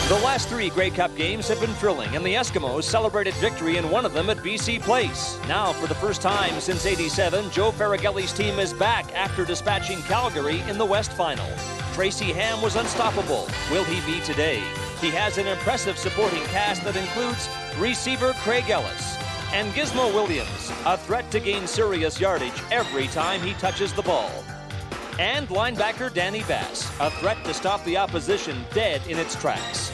The last three Grey Cup games have been thrilling, and the Eskimos celebrated victory in one of them at BC Place. Now, for the first time since '87, Joe Faraghelli's team is back after dispatching Calgary in the West Final. Tracy Ham was unstoppable. Will he be today? He has an impressive supporting cast that includes receiver Craig Ellis and Gizmo Williams, a threat to gain serious yardage every time he touches the ball. And linebacker Danny Bass, a threat to stop the opposition dead in its tracks.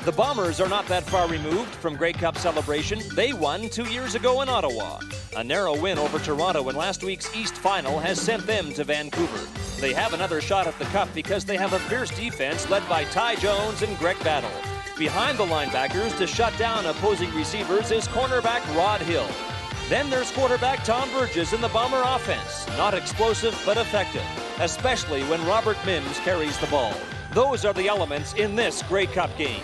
The Bombers are not that far removed from Grey Cup celebration. They won 2 years ago in Ottawa. A narrow win over Toronto in last week's East Final has sent them to Vancouver. They have another shot at the Cup because they have a fierce defense led by Ty Jones and Greg Battle. Behind the linebackers to shut down opposing receivers is cornerback Rod Hill. Then there's quarterback Tom Burgess in the Bomber offense. Not explosive, but effective, especially when Robert Mims carries the ball. Those are the elements in this Grey Cup game.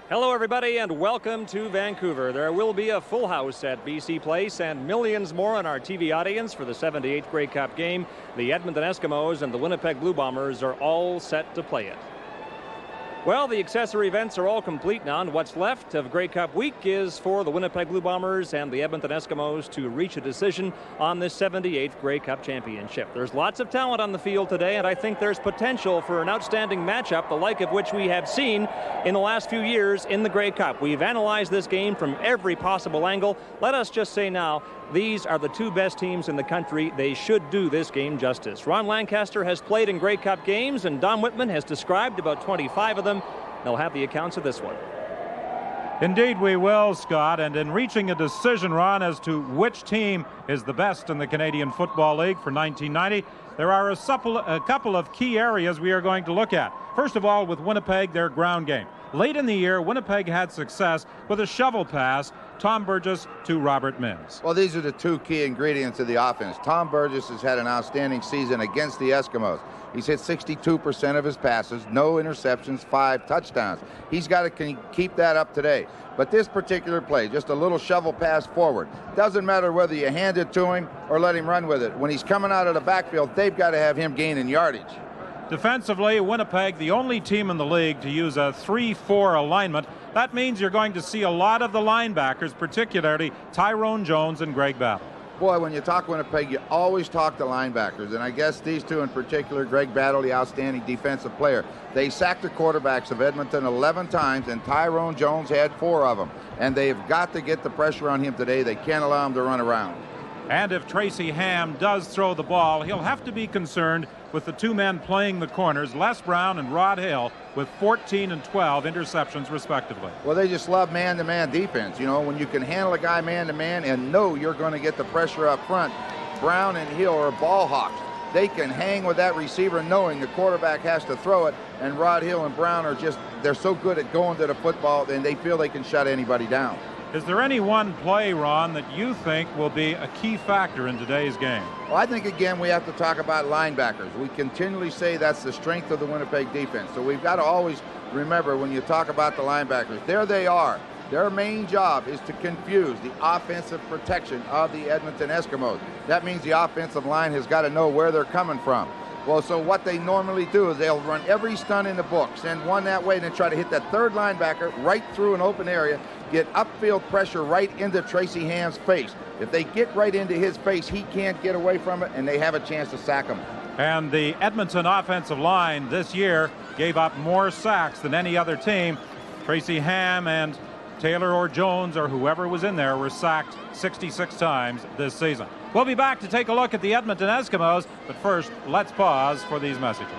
Hello everybody and welcome to Vancouver. There will be a full house at BC Place and millions more in our TV audience for the 78th Grey Cup game. The Edmonton Eskimos and the Winnipeg Blue Bombers are all set to play it. Well, the accessory events are all complete now, and what's left of Grey Cup week is for the Winnipeg Blue Bombers and the Edmonton Eskimos to reach a decision on this 78th Grey Cup championship. There's lots of talent on the field today, and I think there's potential for an outstanding matchup, the like of which we have seen in the last few years in the Grey Cup. We've analyzed this game from every possible angle. Let us just say now, these are the two best teams in the country. They should do this game justice. Ron Lancaster has played in Grey Cup games, and Don Whitman has described about 25 of them. They'll have the accounts of this one. Indeed we will, Scott, and in reaching a decision, Ron, as to which team is the best in the Canadian Football League for 1990, there are a couple of key areas we are going to look at. First of all, with Winnipeg, their ground game. Late in the year, Winnipeg had success with a shovel pass, Tom Burgess to Robert Mims. Well, these are the two key ingredients of the offense. Tom Burgess has had an outstanding season against the Eskimos. He's hit 62% of his passes, no interceptions, 5 touchdowns. He's got to keep that up today. But this particular play, just a little shovel pass forward, doesn't matter whether you hand it to him or let him run with it. When he's coming out of the backfield, they've got to have him gaining yardage. Defensively, Winnipeg, the only team in the league to use a 3-4 alignment. That means you're going to see a lot of the linebackers, particularly Tyrone Jones and Greg Battle. Boy, when you talk Winnipeg, you always talk the linebackers, and I guess these two in particular, Greg Battle, the outstanding defensive player. They sacked the quarterbacks of Edmonton 11 times, and Tyrone Jones had 4 of them. And they've got to get the pressure on him today. They can't allow him to run around. And if Tracy Ham does throw the ball, he'll have to be concerned with the two men playing the corners, Les Brown and Rod Hill, with 14 and 12 interceptions respectively. Well, they just love man-to-man defense. You know, when you can handle a guy man-to-man and know you're going to get the pressure up front, Brown and Hill are ball hawks. They can hang with that receiver knowing the quarterback has to throw it, and Rod Hill and Brown are just, they're so good at going to the football, and they feel they can shut anybody down. Is there any one play, Ron, that you think will be a key factor in today's game? Well, I think, again, we have to talk about linebackers. We continually say that's the strength of the Winnipeg defense. So we've got to always remember when you talk about the linebackers, there they are. Their main job is to confuse the offensive protection of the Edmonton Eskimos. That means the offensive line has got to know where they're coming from. Well, so what they normally do is they'll run every stunt in the book, send one that way, and then try to hit that third linebacker right through an open area, get upfield pressure right into Tracy Ham's face. If they get right into his face, he can't get away from it, and they have a chance to sack him. And the Edmonton offensive line this year gave up more sacks than any other team. Tracy Ham and Taylor or Jones or whoever was in there were sacked 66 times this season. We'll be back to take a look at the Edmonton Eskimos, but first, let's pause for these messages.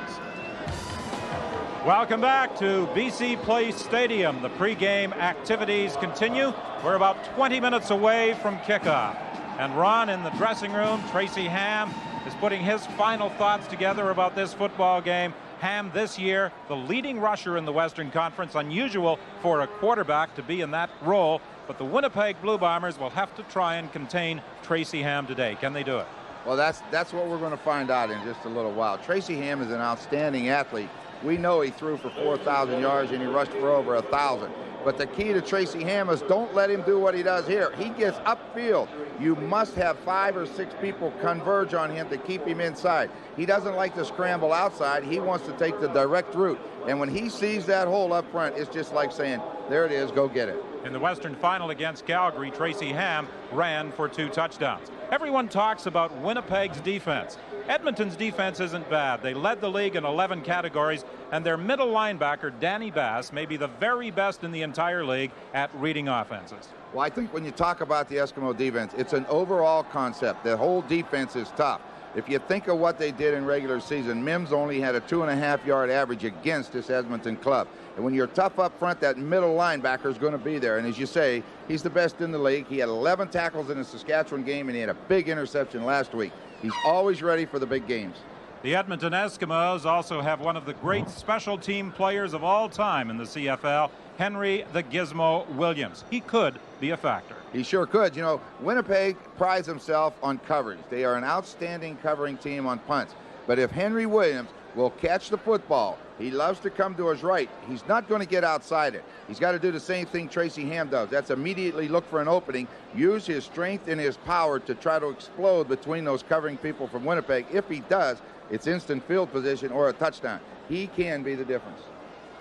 Welcome back to BC Place Stadium. The pregame activities continue. We're about 20 minutes away from kickoff. And Ron, in the dressing room, Tracy Ham is putting his final thoughts together about this football game. Ham this year, the leading rusher in the Western Conference. Unusual for a quarterback to be in that role. but the Winnipeg Blue Bombers will have to try and contain Tracy Ham today. Can they do it? Well, that's what we're going to find out in just a little while. Tracy Ham is an outstanding athlete. We know he threw for 4,000 yards and he rushed for over 1,000. But the key to Tracy Ham is don't let him do what he does here. He gets upfield. You must have 5 or 6 people converge on him to keep him inside. He doesn't like to scramble outside. He wants to take the direct route. And when he sees that hole up front, it's just like saying, there it is, go get it. In the Western Final against Calgary, Tracy Ham ran for 2 touchdowns. Everyone talks about Winnipeg's defense. Edmonton's defense isn't bad. They led the league in 11 categories, and their middle linebacker, Danny Bass, may be the very best in the entire league at reading offenses. Well, I think when you talk about the Eskimo defense, it's an overall concept. The whole defense is tough. If you think of what they did in regular season, Mims only had a 2.5-yard average against this Edmonton club. And when you're tough up front, that middle linebacker is going to be there. And as you say, he's the best in the league. He had 11 tackles in the Saskatchewan game, and he had a big interception last week. He's always ready for the big games. The Edmonton Eskimos also have one of the great special team players of all time in the CFL, Henry the Gizmo Williams. He could be a factor. He sure could. You know, Winnipeg prides himself on coverage. They are an outstanding covering team on punts. But if Henry Williams will catch the football, he loves to come to his right. He's not going to get outside it. He's got to do the same thing Tracy Ham does. That's immediately look for an opening, use his strength and his power to try to explode between those covering people from Winnipeg. If he does, it's instant field position or a touchdown. He can be the difference.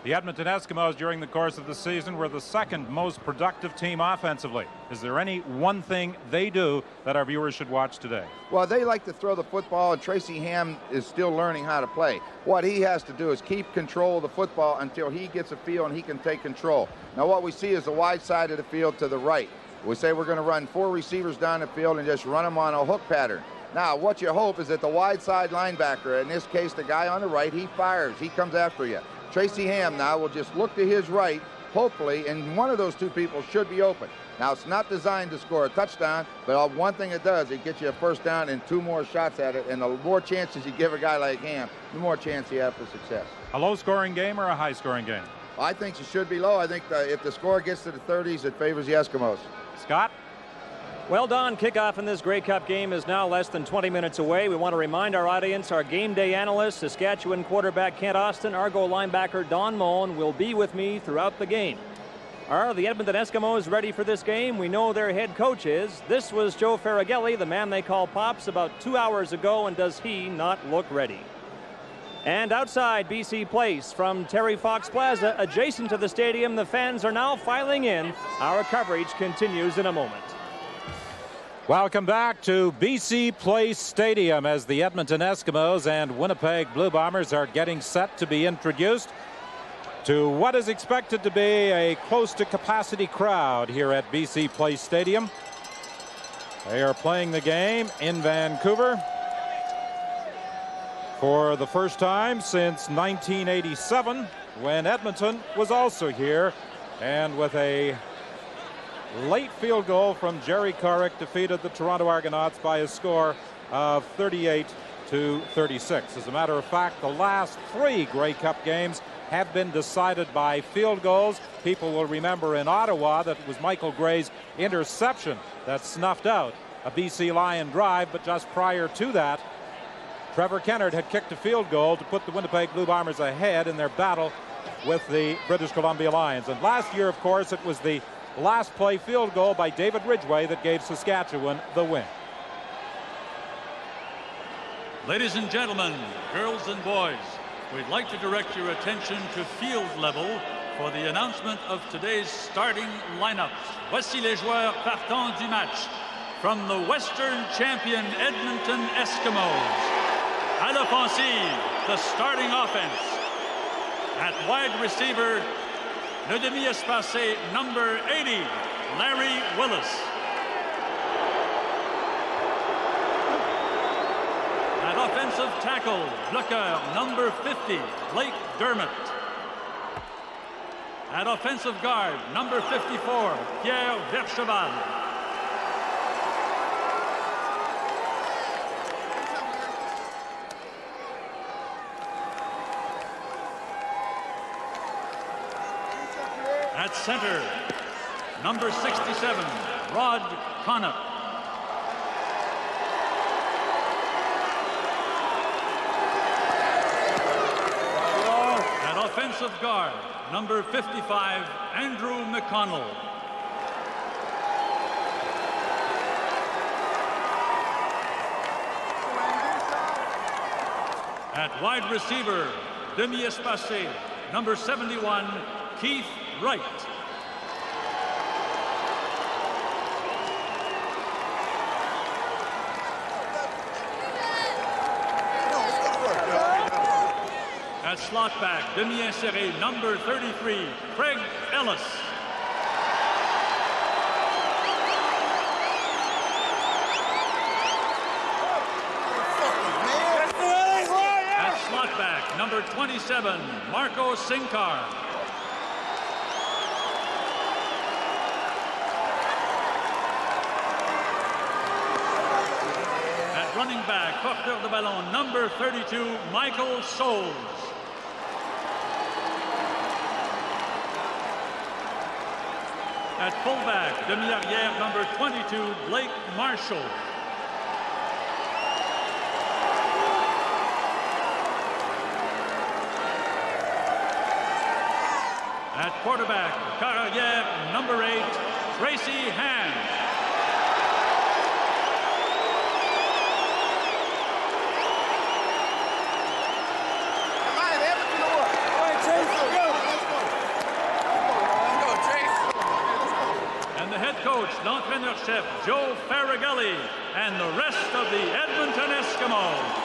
The Edmonton Eskimos during the course of the season were the second most productive team offensively. Is there any one thing they do that our viewers should watch today? Well, they like to throw the football, and Tracy Ham is still learning how to play. What he has to do is keep control of the football until he gets a feel and he can take control. Now, what we see is the wide side of the field to the right. We say we're going to run 4 receivers down the field and just run them on a hook pattern. Now, what you hope is that the wide side linebacker, in this case the guy on the right, he fires, he comes after you. Tracy Ham now will just look to his right, hopefully, and one of those 2 people should be open. Now, it's not designed to score a touchdown, but one thing it does, it gets you a first down and 2 more shots at it, and the more chances you give a guy like Ham, the more chance you have for success. A low-scoring game or a high-scoring game? I think it should be low. I think if the score gets to the 30s, it favors the Eskimos. Scott? Well, Don, kickoff in this Grey Cup game is now less than 20 minutes away. We want to remind our audience, our game day analyst, Saskatchewan quarterback Kent Austin, Argo linebacker Don Moen will be with me throughout the game. Are the Edmonton Eskimos ready for this game? We know their head coach is. This was Joe Farragelli, the man they call Pops, about 2 hours ago, and does he not look ready? And outside BC Place from Terry Fox Plaza, adjacent to the stadium, the fans are now filing in. Our coverage continues in a moment. Welcome back to BC Place Stadium as the Edmonton Eskimos and Winnipeg Blue Bombers are getting set to be introduced to what is expected to be a close to capacity crowd here at BC Place Stadium. They are playing the game in Vancouver for the first time since 1987, when Edmonton was also here, and with a late field goal from Jerry Carrick defeated the Toronto Argonauts by a score of 38-36. As a matter of fact, the last 3 Grey Cup games have been decided by field goals. People will remember in Ottawa that it was Michael Gray's interception that snuffed out a BC Lion drive, but just prior to that, Trevor Kennard had kicked a field goal to put the Winnipeg Blue Bombers ahead in their battle with the British Columbia Lions. And last year, of course, it was the last play field goal by David Ridgway that gave Saskatchewan the win. Ladies and gentlemen, girls and boys, we'd like to direct your attention to field level for the announcement of today's starting lineups. Voici les joueurs partants du match from the Western champion Edmonton Eskimos. À l'offensive, the starting offense. At wide receiver, le demi-espacé number 80, Larry Willis. At offensive tackle, bloqueur number 50, Blake Dermott. At offensive guard, number 54, Pierre Vercheval. At center, number 67, Rod Connop. At offensive guard, number 55, Andrew McConnell. At wide receiver, demi-espacé, number 71, Keith Wright. At slot back, demi-inséré, number 33, Craig Ellis. At slot back, number 27, Marco Sinkar. At running back, porteur de ballon, number 32, Michael Souls. At fullback, demi-arrière, number 22, Blake Marshall. At quarterback, carrière, number 8, Tracy Hand. Coach, l'entraîneur-chef Joe Farragelli, and the rest of the Edmonton Eskimos.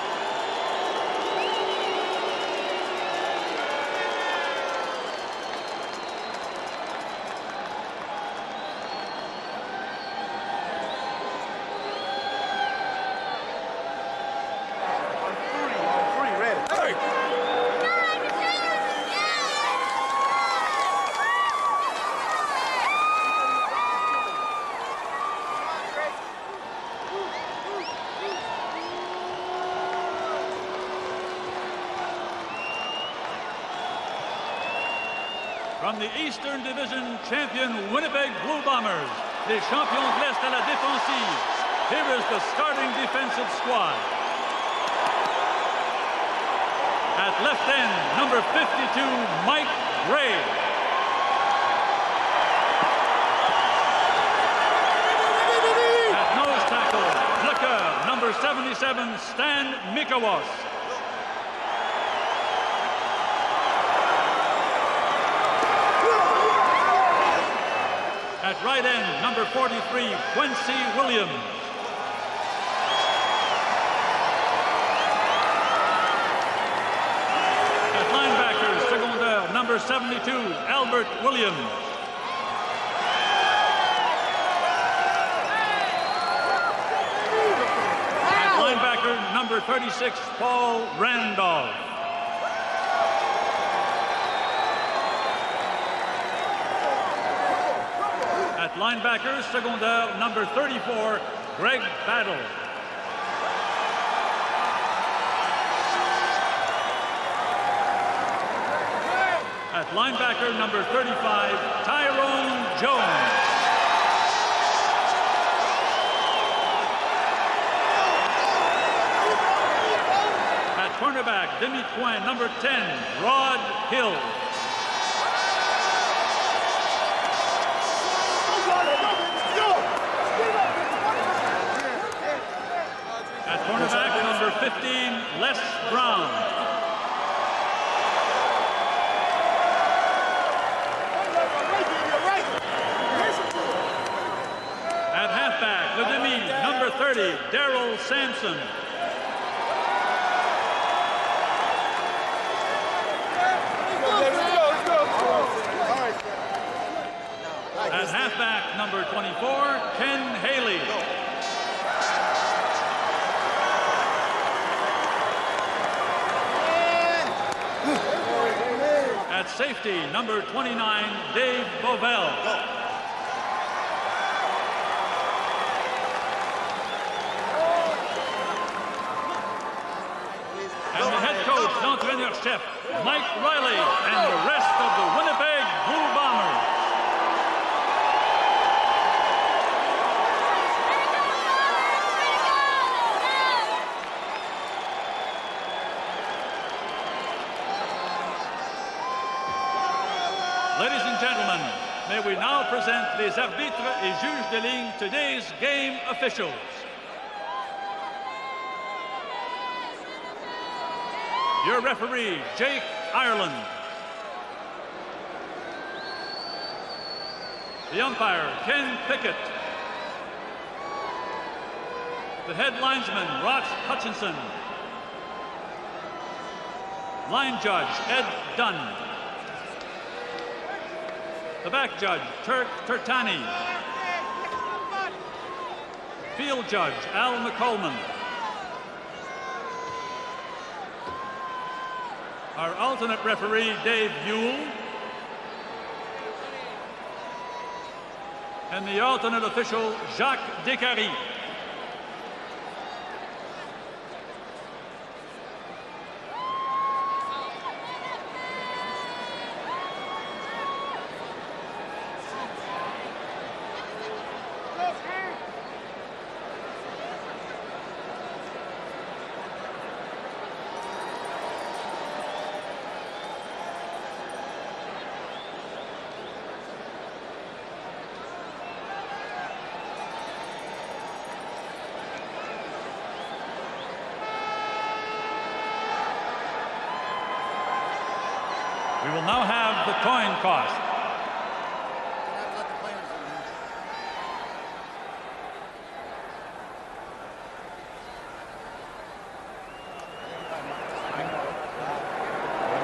From the Eastern Division champion Winnipeg Blue Bombers, les champions de l'Est à la défensive. Here is the starting defensive squad. At left end, number 52, Mike Gray. At nose tackle, Flicker, number 77, Stan Mikawas. At right end, number 43, Quincy Williams. At linebacker, secondaire, number 72, Albert Williams. At linebacker, number 36, Paul Randolph. At linebacker, secondaire, number 34, Greg Battle. At linebacker, number 35, Tyrone Jones. At cornerback, demi-point, number 10, Rod Hill. At cornerback, number 15, Les Brown. At halfback, le demi, number 30, Daryl Sampson. At halfback, number 24, Ken Haley. At safety, number 29, Dave Bovell. And the head coach, l'entraîneur-chef, Mike Riley, and the rest of the Winnipeg Blue Bombers. May we now present les arbitres et juges de ligne, today's game officials. Your referee, Jake Ireland. The umpire, Ken Pickett. The head linesman, Ross Hutchinson. Line judge, Ed Dunn. The back judge, Turk Turtani. Field judge, Al McColeman. Our alternate referee, Dave Yule. And the alternate official, Jacques Descaries. We will now have the coin toss.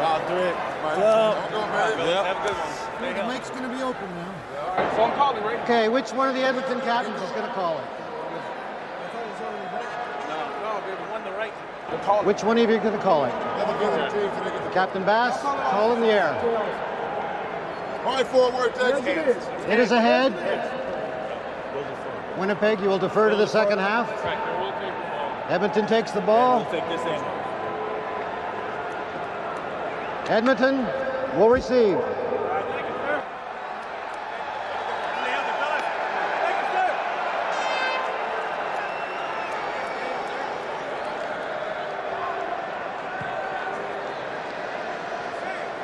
I'll do it. Have a good one. The mic's going to be open now. All right, phone call me, right? Okay, which one of the Edmonton captains is going to call it? No, we won the right. Which one of you are going to call it? Captain Bass, call in the air. All right, forward, Texas. It is ahead. Winnipeg, you will defer to the second half. We'll take the ball. Edmonton takes the ball. We'll take this in. Edmonton will receive.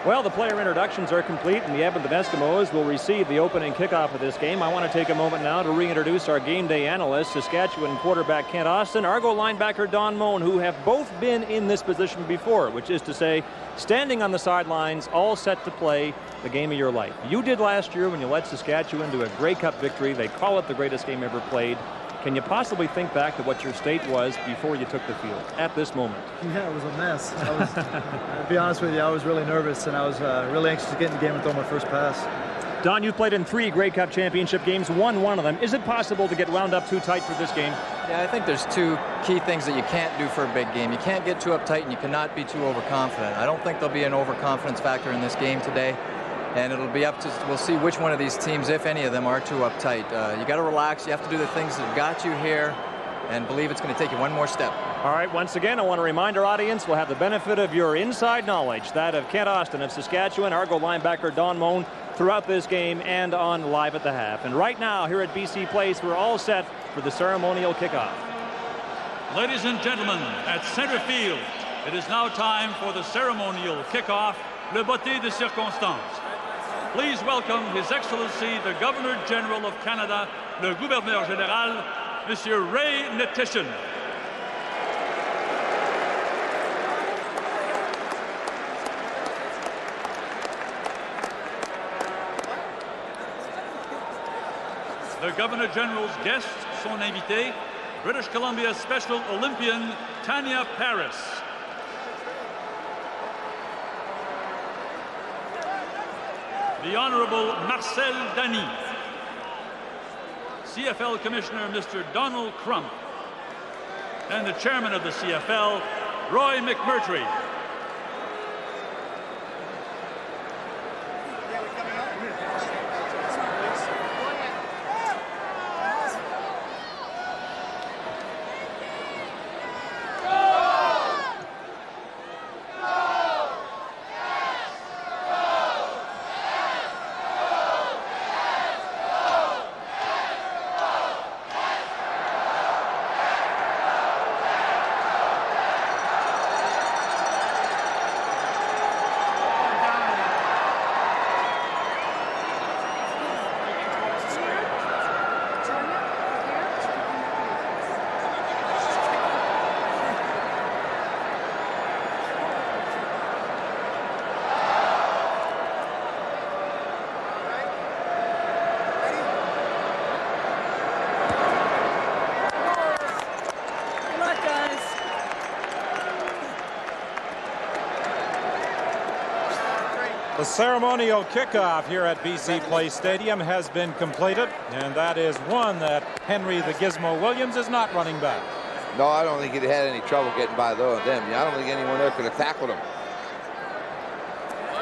Well, the player introductions are complete, and the Edmonton Eskimos will receive the opening kickoff of this game. I want to take a moment now to reintroduce our game day analysts, Saskatchewan quarterback Kent Austin, Argo linebacker Don Moen, who have both been in this position before, which is to say, standing on the sidelines, all set to play the game of your life. You did last year when you led Saskatchewan to a Grey Cup victory. They call it the greatest game ever played. Can you possibly think back to what your state was before you took the field at this moment? Yeah, it was a mess. To be honest with you, I was really nervous, and I was really anxious to get in the game and throw my first pass. Don, you've played in 3 Grey Cup championship games, won one of them. Is it possible to get wound up too tight for this game? Yeah, I think there's 2 key things that you can't do for a big game. You can't get too uptight, and you cannot be too overconfident. I don't think there'll be an overconfidence factor in this game today. And it'll be up to, we'll see which one of these teams, if any of them, are too uptight. You got to relax. You have to do the things that got you here and believe it's going to take you one more step. All right, once again, I want to remind our audience we'll have the benefit of your inside knowledge, that of Kent Austin of Saskatchewan, Argo linebacker Don Moen, throughout this game and on Live at the Half. And right now, here at BC Place, we're all set for the ceremonial kickoff. Ladies and gentlemen, at center field, it is now time for the ceremonial kickoff, le botté de circonstance. Please welcome His Excellency, the Governor General of Canada, le Gouverneur Général, Monsieur Ray Netishin. The Governor General's guests, son invité, British Columbia Special Olympian Tanya Paris. The Honorable Marcel Dany, CFL Commissioner Mr. Donald Crump, and the Chairman of the CFL, Roy McMurtry. The ceremonial kickoff here at BC Place Stadium has been completed, and that is one that Henry the Gizmo Williams is not running back. No, I don't think he'd had any trouble getting by them. I don't think anyone there could have tackled him.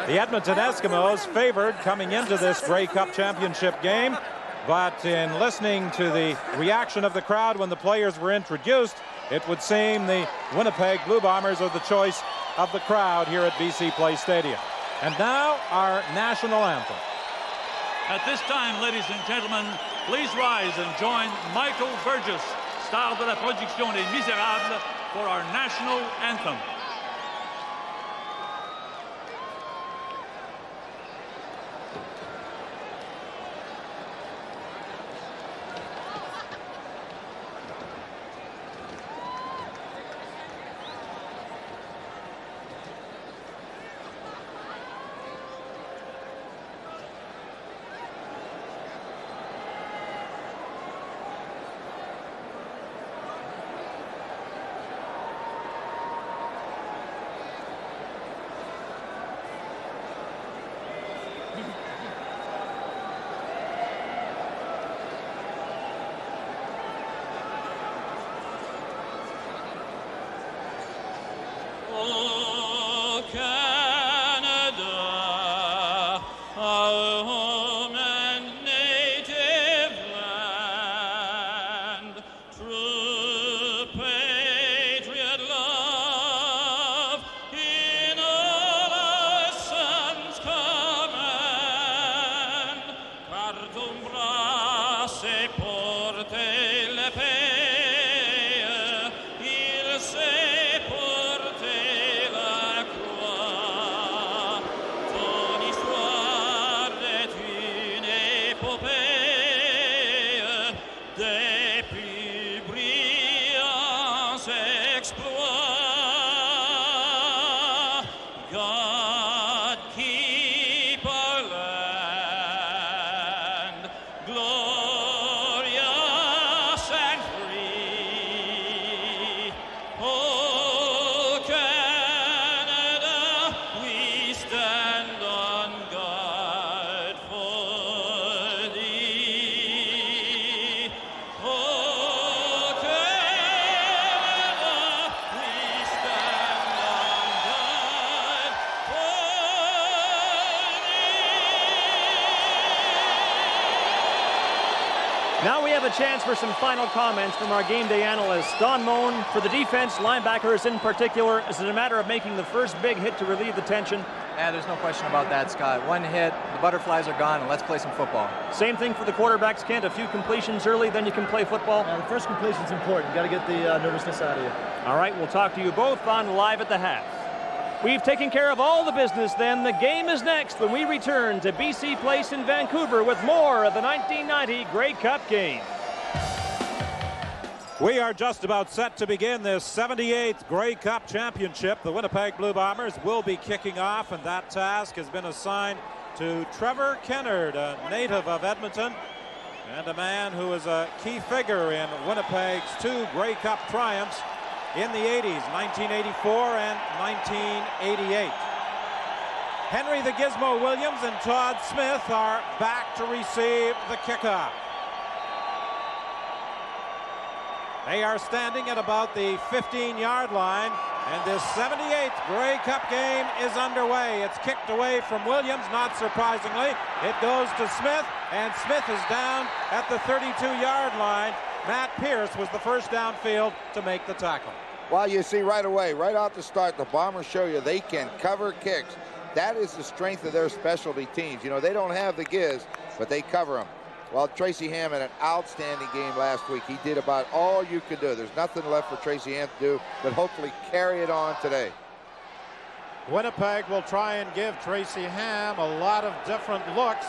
The Edmonton Eskimos favored coming into this Grey Cup championship game, but in listening to the reaction of the crowd when the players were introduced, it would seem the Winnipeg Blue Bombers are the choice of the crowd here at BC Place Stadium. And now our national anthem. At this time, ladies and gentlemen, please rise and join Michael Burgess, star de la production Les Misérables, for our national anthem. Oh, Canada, our home and native land, true patriot love in all our sons' command, car ton bras s'est porté l'épée, il s'est porté la croix. Ton histoire est une épopée des plus brillants exploits. God keep our land glorious and free. Oh, Canada, we stand on guard for thee. Oh, Canada, we stand on guard for thee. Now we have a chance for some final comments from our game day analyst, Don Moen. For the defense, linebackers in particular, is it a matter of making the first big hit to relieve the tension? Yeah, there's no question about that, Scott. One hit, the butterflies are gone, and let's play some football. Same thing for the quarterbacks, Kent. A few completions early, then you can play football. The first completion's important. You got to get the nervousness out of you. All right, we'll talk to you both on Live at the Half. We've taken care of all the business then. The game is next when we return to BC Place in Vancouver with more of the 1990 Grey Cup game. We are just about set to begin this 78th Grey Cup Championship. The Winnipeg Blue Bombers will be kicking off, and that task has been assigned to Trevor Kennard, a native of Edmonton, and a man who is a key figure in Winnipeg's two Grey Cup triumphs in the 80s, 1984 and 1988. Henry the Gizmo Williams and Todd Smith are back to receive the kickoff. They are standing at about the 15-yard line, and this 78th Grey Cup game is underway. It's kicked away from Williams, not surprisingly. It goes to Smith, and Smith is down at the 32-yard line. Matt Pierce was the first downfield to make the tackle. Well, you see right away, right off the start, the Bombers show you they can cover kicks. That is the strength of their specialty teams. You know, they don't have the giz, but they cover them. Well, Tracy Ham had an outstanding game last week. He did about all you could do. There's nothing left for Tracy Ham to do, but hopefully carry it on today. Winnipeg will try and give Tracy Ham a lot of different looks.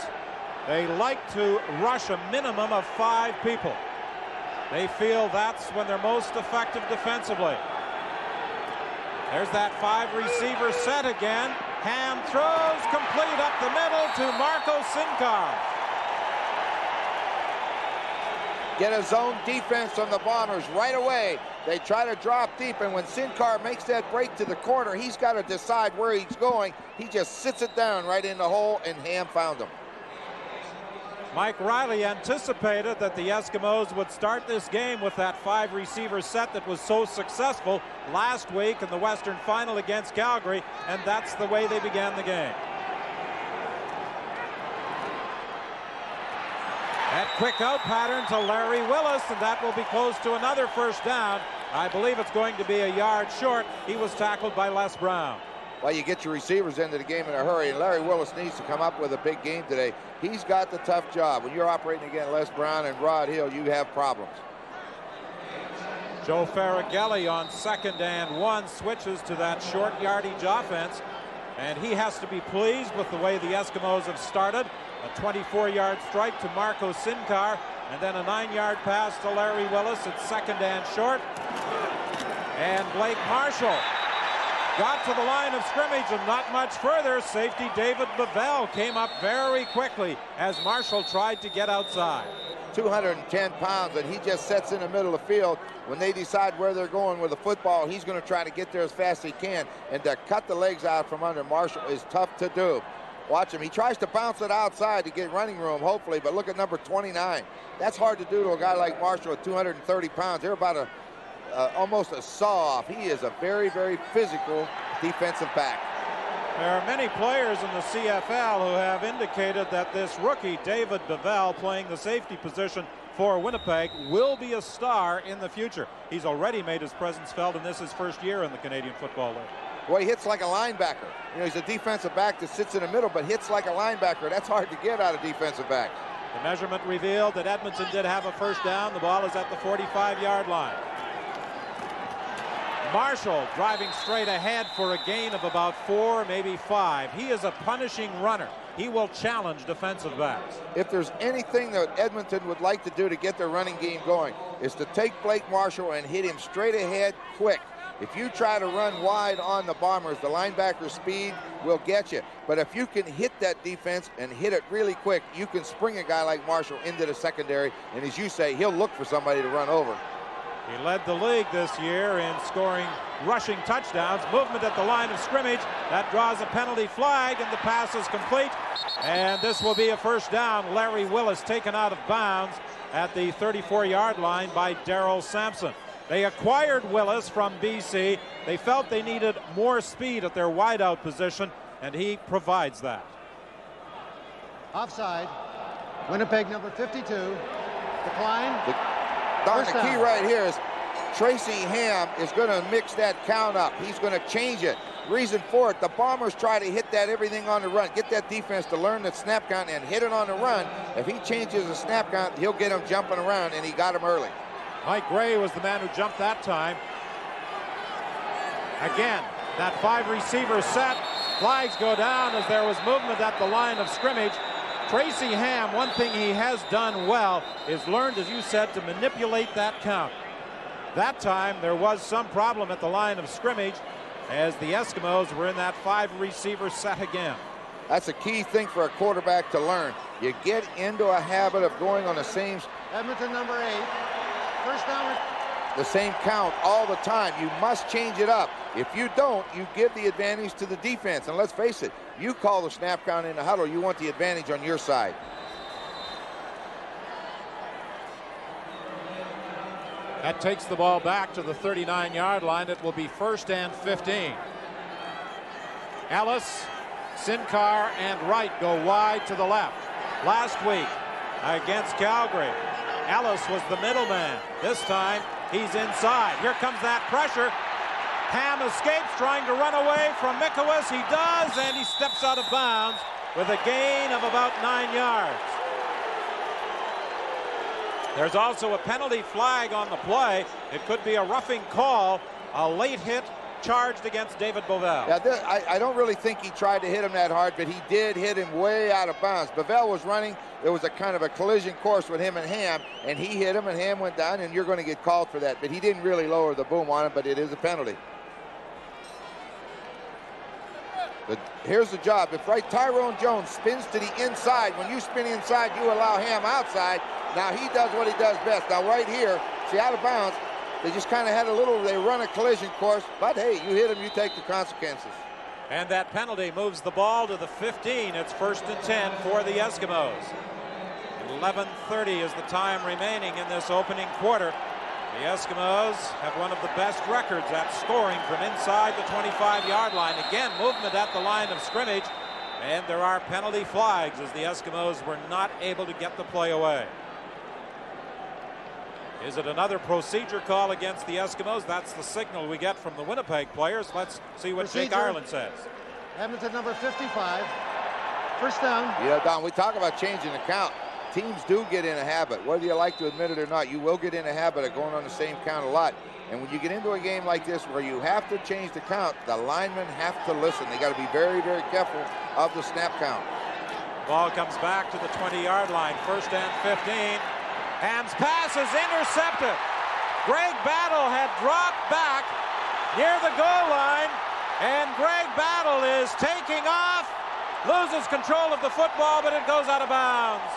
They like to rush a minimum of 5 people. They feel that's when they're most effective defensively. There's that 5-receiver set again. Ham throws complete up the middle to Marco Sincar. Get a zone defense from the Bombers right away. They try to drop deep, and when Sin Cara makes that break to the corner, he's got to decide where he's going. He just sits it down right in the hole, and Ham found him. Mike Riley anticipated that the Eskimos would start this game with that 5-receiver set that was so successful last week in the Western Final against Calgary, and that's the way they began the game. That quick out pattern to Larry Willis, and that will be close to another first down. I believe it's going to be a yard short. He was tackled by Les Brown. Well, you get your receivers into the game in a hurry, and Larry Willis needs to come up with a big game today. He's got the tough job. When you're operating against Les Brown and Rod Hill, you have problems. Joe Farragelli on 2nd and 1 switches to that short yardage offense, and he has to be pleased with the way the Eskimos have started. A 24-yard strike to Marco Sin Cara, and then a 9-yard pass to Larry Willis at 2nd and short. And Blake Marshall got to the line of scrimmage and not much further. Safety David Bevell came up very quickly as Marshall tried to get outside. 210 pounds, and he just sets in the middle of the field. When they decide where they're going with the football, he's going to try to get there as fast as he can, and to cut the legs out from under Marshall is tough to do. Watch him. He tries to bounce it outside to get running room, hopefully, but look at number 29. That's hard to do to a guy like Marshall at 230 pounds. They're about almost a saw-off. He is a very, very physical defensive back. There are many players in the CFL who have indicated that this rookie, David Bevell, playing the safety position for Winnipeg, will be a star in the future. He's already made his presence felt, and this is his first year in the Canadian Football League. Well, he hits like a linebacker. You know, he's a defensive back that sits in the middle, but hits like a linebacker. That's hard to get out of defensive back. The measurement revealed that Edmonton did have a first down. The ball is at the 45-yard line. Marshall driving straight ahead for a gain of about 4, maybe 5. He is a punishing runner. He will challenge defensive backs. If there's anything that Edmonton would like to do to get their running game going, is to take Blake Marshall and hit him straight ahead quick. If you try to run wide on the Bombers, the linebacker speed will get you. But if you can hit that defense and hit it really quick, you can spring a guy like Marshall into the secondary, and as you say, he'll look for somebody to run over. He led the league this year in scoring rushing touchdowns. Movement at the line of scrimmage. That draws a penalty flag, and the pass is complete. And this will be a first down. Larry Willis taken out of bounds at the 34-yard line by Darrell Sampson. They acquired Willis from BC. They felt they needed more speed at their wideout position, and he provides that. Offside. Winnipeg number 52. Decline. The key right here is Tracy Ham is going to mix that count up. He's going to change it. Reason for it, the Bombers try to hit that everything on the run. Get that defense to learn that snap count and hit it on the run. If he changes the snap count, he'll get him jumping around, and he got him early. Mike Gray was the man who jumped that time. Again, that 5-receiver set. Flags go down as there was movement at the line of scrimmage. Tracy Ham, one thing he has done well is learned, as you said, to manipulate that count. That time there was some problem at the line of scrimmage as the Eskimos were in that 5-receiver set again. That's a key thing for a quarterback to learn. You get into a habit of going on the same Edmonton number 8. First down. The same count all the time. You must change it up. If you don't, you give the advantage to the defense. And let's face it, you call the snap count in the huddle, you want the advantage on your side. That takes the ball back to the 39-yard line. It will be 1st and 15. Ellis, Sin Cara, and Wright go wide to the left. Last week against Calgary, Ellis was the middleman. This time he's inside. Here comes that pressure. Ham escapes, trying to run away from Mikowicz. He does, and he steps out of bounds with a gain of about 9 yards. There's also a penalty flag on the play. It could be a roughing call. A late hit charged against David Bovell. Yeah, I don't really think he tried to hit him that hard, but he did hit him way out of bounds. Bovell was running. There was a kind of a collision course with him and Ham, and he hit him, and Ham went down, and you're going to get called for that. But he didn't really lower the boom on him, but it is a penalty. But here's the job. If Tyrone Jones spins to the inside, when you spin inside, you allow Ham outside. Now he does what he does best. Now right here, see, out of bounds, They just kind of had they run a collision course, but hey, you hit them, you take the consequences. And that penalty moves the ball to the 15. It's 1st and 10 for the Eskimos. 11:30 is the time remaining in this opening quarter. The Eskimos have one of the best records at scoring from inside the 25-yard line. Again, movement at the line of scrimmage, and there are penalty flags as the Eskimos were not able to get the play away. Is it another procedure call against the Eskimos? That's the signal we get from the Winnipeg players. Let's see what Jake Ireland says. Edmonton number 55. First down. You know, Don, we talk about changing the count. Teams do get in a habit, whether you like to admit it or not. You will get in a habit of going on the same count a lot. And when you get into a game like this where you have to change the count, the linemen have to listen. They got to be very, very careful of the snap count. Ball comes back to the 20-yard line. 1st and 15. Ham's pass is intercepted. Greg Battle had dropped back near the goal line, and Greg Battle is taking off, loses control of the football, but it goes out of bounds.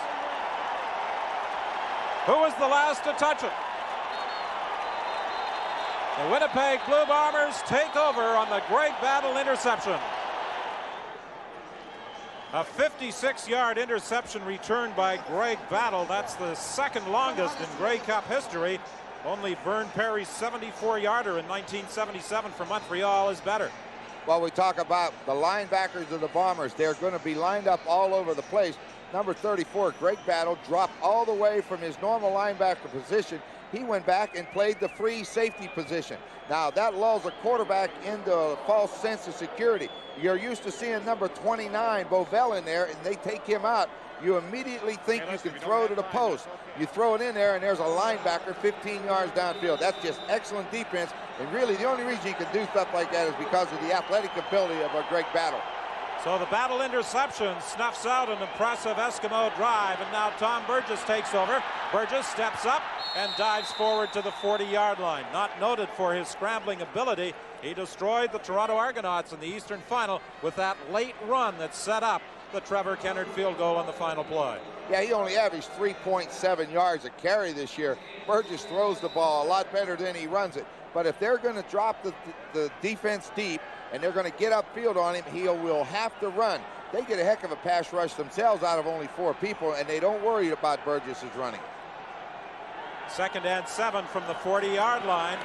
Who was the last to touch it? The Winnipeg Blue Bombers take over on the Greg Battle interception. A 56-yard interception returned by Greg Battle. That's the second longest in Grey Cup history. Only Vern Perry's 74-yarder in 1977 for Montreal is better. Well, we talk about the linebackers of the Bombers. They're going to be lined up all over the place. Number 34, Greg Battle, dropped all the way from his normal linebacker position. He went back and played the free safety position. Now, that lulls a quarterback into a false sense of security. You're used to seeing number 29, Bovell, in there, and they take him out. You immediately think you can throw to the post. You throw it in there, and there's a linebacker 15 yards downfield. That's just excellent defense. And really, the only reason you can do stuff like that is because of the athletic ability of a Greg Battle. So the Battle interception snuffs out an impressive Eskimo drive, and now Tom Burgess takes over. Burgess steps up and dives forward to the 40-yard line. Not noted for his scrambling ability, he destroyed the Toronto Argonauts in the Eastern Final with that late run that set up the Trevor Kennard field goal on the final play. Yeah, he only averaged 3.7 yards a carry this year. Burgess throws the ball a lot better than he runs it. But if they're going to drop the defense deep and they're going to get upfield on him, he will have to run. They get a heck of a pass rush themselves out of only 4 people, and they don't worry about Burgess's running. 2nd and 7 from the 40-yard line.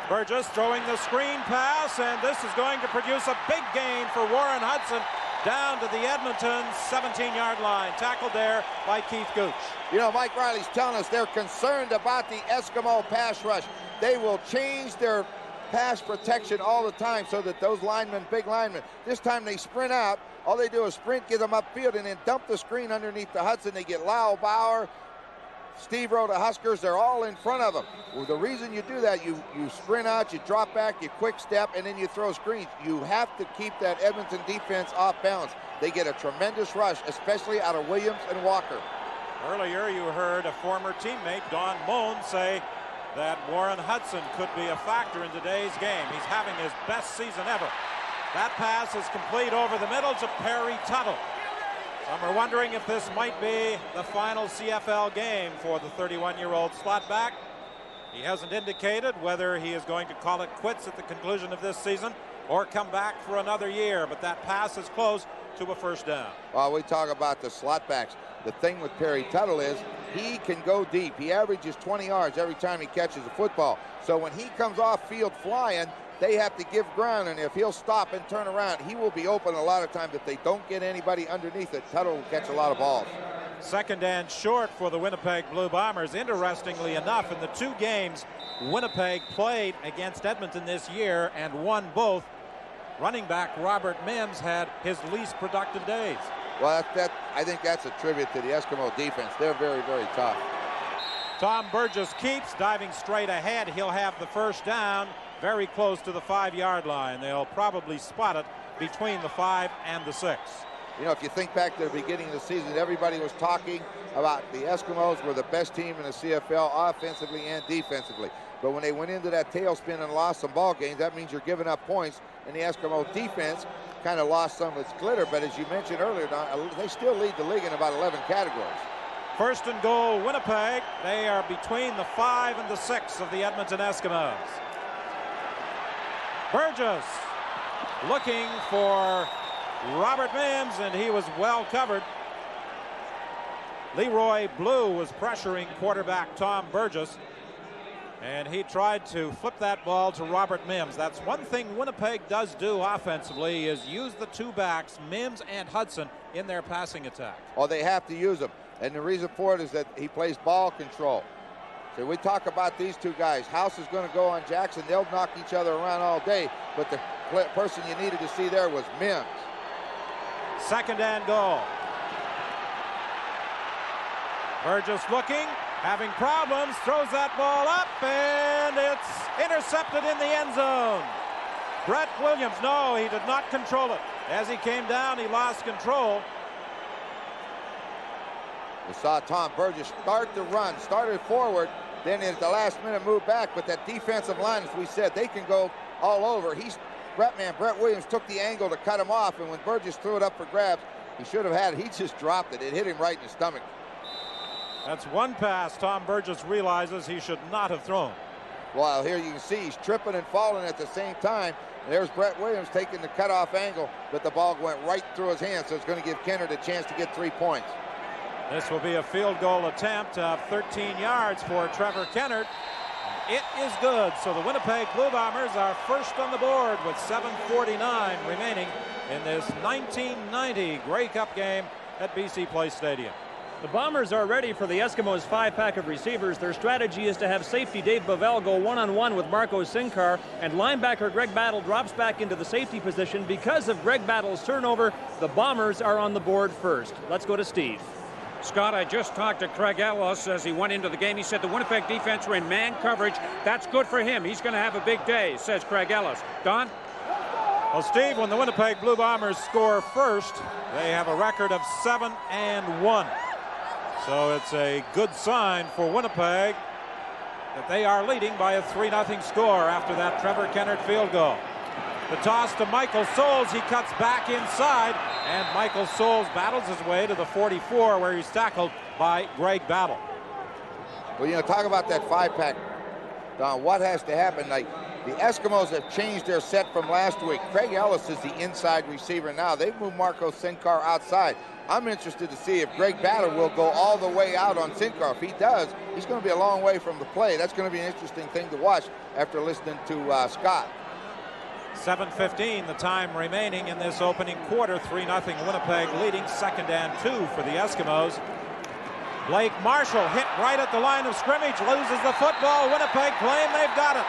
Burgess throwing the screen pass, and this is going to produce a big gain for Warren Hudson down to the Edmonton 17-yard line. Tackled there by Keith Gooch. You know, Mike Riley's telling us they're concerned about the Eskimo pass rush. They will change their pass protection all the time so that those linemen, big linemen, this time they sprint out. All they do is sprint, get them upfield, and then dump the screen underneath the Hudson. They get Lyle Bauer, Steve Rowe, the Huskers, they're all in front of them. Well, the reason you do that, you sprint out, you drop back, you quick step, and then you throw screens. You have to keep that Edmonton defense off balance. They get a tremendous rush, especially out of Williams and Walker. Earlier you heard a former teammate, Don Moen, say that Warren Hudson could be a factor in today's game. He's having his best season ever. That pass is complete over the middle to Perry Tuttle. Some are wondering if this might be the final CFL game for the 31-year-old slot back. He hasn't indicated whether he is going to call it quits at the conclusion of this season or come back for another year, but that pass is close to a first down. Well, we talk about the slot backs. The thing with Perry Tuttle is he can go deep. He averages 20 yards every time he catches a football. So when he comes off field flying, they have to give ground, and if he'll stop and turn around, he will be open a lot of times. If they don't get anybody underneath it, Tuttle will catch a lot of balls. 2nd and short for the Winnipeg Blue Bombers. Interestingly enough, in the 2 games Winnipeg played against Edmonton this year and won both, running back Robert Mims had his least productive days. Well, I think that's a tribute to the Eskimo defense. They're very, very tough. Tom Burgess keeps diving straight ahead. He'll have the first down very close to the 5-yard line. They'll probably spot it between the 5 and the 6. You know, if you think back to the beginning of the season, everybody was talking about the Eskimos were the best team in the CFL offensively and defensively. But when they went into that tailspin and lost some ball games, that means you're giving up points, and the Eskimo defense kind of lost some of its glitter. But as you mentioned earlier, Don, they still lead the league in about 11 categories. First and goal, Winnipeg. They are between the 5 and the 6 of the Edmonton Eskimos. Burgess looking for Robert Mims, and he was well covered. Leroy Blue was pressuring quarterback Tom Burgess, and he tried to flip that ball to Robert Mims. That's one thing Winnipeg does do offensively, is use the two backs, Mims and Hudson, in their passing attack. Well, they have to use them, and the reason for it is that he plays ball control. So we talk about these two guys. House is going to go on Jackson. They'll knock each other around all day, but the person you needed to see there was Mims. Second and goal. Burgess looking, having problems, throws that ball up, and it's intercepted in the end zone. Brett Williams, no, he did not control it. As he came down, he lost control. We saw Tom Burgess start the run, started forward, then at the last minute moved back, but that defensive line, as we said, they can go all over. Brett Williams took the angle to cut him off, and when Burgess threw it up for grabs, he should have had it. He just dropped it. It hit him right in the stomach. That's one pass Tom Burgess realizes he should not have thrown. Well, here you can see he's tripping and falling at the same time. There's Brett Williams taking the cutoff angle, but the ball went right through his hand, so it's going to give Kennard a chance to get 3 points. This will be a field goal attempt of 13 yards for Trevor Kennard. It is good, so the Winnipeg Blue Bombers are first on the board with 7:49 remaining in this 1990 Grey Cup game at BC Place Stadium. The Bombers are ready for the Eskimos' 5-pack of receivers. Their strategy is to have safety Dave Bavell go one-on-one with Marco Sinkar, and linebacker Greg Battle drops back into the safety position. Because of Greg Battle's turnover, the Bombers are on the board first. Let's go to Steve. Scott, I just talked to Craig Ellis as he went into the game. He said the Winnipeg defense were in man coverage. That's good for him. He's going to have a big day, says Craig Ellis. Don? Well, Steve, when the Winnipeg Blue Bombers score first, they have a record of 7-1. So it's a good sign for Winnipeg that they are leading by a 3-0 score after that Trevor Kennard field goal. The toss to Michael Souls. He cuts back inside, and Michael Souls battles his way to the 44, where he's tackled by Greg Battle. Well, talk about that 5-pack, Don. What has to happen? Like, the Eskimos have changed their set from last week. Craig Ellis is the inside receiver now. They've moved Marco Sinkar outside. I'm interested to see if Greg Battle will go all the way out on Sinkar. If he does, he's going to be a long way from the play. That's going to be an interesting thing to watch after listening to Scott. 7:15 the time remaining in this opening quarter. 3-0 Winnipeg leading. 2nd and 2 for the Eskimos. Blake Marshall hit right at the line of scrimmage, loses the football. Winnipeg claim they've got it.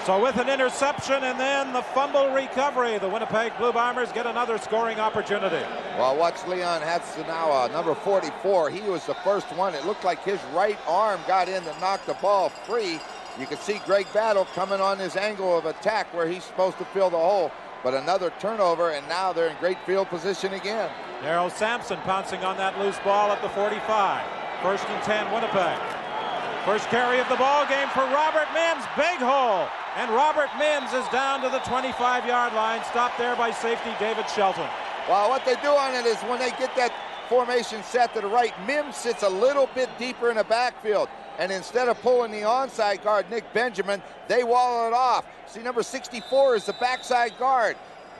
So with an interception and then the fumble recovery, the Winnipeg Blue Bombers get another scoring opportunity. Well, watch Leon Hatsunawa, number 44. He was the first one. It looked like his right arm got in to knock the ball free. You can see Greg Battle coming on his angle of attack where he's supposed to fill the hole. But another turnover, and now they're in great field position again. Daryl Sampson pouncing on that loose ball at the 45. 1st and 10 Winnipeg. First carry of the ball game for Robert Mims. Big hole. And Robert Mims is down to the 25-yard line, stopped there by safety David Shelton. Well, what they do on it is when they get that formation set to the right, Mims sits a little bit deeper in the backfield. And instead of pulling the onside guard, Nick Benjamin, they wall it off. See, number 64 is the backside guard.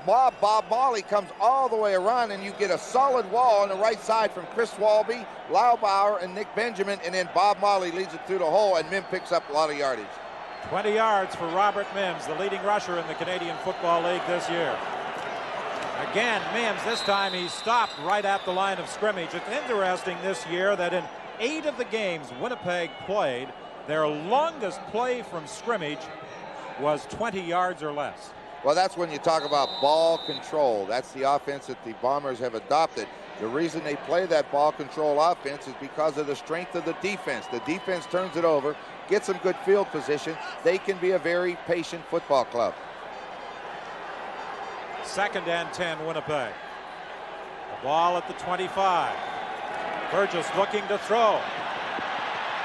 Bob Molly comes all the way around, and you get a solid wall on the right side from Chris Walby, Laubauer, and Nick Benjamin, and then Bob Molly leads it through the hole, and Mims picks up a lot of yardage. 20 yards for Robert Mims, the leading rusher in the Canadian Football League this year. Again, Mims, this time he stopped right at the line of scrimmage. It's interesting this year that in 8 of the games Winnipeg played, their longest play from scrimmage was 20 yards or less. Well, that's when you talk about ball control. That's the offense that the Bombers have adopted. The reason they play that ball control offense is because of the strength of the defense. The defense turns it over, gets some good field position. They can be a very patient football club. 2nd and 10 Winnipeg. The ball at the 25. Burgess looking to throw.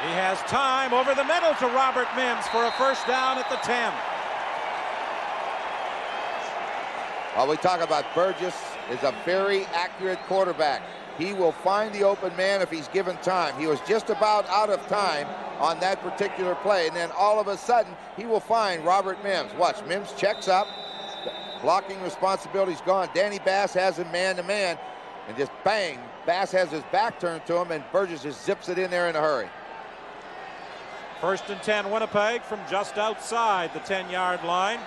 He has time over the middle to Robert Mims for a first down at the 10. While we talk about Burgess is a very accurate quarterback. He will find the open man if he's given time. He was just about out of time on that particular play, and then all of a sudden he will find Robert Mims. Watch, Mims checks up, blocking responsibility's gone. Danny Bass has him man-to-man, and just bang, Bass has his back turned to him, and Burgess just zips it in there in a hurry. 1st and 10 Winnipeg from just outside the 10-yard line.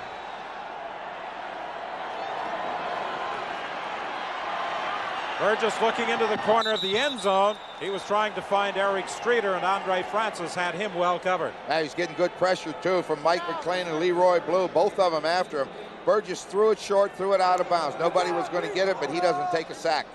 Burgess looking into the corner of the end zone. He was trying to find Eric Streeter, and Andre Francis had him well covered. Now he's getting good pressure too from Mike McLean and Leroy Blue, both of them after him. Burgess threw it short, threw it out of bounds. Nobody was going to get it, but he doesn't take a sack.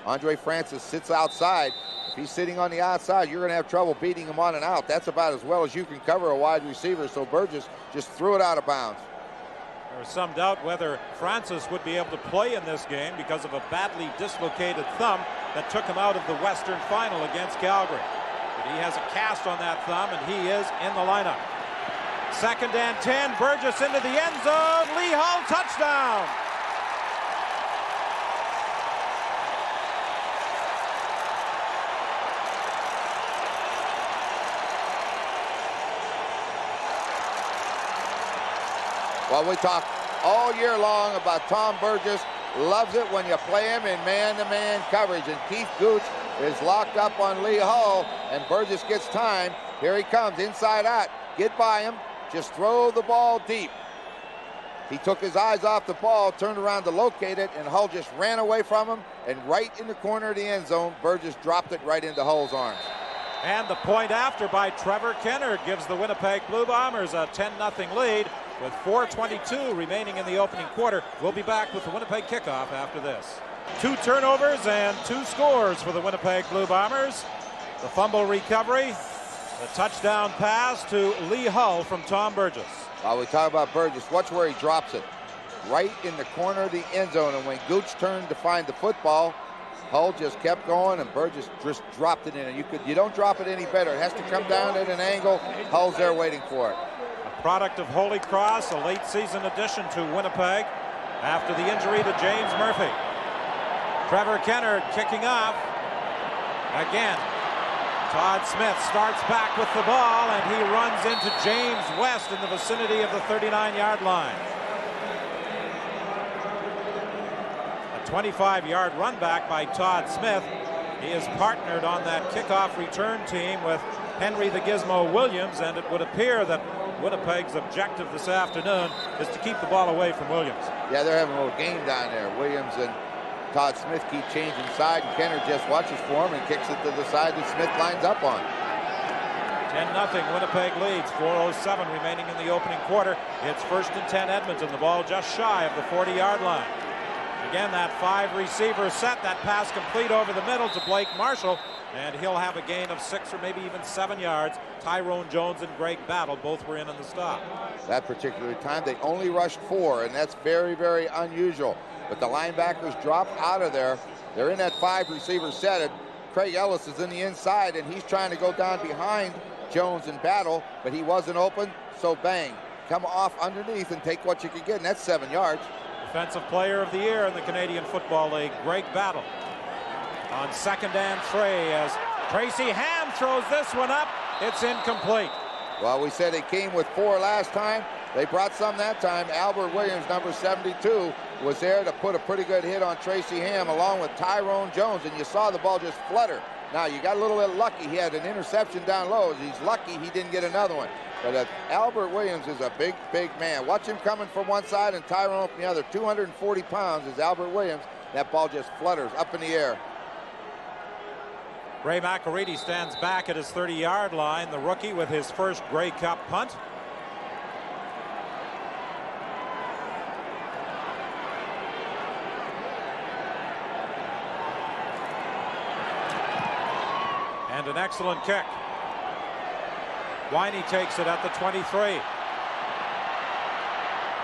Andre Francis sits outside. If he's sitting on the outside, you're going to have trouble beating him on and out. That's about as well as you can cover a wide receiver, so Burgess just threw it out of bounds. There was some doubt whether Francis would be able to play in this game because of a badly dislocated thumb that took him out of the Western Final against Calgary. But he has a cast on that thumb, and he is in the lineup. 2nd and 10, Burgess into the end zone. Lee Hull, touchdown! Well, we talk all year long about Tom Burgess. Loves it when you play him in man-to-man coverage. And Keith Gooch is locked up on Lee Hull, and Burgess gets time. Here he comes, inside out. Get by him. Just throw the ball deep. He took his eyes off the ball, turned around to locate it, and Hull just ran away from him. And right in the corner of the end zone, Burgess dropped it right into Hull's arms. And the point after by Trevor Kenner gives the Winnipeg Blue Bombers a 10-0 lead with 4:22 remaining in the opening quarter. We'll be back with the Winnipeg kickoff after this. 2 turnovers and 2 scores for the Winnipeg Blue Bombers. The fumble recovery, the touchdown pass to Lee Hull from Tom Burgess. While we talk about Burgess, watch where he drops it. Right in the corner of the end zone, and when Gooch turned to find the football, Hull just kept going, and Burgess just dropped it in. And you don't drop it any better. It has to come down at an angle. Hull's there waiting for it. A product of Holy Cross, a late season addition to Winnipeg after the injury to James Murphy. Trevor Kenner kicking off. Again, Todd Smith starts back with the ball, and he runs into James West in the vicinity of the 39-yard line. 25-yard run back by Todd Smith. He is partnered on that kickoff return team with Henry the Gizmo Williams, and it would appear that Winnipeg's objective this afternoon is to keep the ball away from Williams. Yeah, they're having a little game down there. Williams and Todd Smith keep changing side, and Kenner just watches for him and kicks it to the side that Smith lines up on. 10-0, Winnipeg leads, 4:07 remaining in the opening quarter. It's 1st and 10 Edmonton, the ball just shy of the 40-yard line. Again, that 5-receiver set, that pass complete over the middle to Blake Marshall, and he'll have a gain of 6 or maybe even 7 yards. Tyrone Jones and Greg Battle both were in on the stop. That particular time, they only rushed 4, and that's very, very unusual. But the linebackers dropped out of there. They're in that 5-receiver set, and Craig Ellis is in the inside, and he's trying to go down behind Jones and Battle, but he wasn't open, so bang. Come off underneath and take what you can get, and that's 7 yards. Defensive Player of the Year in the Canadian Football League, Greg Battle. On 2nd and 3 as Tracy Ham throws this one up. It's incomplete. Well, we said they came with 4 last time. They brought some that time. Albert Williams, number 72, was there to put a pretty good hit on Tracy Ham along with Tyrone Jones, and you saw the ball just flutter. Now, you got a little bit lucky. He had an interception down low. He's lucky he didn't get another one. But Albert Williams is a big, big man. Watch him coming from one side and Tyrone from the other. 240 pounds is Albert Williams. That ball just flutters up in the air. Ray McElready stands back at his 30-yard line, the rookie with his first Grey Cup punt. And an excellent kick. Winey takes it at the 23.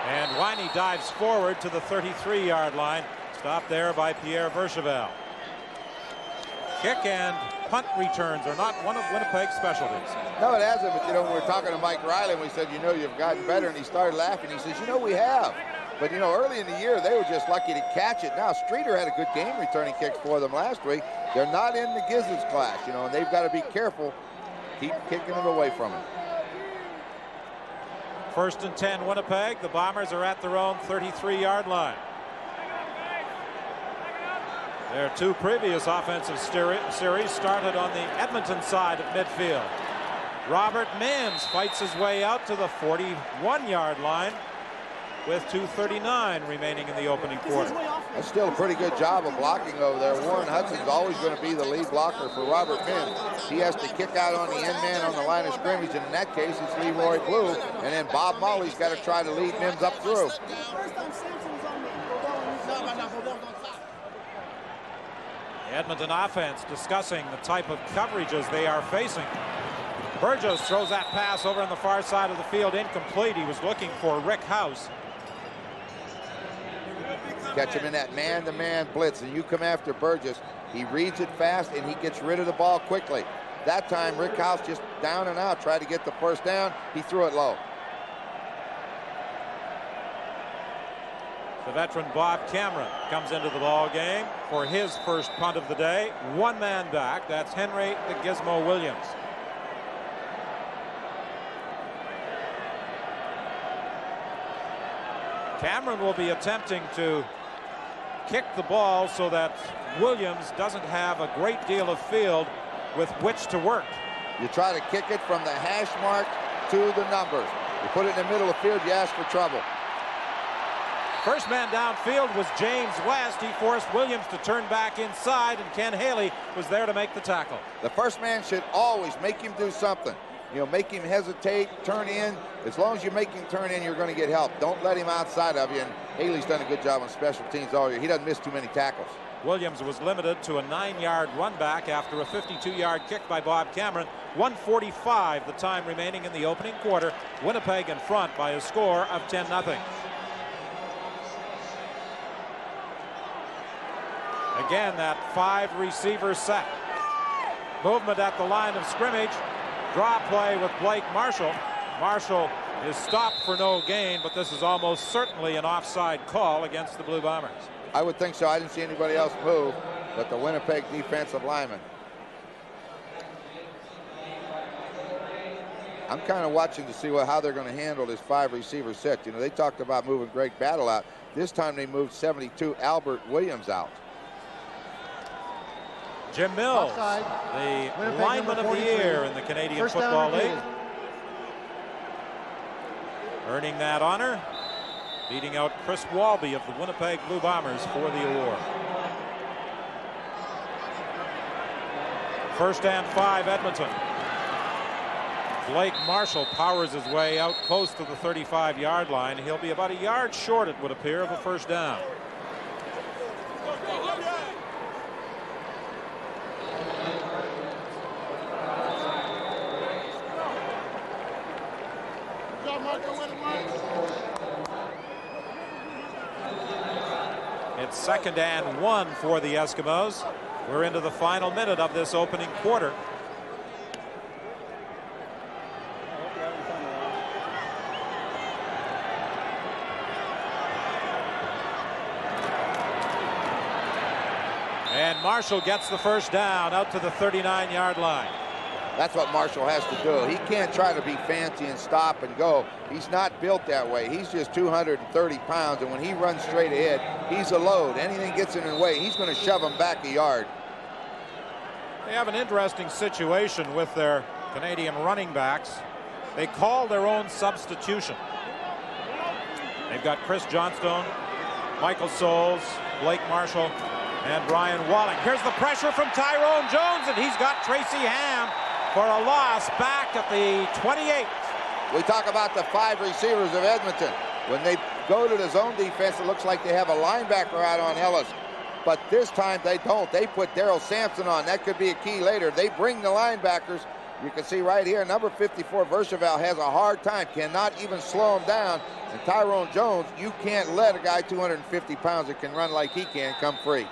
And Winey dives forward to the 33-yard line. Stopped there by Pierre Verchevel. Kick and punt returns are not one of Winnipeg's specialties. No, it hasn't, but when we were talking to Mike Riley, and we said, you've gotten better, and he started laughing. He says, we have. But, early in the year, they were just lucky to catch it. Now, Streeter had a good game returning kicks for them last week. They're not in the Gizzards class, and they've got to be careful. Keep kicking it away from him. 1st and 10, Winnipeg. The Bombers are at their own 33-yard line. Their 2 previous offensive series started on the Edmonton side of midfield. Robert Mims fights his way out to the 41-yard line with 2:39 remaining in the opening quarter. That's still a pretty good job of blocking over there. Warren Hudson's always going to be the lead blocker for Robert Mims. He has to kick out on the end man on the line of scrimmage, and in that case, it's Leroy Blue. And then Bob Mully's got to try to lead Mims up through. The Edmonton offense discussing the type of coverages they are facing. Burgos throws that pass over on the far side of the field, incomplete. He was looking for Rick House. Catch him in that man-to-man blitz, and you come after Burgess. He reads it fast, and he gets rid of the ball quickly. That time, Rick House just down and out, tried to get the first down. He threw it low. The veteran Bob Cameron comes into the ball game for his first punt of the day. 1 man back. That's Henry the Gizmo Williams. Cameron will be attempting to kick the ball so that Williams doesn't have a great deal of field with which to work. You try to kick it from the hash mark to the numbers. You put it in the middle of the field, you ask for trouble. First man downfield was James West. He forced Williams to turn back inside, and Ken Haley was there to make the tackle. The first man should always make him do something. Make him hesitate, turn in. As long as you make him turn in, you're going to get help. Don't let him outside of you. And Haley's done a good job on special teams all year. He doesn't miss too many tackles. Williams was limited to a 9-yard run back after a 52-yard kick by Bob Cameron. 1:45 the time remaining in the opening quarter. Winnipeg in front by a score of 10-0. Again, that 5-receiver set. Movement at the line of scrimmage. Draw play with Blake Marshall. Marshall is stopped for no gain, but this is almost certainly an offside call against the Blue Bombers. I would think so. I didn't see anybody else move but the Winnipeg defensive lineman. I'm kind of watching to see how they're going to handle this 5-receiver set. They talked about moving Greg Battle out. This time they moved 72 Albert Williams out. Jim Mills, the lineman of the year in the Canadian Football League. Earning that honor, beating out Chris Walby of the Winnipeg Blue Bombers for the award. 1st and 5, Edmonton. Blake Marshall powers his way out close to the 35-yard line. He'll be about a yard short, it would appear, of a first down. It's 2nd and 1 for the Eskimos. We're into the final minute of this opening quarter. And Marshall gets the first down out to the 39-yard line. That's what Marshall has to do. He can't try to be fancy and stop and go. He's not built that way. He's just 230 pounds, and when he runs straight ahead, he's a load. Anything gets in his way, he's going to shove him back a yard. They have an interesting situation with their Canadian running backs. They call their own substitution. They've got Chris Johnstone, Michael Souls, Blake Marshall, and Brian Walling. Here's the pressure from Tyrone Jones, and he's got Tracy Ham for a loss back at the 28. We talk about the 5 receivers of Edmonton. When they go to the zone defense, it looks like they have a linebacker out on Ellis. But this time they don't. They put Daryl Sampson on. That could be a key later. They bring the linebackers. You can see right here, number 54, Vercheval, has a hard time, cannot even slow him down. And Tyrone Jones, you can't let a guy 250 pounds that can run like he can come free.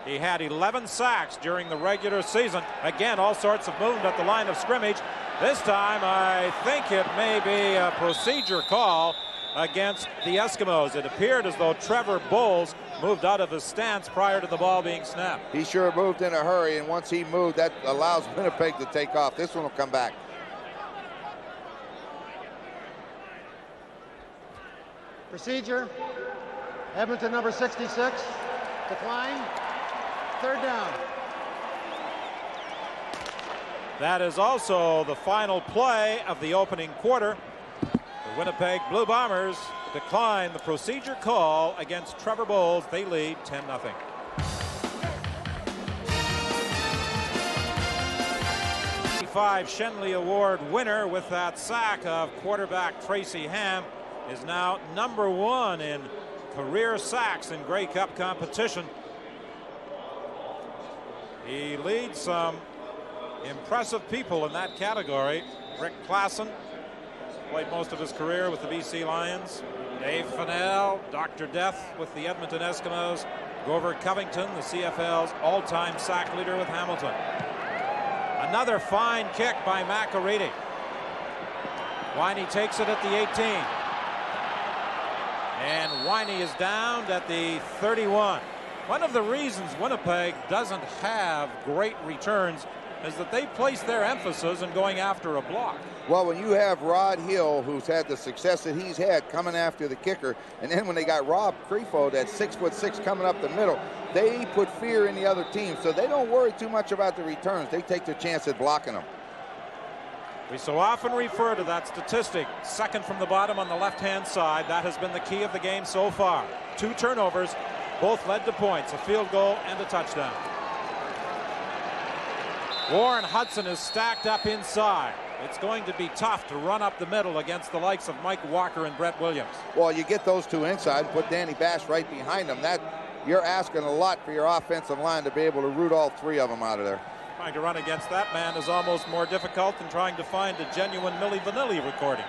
He had 11 sacks during the regular season. Again, all sorts of movement at the line of scrimmage. This time, I think it may be a procedure call against the Eskimos. It appeared as though Trevor Bowles moved out of his stance prior to the ball being snapped. He sure moved in a hurry, and once he moved, that allows Winnipeg to take off. This one will come back. Procedure. Edmonton number 66. Decline. Third down. That is also the final play of the opening quarter. The Winnipeg Blue Bombers decline the procedure call against Trevor Bowles. They lead 10-0. Shenley Award winner with that sack of quarterback Tracy Ham is now #1 in career sacks in Grey Cup competition. He leads some impressive people in that category. Rick Klassen played most of his career with the BC Lions. Dave Fennell, Dr. Death with the Edmonton Eskimos. Grover Covington, the CFL's all-time sack leader with Hamilton. Another fine kick by McAreedy. Winey takes it at the 18. And Winey is downed at the 31. One of the reasons Winnipeg doesn't have great returns is that they place their emphasis in going after a block. Well, when you have Rod Hill, who's had the success that he's had coming after the kicker, and then when they got Rob Crefo, that 6'6" coming up the middle, they put fear in the other team, so they don't worry too much about the returns. They take their chance at blocking them. We so often refer to that statistic, second from the bottom on the left-hand side. That has been the key of the game so far. 2 turnovers, both led to points, a field goal and a touchdown. Warren Hudson is stacked up inside. It's going to be tough to run up the middle against the likes of Mike Walker and Brett Williams. Well, you get those two inside and put Danny Bash right behind them. That you're asking a lot for your offensive line to be able to root all 3 of them out of there. Trying to run against that man is almost more difficult than trying to find a genuine Milli Vanilli recording.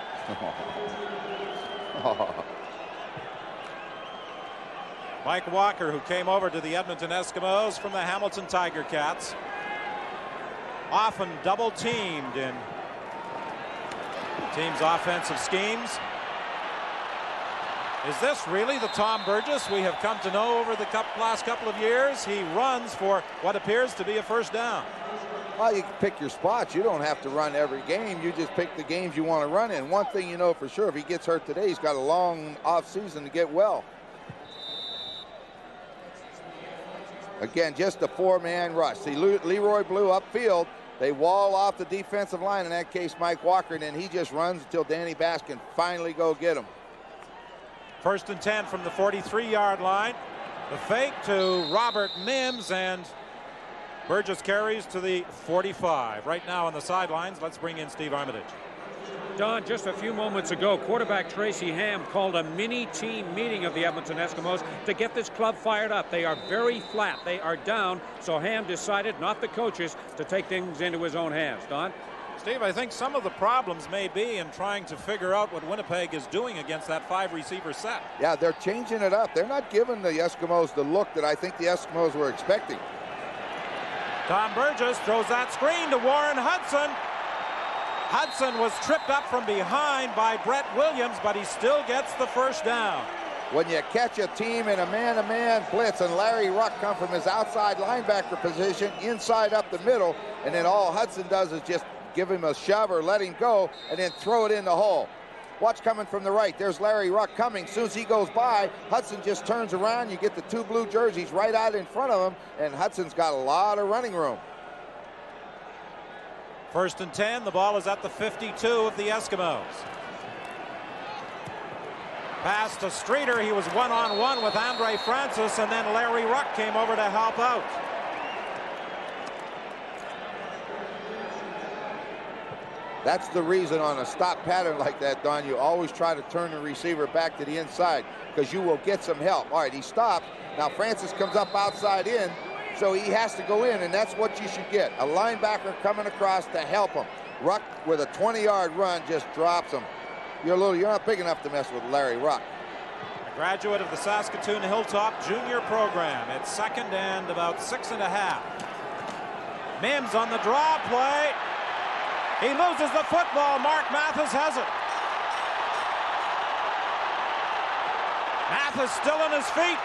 Mike Walker, who came over to the Edmonton Eskimos from the Hamilton Tiger Cats, often double teamed in team's offensive schemes. Is this really the Tom Burgess we have come to know over the last couple of years? He runs for what appears to be a first down. Well, you can pick your spots. You don't have to run every game. You just pick the games you want to run in. One thing you know for sure, if he gets hurt today, he's got a long off season to get well. Again, just a 4-man rush. See, Leroy Blue upfield. They wall off the defensive line, in that case Mike Walker, and then he just runs until Danny Bash can finally go get him. 1st and 10 from the 43-yard line. The fake to Robert Mims, and Burgess carries to the 45. Right now on the sidelines, let's bring in Steve Armitage. Don, just a few moments ago, quarterback Tracy Ham called a mini-team meeting of the Edmonton Eskimos to get this club fired up. They are very flat. They are down, so Ham decided, not the coaches, to take things into his own hands. Don? Steve, I think some of the problems may be in trying to figure out what Winnipeg is doing against that 5-receiver set. Yeah, they're changing it up. They're not giving the Eskimos the look that I think the Eskimos were expecting. Tom Burgess throws that screen to Warren Hudson. Hudson was tripped up from behind by Brett Williams, but he still gets the first down. When you catch a team in a man-to-man blitz and Larry Ruck come from his outside linebacker position inside up the middle, and then all Hudson does is just give him a shove or let him go and then throw it in the hole. Watch coming from the right. There's Larry Ruck coming. As soon as he goes by, Hudson just turns around. You get the 2 blue jerseys right out in front of him, and Hudson's got a lot of running room. 1st and 10. The ball is at the 52 of the Eskimos. Pass to Streeter. He was one-on-one with Andre Francis, and then Larry Ruck came over to help out. That's the reason on a stop pattern like that, Don, you always try to turn the receiver back to the inside because you will get some help. All right, he stopped. Now Francis comes up outside in, so he has to go in, and that's what you should get. A linebacker coming across to help him. Ruck with a 20-yard run just drops him. You're not big enough to mess with Larry Ruck. graduate of the Saskatoon Hilltop Junior program. It's second and about 6.5. Mims on the draw play. He loses the football. Mark Mathis has it. Mathis still on his feet.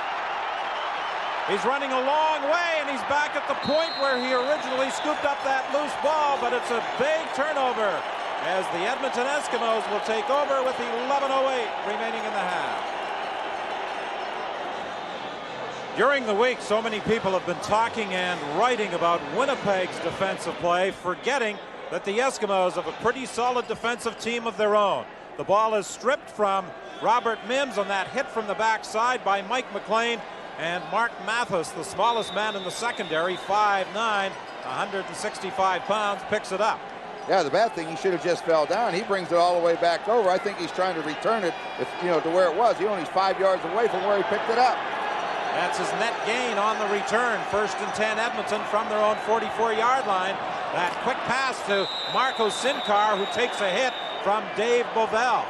He's running a long way, and he's back at the point where he originally scooped up that loose ball, but it's a big turnover as the Edmonton Eskimos will take over with 11:08 remaining in the half. During the week, so many people have been talking and writing about Winnipeg's defensive play, forgetting that the Eskimos have a pretty solid defensive team of their own. The ball is stripped from Robert Mims on that hit from the backside by Mike McLean, and Mark Mathis, the smallest man in the secondary, 5'9", 165 pounds, picks it up. Yeah, the bad thing, he should have just fell down. He brings it all the way back over. I think he's trying to return it, to where it was. He only 5 yards away from where he picked it up. That's his net gain on the return. 1st and 10 Edmonton from their own 44-yard line. That quick pass to Marco Sincar, who takes a hit from Dave Bovell.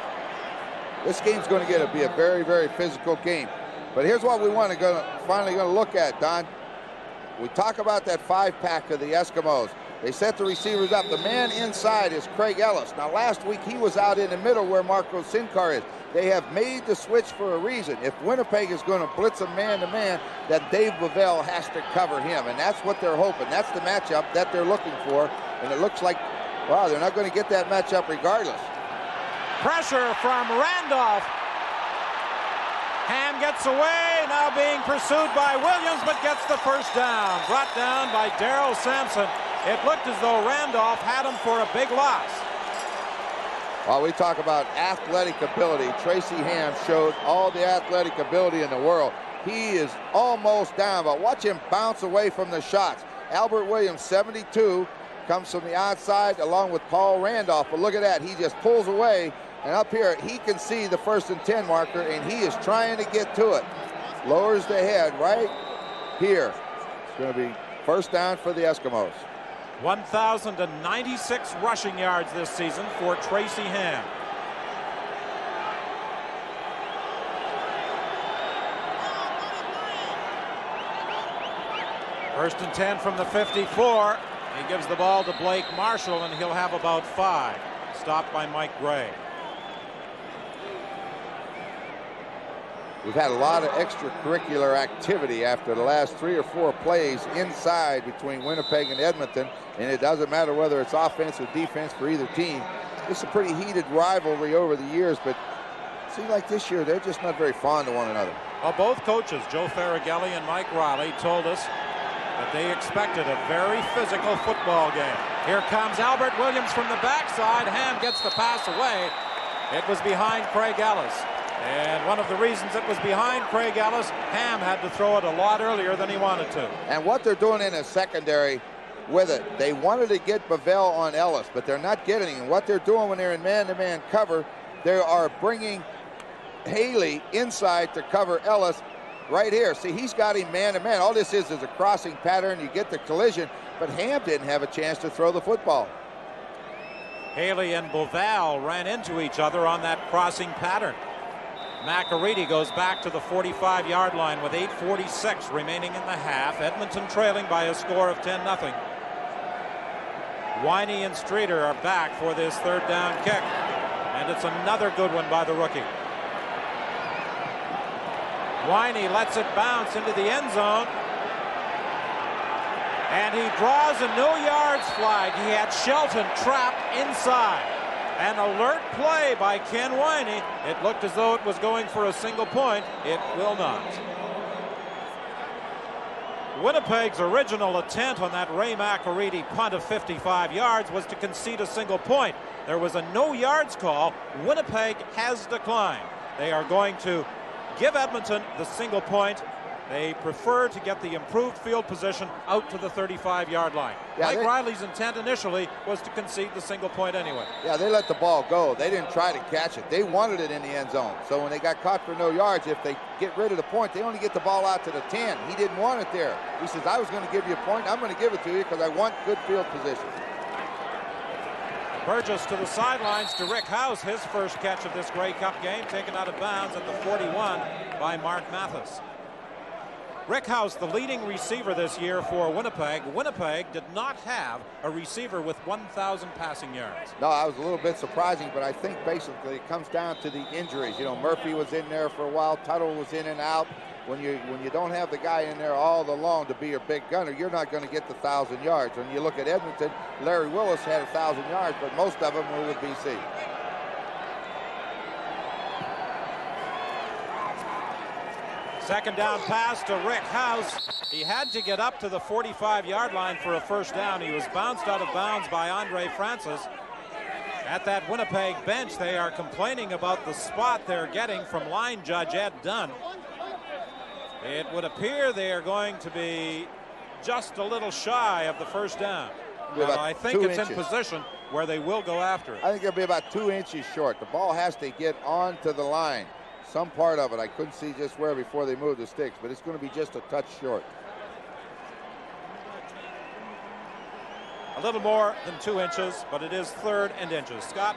This game's going to be a very, very physical game. But here's what we want to finally look at, Don. We talk about that 5-pack of the Eskimos. They set the receivers up. The man inside is Craig Ellis. Now, last week he was out in the middle where Marco Sincar is. They have made the switch for a reason. If Winnipeg is going to blitz a man-to-man, then Dave Bovell has to cover him, and that's what they're hoping. That's the matchup that they're looking for, and it looks like, wow, they're not going to get that matchup regardless. Pressure from Randolph. Ham gets away, now being pursued by Williams, but gets the first down. Brought down by Darrell Sampson. It looked as though Randolph had him for a big loss. While we talk about athletic ability, Tracy Ham showed all the athletic ability in the world. He is almost down, but watch him bounce away from the shots. Albert Williams, 72, comes from the outside along with Paul Randolph. But look at that, he just pulls away. And up here, he can see the 1st and 10 marker, and he is trying to get to it. Lowers the head right here. It's going to be first down for the Eskimos. 1,096 rushing yards this season for Tracy Ham. First and 10 from the 54. He gives the ball to Blake Marshall, and he'll have about 5. Stopped by Mike Gray. We've had a lot of extracurricular activity after the last 3 or 4 plays inside between Winnipeg and Edmonton, and it doesn't matter whether it's offense or defense for either team. It's a pretty heated rivalry over the years, but it seems like this year they're just not very fond of one another. Well, both coaches, Joe Faragelli and Mike Riley, told us that they expected a very physical football game. Here comes Albert Williams from the backside. Ham gets the pass away. It was behind Craig Ellis. And one of the reasons it was behind Craig Ellis, Ham had to throw it a lot earlier than he wanted to. And what they're doing in a secondary with it, they wanted to get Bovell on Ellis, but they're not getting him. What they're doing when they're in man-to-man cover, they are bringing Haley inside to cover Ellis right here. See, he's got him man-to-man. All this is a crossing pattern. You get the collision, but Ham didn't have a chance to throw the football. Haley and Bovell ran into each other on that crossing pattern. McAreedy goes back to the 45-yard line with 8:46 remaining in the half. Edmonton trailing by a score of 10-0. Winey and Streeter are back for this 3rd down kick, and it's another good one by the rookie. Winey lets it bounce into the end zone, and he draws a no yards flag. He had Shelton trapped inside. An alert play by Ken Winey. It looked as though it was going for a single point. It will not. Winnipeg's original intent on that Ray McAreedy punt of 55 yards was to concede a single point. There was a no yards call. Winnipeg has declined. They are going to give Edmonton the single point. They prefer to get the improved field position out to the 35-yard line. Yeah, Mike Riley's intent initially was to concede the single point anyway. Yeah, they let the ball go. They didn't try to catch it. They wanted it in the end zone. So when they got caught for no yards, if they get rid of the point, they only get the ball out to the 10. He didn't want it there. He says, I was going to give you a point. I'm going to give it to you because I want good field position. Burgess to the sidelines to Rick House, his first catch of this Grey Cup game, taken out of bounds at the 41 by Mark Mathis. Rick House, the leading receiver this year for Winnipeg. Winnipeg did not have a receiver with 1,000 passing yards. No, I was a little bit surprising, but I think basically it comes down to the injuries. You know, Murphy was in there for a while, Tuttle was in and out. When you don't have the guy in there all along to be your big gunner, you're not going to get the 1,000 yards. When you look at Edmonton, Larry Willis had 1,000 yards, but most of them were with BC. Second down pass to Rick House. He had to get up to the 45-yard line for a first down. He was bounced out of bounds by Andre Francis. At that Winnipeg bench, they are complaining about the spot they're getting from line judge Ed Dunn. It would appear they are going to be just a little shy of the first down. Well, I think it's in position where they will go after it. I think it'll be about 2 inches short. The ball has to get onto the line. Some part of it. I couldn't see just where before they moved the sticks, but it's going to be just a touch short. A little more than 2 inches, but it is 3rd and inches. Scott?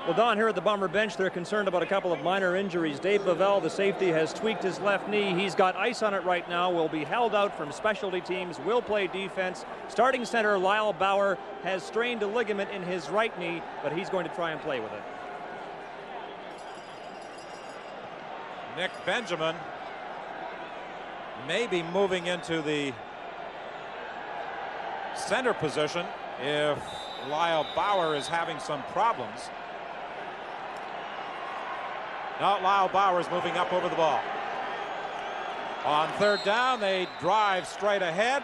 Well, Don, here at the Bomber bench, they're concerned about a couple of minor injuries. Dave Bavell, the safety, has tweaked his left knee. He's got ice on it right now, will be held out from specialty teams, will play defense. Starting center Lyle Bauer has strained a ligament in his right knee, but he's going to try and play with it. Nick Benjamin may be moving into the center position if Lyle Bauer is having some problems. Now Lyle Bauer is moving up over the ball. On 3rd down, they drive straight ahead,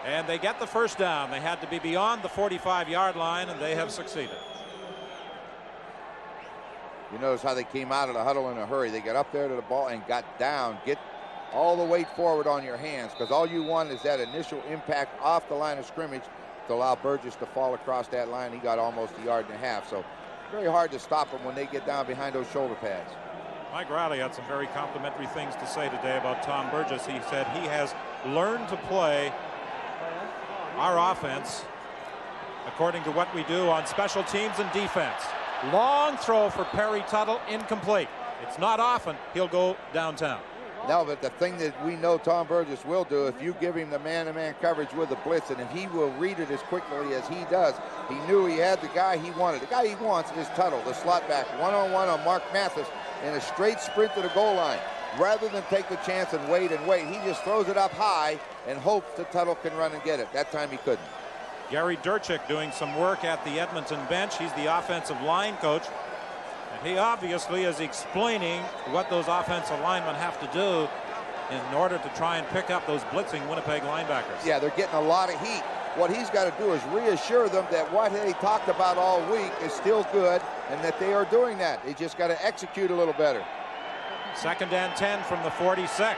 and they get the first down. They had to be beyond the 45-yard line, and they have succeeded. You notice how they came out of the huddle in a hurry. They got up there to the ball and got down. Get all the weight forward on your hands, because all you want is that initial impact off the line of scrimmage to allow Burgess to fall across that line. He got almost a yard and a half, so very hard to stop them when they get down behind those shoulder pads. Mike Riley had some very complimentary things to say today about Tom Burgess. He said he has learned to play our offense according to what we do on special teams and defense. Long throw for Perry Tuttle, incomplete. It's not often he'll go downtown. No, but the thing that we know Tom Burgess will do, if you give him the man-to-man coverage with the blitz, and if he will read it as quickly as he does, he knew he had the guy he wanted. The guy he wants is Tuttle, the slot back, one-on-one on Mark Mathis in a straight sprint to the goal line. Rather than take the chance and wait, he just throws it up high and hopes that Tuttle can run and get it. That time he couldn't. Gary Durchik doing some work at the Edmonton bench. He's the offensive line coach. And he obviously is explaining what those offensive linemen have to do in order to try and pick up those blitzing Winnipeg linebackers. Yeah, they're getting a lot of heat. What he's got to do is reassure them that what they talked about all week is still good and that they are doing that. They just got to execute a little better. 2nd and 10 from the 46.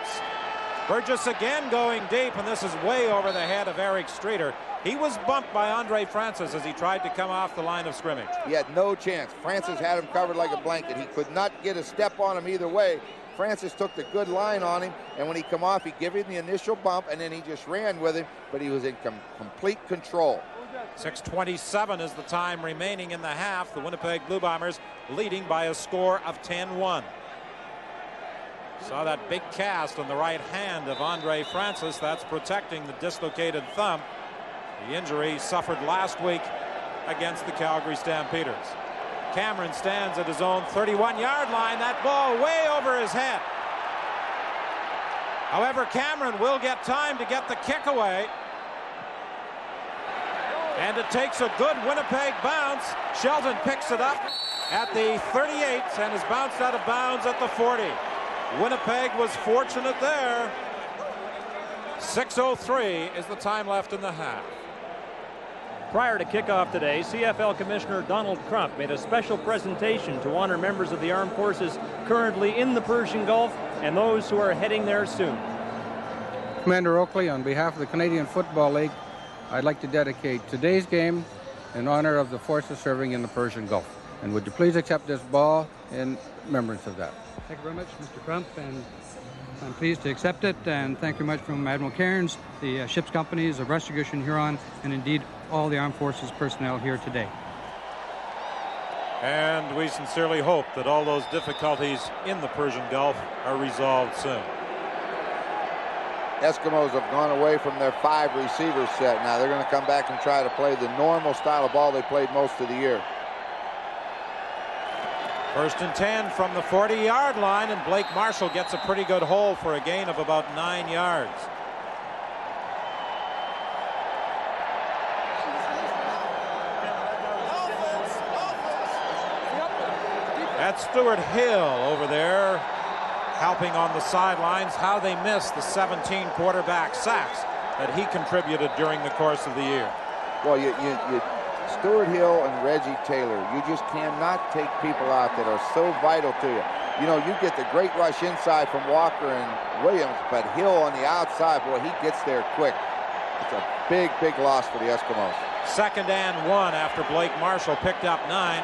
Burgess again going deep, and this is way over the head of Eric Streeter. He was bumped by Andre Francis as he tried to come off the line of scrimmage. He had no chance. Francis had him covered like a blanket. He could not get a step on him either way. Francis took the good line on him, and when he come off, he gave him the initial bump, and then he just ran with him, but he was in complete control. 6:27 is the time remaining in the half. The Winnipeg Blue Bombers leading by a score of 10-1. Saw that big cast on the right hand of Andre Francis. That's protecting the dislocated thumb. The injury suffered last week against the Calgary Stampeders. Cameron stands at his own 31-yard line. That ball way over his head. However, Cameron will get time to get the kick away. And it takes a good Winnipeg bounce. Shelton picks it up at the 38 and is bounced out of bounds at the 40. Winnipeg was fortunate there. 6:03 is the time left in the half. Prior to kickoff today, CFL Commissioner Donald Crump made a special presentation to honor members of the armed forces currently in the Persian Gulf and those who are heading there soon. Commander Oakley, on behalf of the Canadian Football League, I'd like to dedicate today's game in honor of the forces serving in the Persian Gulf. And would you please accept this ball in remembrance of that? Thank you very much, Mr. Crump, and I'm pleased to accept it, and thank you much from Admiral Cairns, the ship's companies of Restigouche and Huron, and indeed all the Armed Forces personnel here today. And we sincerely hope that all those difficulties in the Persian Gulf are resolved soon. Eskimos have gone away from their 5 receiver set. Now they're going to come back and try to play the normal style of ball they played most of the year. 1st and 10 from the 40-yard line, and Blake Marshall gets a pretty good hole for a gain of about 9 yards. That's Stuart Hill over there helping on the sidelines. How they missed the 17 quarterback sacks that he contributed during the course of the year. Well, Stuart Hill and Reggie Taylor, you just cannot take people out that are so vital to you. You know, you get the great rush inside from Walker and Williams, but Hill on the outside, boy, he gets there quick. It's a big, big loss for the Eskimos. 2nd and 1 after Blake Marshall picked up 9.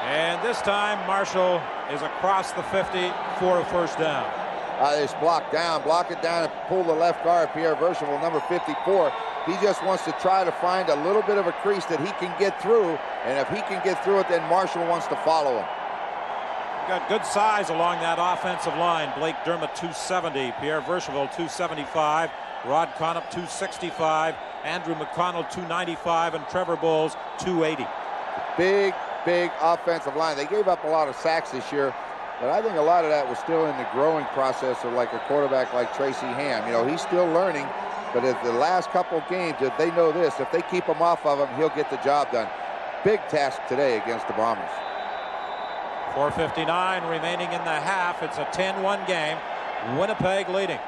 And this time, Marshall is across the 50 for a 1st down. This block it down and pull the left guard, Pierre Verchevel, number 54. He just wants to try to find a little bit of a crease that he can get through, and if he can get through it, then Marshall wants to follow him. Got good size along that offensive line. Blake Dermott, 270. Pierre Verchevel, 275. Rod Conop, 265. Andrew McConnell, 295. And Trevor Bowles, 280. Big offensive line. They gave up a lot of sacks this year, but I think a lot of that was still in the growing process of like a quarterback like Tracy Ham. You know, he's still learning, but at the last couple games, if they know this, if they keep him off of him, he'll get the job done. Big task today against the Bombers. 4:59 remaining in the half. It's a 10-1 game. Winnipeg leading.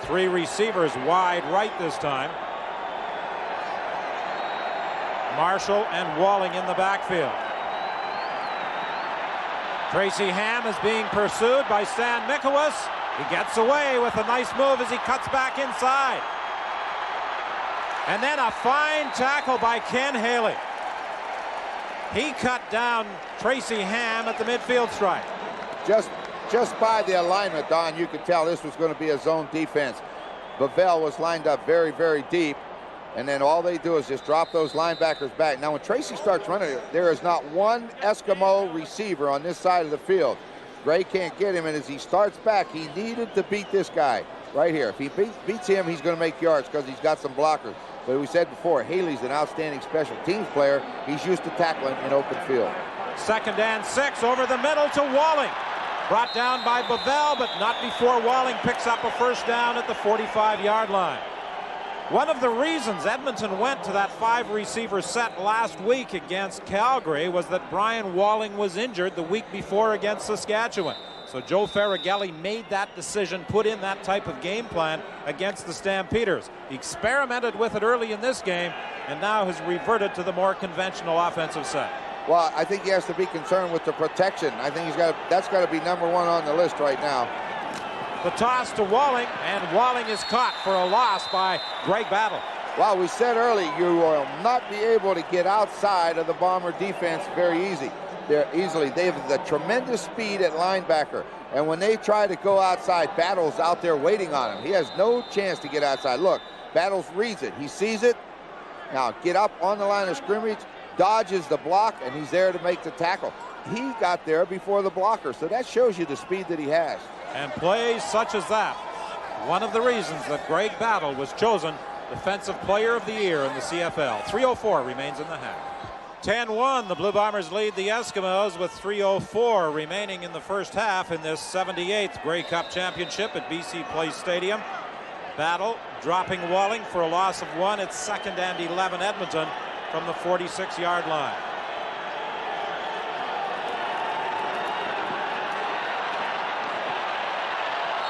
3 receivers wide right this time. Marshall and Walling in the backfield. Tracy Ham is being pursued by Stan Mikowicz. He gets away with a nice move as he cuts back inside. And then a fine tackle by Ken Haley. He cut down Tracy Ham at the midfield stripe. Just by the alignment, Don, you could tell this was going to be a zone defense. Bavell was lined up very, very deep. And then all they do is just drop those linebackers back. Now, when Tracy starts running, there is not one Eskimo receiver on this side of the field. Gray can't get him, and as he starts back, he needed to beat this guy right here. If he beats him, he's going to make yards because he's got some blockers. But we said before, Haley's an outstanding special teams player. He's used to tackling in open field. 2nd and 6 over the middle to Walling. Brought down by Bavell, but not before Walling picks up a 1st down at the 45-yard line. One of the reasons Edmonton went to that 5 receiver set last week against Calgary was that Brian Walling was injured the week before against Saskatchewan. So Joe Farragelli made that decision, put in that type of game plan against the Stampeders. He experimented with it early in this game and now has reverted to the more conventional offensive set. Well, I think he has to be concerned with the protection. I think that's got to be number 1 on the list right now. The toss to Walling, and Walling is caught for a loss by Greg Battle. Well, we said early, you will not be able to get outside of the Bomber defense very easily. They have the tremendous speed at linebacker, and when they try to go outside, Battle's out there waiting on him. He has no chance to get outside. Look, Battles reads it. He sees it. Now get up on the line of scrimmage, dodges the block, and he's there to make the tackle. He got there before the blocker, so that shows you the speed that he has. And plays such as that, one of the reasons that Greg Battle was chosen Defensive Player of the Year in the CFL. 3:04 remains in the half. 10-1, the Blue Bombers lead the Eskimos with 3:04 remaining in the first half in this 78th Grey Cup Championship at BC Place Stadium. Battle dropping Walling for a loss of 1. It's 2nd and 11 Edmonton from the 46-yard line.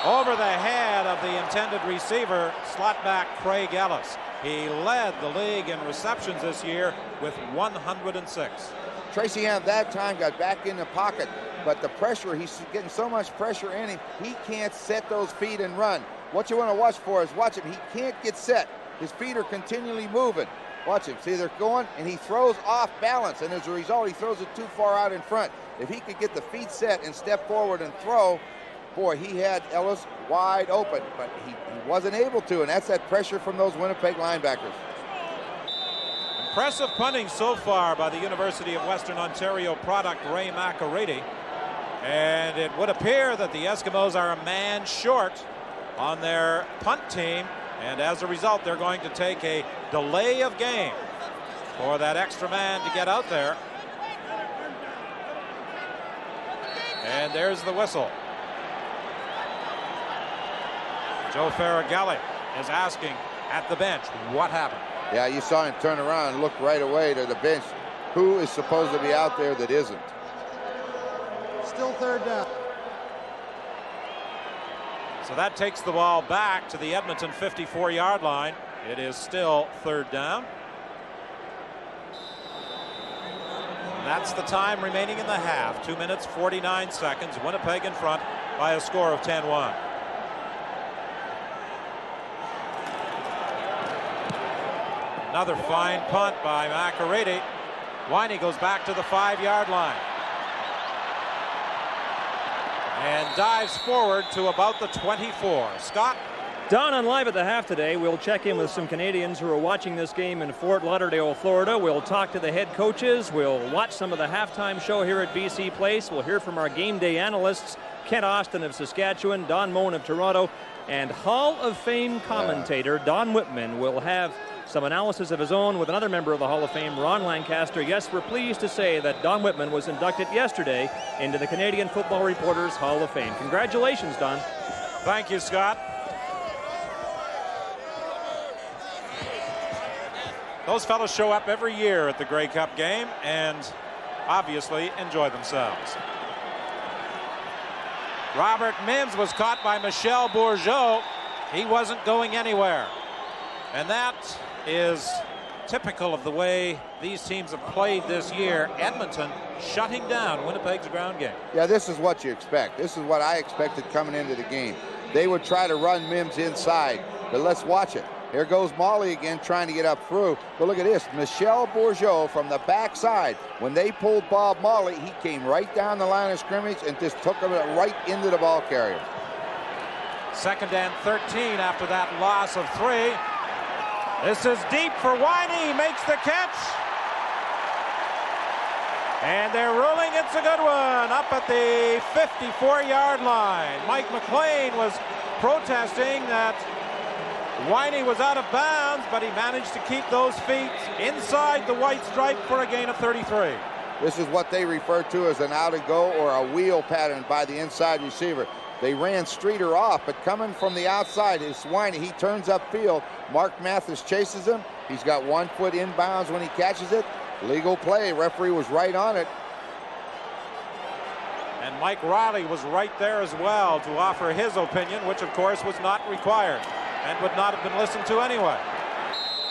Over the head of the intended receiver, slot back Craig Ellis. He led the league in receptions this year with 106. Tracy Ham that time got back in the pocket, but the pressure, he's getting so much pressure in him, he can't set those feet and run. What you want to watch for is watch him. He can't get set. His feet are continually moving. Watch him. See, they're going, and he throws off balance, and as a result, he throws it too far out in front. If he could get the feet set and step forward and throw, boy, he had Ellis wide open, but he wasn't able to, and that's that pressure from those Winnipeg linebackers. Impressive punting so far by the University of Western Ontario product Ray McArady. And it would appear that the Eskimos are a man short on their punt team, and as a result they're going to take a delay of game for that extra man to get out there. And there's the whistle. Joe Farragelli is asking at the bench what happened. Yeah, you saw him turn around and look right away to the bench. Who is supposed to be out there that isn't? Still third down. So that takes the ball back to the Edmonton 54-yard line. It is still third down. And that's the time remaining in the half. 2 minutes, 49 seconds. Winnipeg in front by a score of 10-1. Another fine punt by McArady. Winey goes back to the 5-yard line and dives forward to about the 24. Scott? Don, on Live at the Half today, we'll check in with some Canadians who are watching this game in Fort Lauderdale, Florida. We'll talk to the head coaches. We'll watch some of the halftime show here at BC Place. We'll hear from our game day analysts, Kent Austin of Saskatchewan, Don Moen of Toronto, and Hall of Fame commentator Don Whitman will have some analysis of his own with another member of the Hall of Fame, Ron Lancaster. Yes, we're pleased to say that Don Whitman was inducted yesterday into the Canadian Football Reporters Hall of Fame. Congratulations, Don. Thank you, Scott. Those fellows show up every year at the Grey Cup game and obviously enjoy themselves. Robert Mims was caught by Michel Bourgeau. He wasn't going anywhere. And that is typical of the way these teams have played this year. Edmonton shutting down Winnipeg's ground game. Yeah, this is what you expect. This is what I expected coming into the game. They would try to run Mims inside, but let's watch it. Here goes Molly again trying to get up through. But look at this, Michel Bourgeau from the backside. When they pulled Bob Molly, he came right down the line of scrimmage and just took him right into the ball carrier. 2nd and 13 after that loss of 3. This is deep for Winey. He makes the catch. And they're ruling it's a good one up at the 54-yard line. Mike McLean was protesting that Winey was out of bounds, but he managed to keep those feet inside the white stripe for a gain of 33. This is what they refer to as an out and go or a wheel pattern by the inside receiver. They ran Streeter off, but coming from the outside is Winey. He turns upfield. Mark Mathis chases him. He's got 1 foot inbounds when he catches it. Legal play. Referee was right on it. And Mike Riley was right there as well to offer his opinion, which of course was not required and would not have been listened to anyway.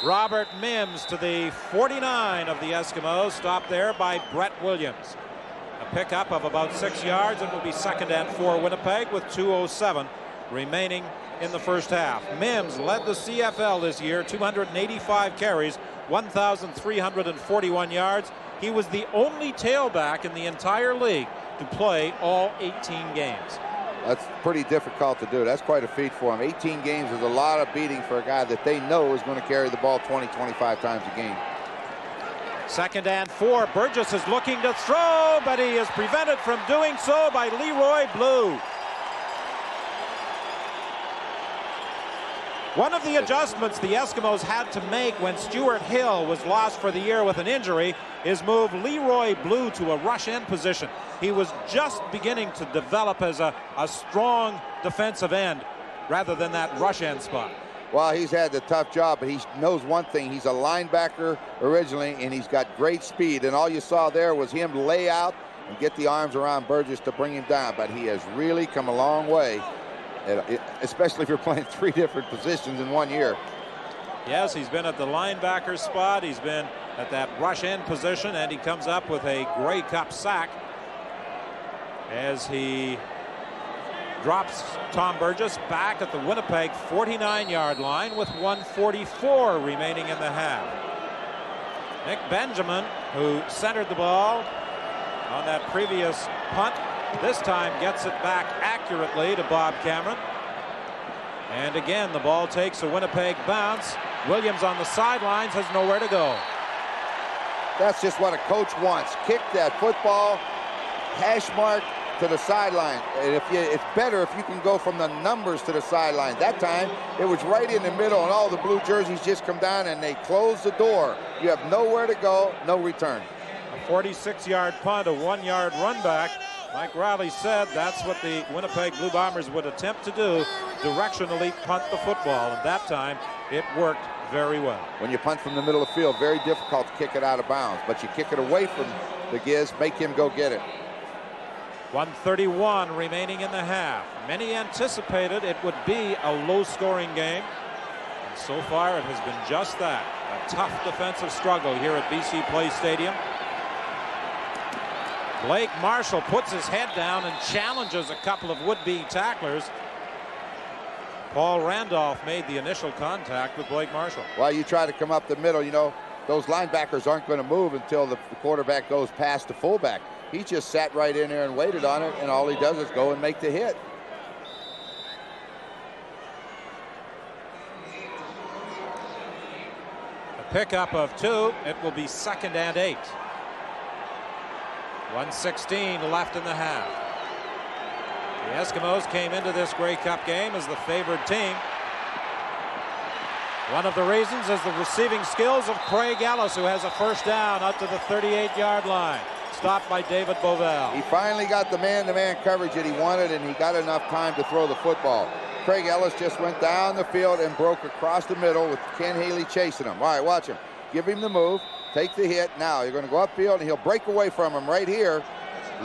Robert Mims to the 49 of the Eskimos, stopped there by Brett Williams. A pickup of about 6 yards, and will be 2nd and 4 Winnipeg with 2:07 remaining in the first half. Mims led the CFL this year, 285 carries, 1,341 yards. He was the only tailback in the entire league to play all 18 games. That's pretty difficult to do. That's quite a feat for him. 18 games is a lot of beating for a guy that they know is going to carry the ball 20, 25 times a game. 2nd and 4. Burgess is looking to throw, but he is prevented from doing so by Leroy Blue. One of the adjustments the Eskimos had to make when Stuart Hill was lost for the year with an injury is move Leroy Blue to a rush end position. He was just beginning to develop as a strong defensive end rather than that rush end spot. Well, he's had the tough job, but he knows one thing. He's a linebacker originally, and he's got great speed. And all you saw there was him lay out and get the arms around Burgess to bring him down. But he has really come a long way, especially if you're playing 3 different positions in 1 year. Yes, he's been at the linebacker spot. He's been at that rush end position, and he comes up with a Grey Cup sack as he drops Tom Burgess back at the Winnipeg 49-yard line with 1:44 remaining in the half. Nick Benjamin, who centered the ball on that previous punt, This time gets it back accurately to Bob Cameron. And again, the ball takes a Winnipeg bounce. Williams on the sidelines has nowhere to go. That's just what a coach wants. Kick that football, hash mark to the sideline. And it's better if you can go from the numbers to the sideline. That time, it was right in the middle, and all the blue jerseys just come down, and they close the door. You have nowhere to go, no return. A 46-yard punt, a 1-yard run back. Mike Riley said that's what the Winnipeg Blue Bombers would attempt to do, directionally punt the football, and that time it worked very well. When you punt from the middle of the field, very difficult to kick it out of bounds, but you kick it away from the Giz, make him go get it. 1:31 remaining in the half. Many anticipated it would be a low-scoring game, and so far it has been just that. A tough defensive struggle here at BC Place Stadium. Blake Marshall puts his head down and challenges a couple of would-be tacklers. Paul Randolph made the initial contact with Blake Marshall. Well, you try to come up the middle, you know, those linebackers aren't going to move until the quarterback goes past the fullback. He just sat right in there and waited on it, and all he does is go and make the hit. A pickup of 2. It will be 2nd and 8. 1:16 left in the half. The Eskimos came into this Grey Cup game as the favored team. One of the reasons is the receiving skills of Craig Ellis, who has a first down out to the 38-yard line. Stopped by David Bovell. He finally got the man-to-man coverage that he wanted, and he got enough time to throw the football. Craig Ellis just went down the field and broke across the middle with Ken Haley chasing him. All right, watch him. Give him the move. Take the hit. Now you're going to go upfield, and he'll break away from him right here.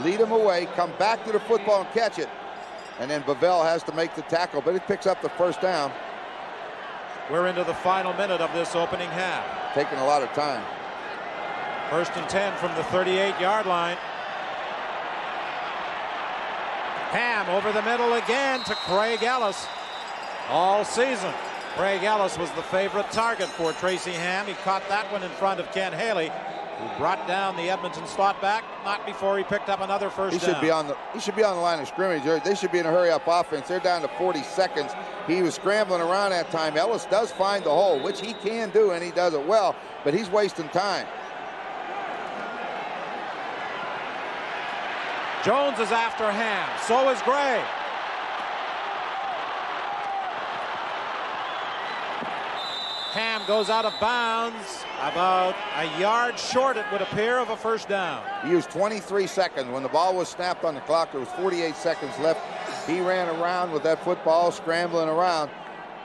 Lead him away. Come back to the football and catch it. And then Bovell has to make the tackle, but it picks up the first down. We're into the final minute of this opening half. Taking a lot of time. 1st and 10 from the 38-yard line. Ham over the middle again to Craig Ellis. All season, Craig Ellis was the favorite target for Tracy Ham. He caught that one in front of Ken Haley, who brought down the Edmonton slot back, not before he picked up another first down. He should be on the line of scrimmage. They should be in a hurry-up offense. They're down to 40 seconds. He was scrambling around that time. Ellis does find the hole, which he can do, and he does it well, but he's wasting time. Jones is after Ham. So is Gray. Ham goes out of bounds, about a yard short, it would appear, of a first down. He used 23 seconds. When the ball was snapped on the clock, there was 48 seconds left. He ran around with that football, scrambling around.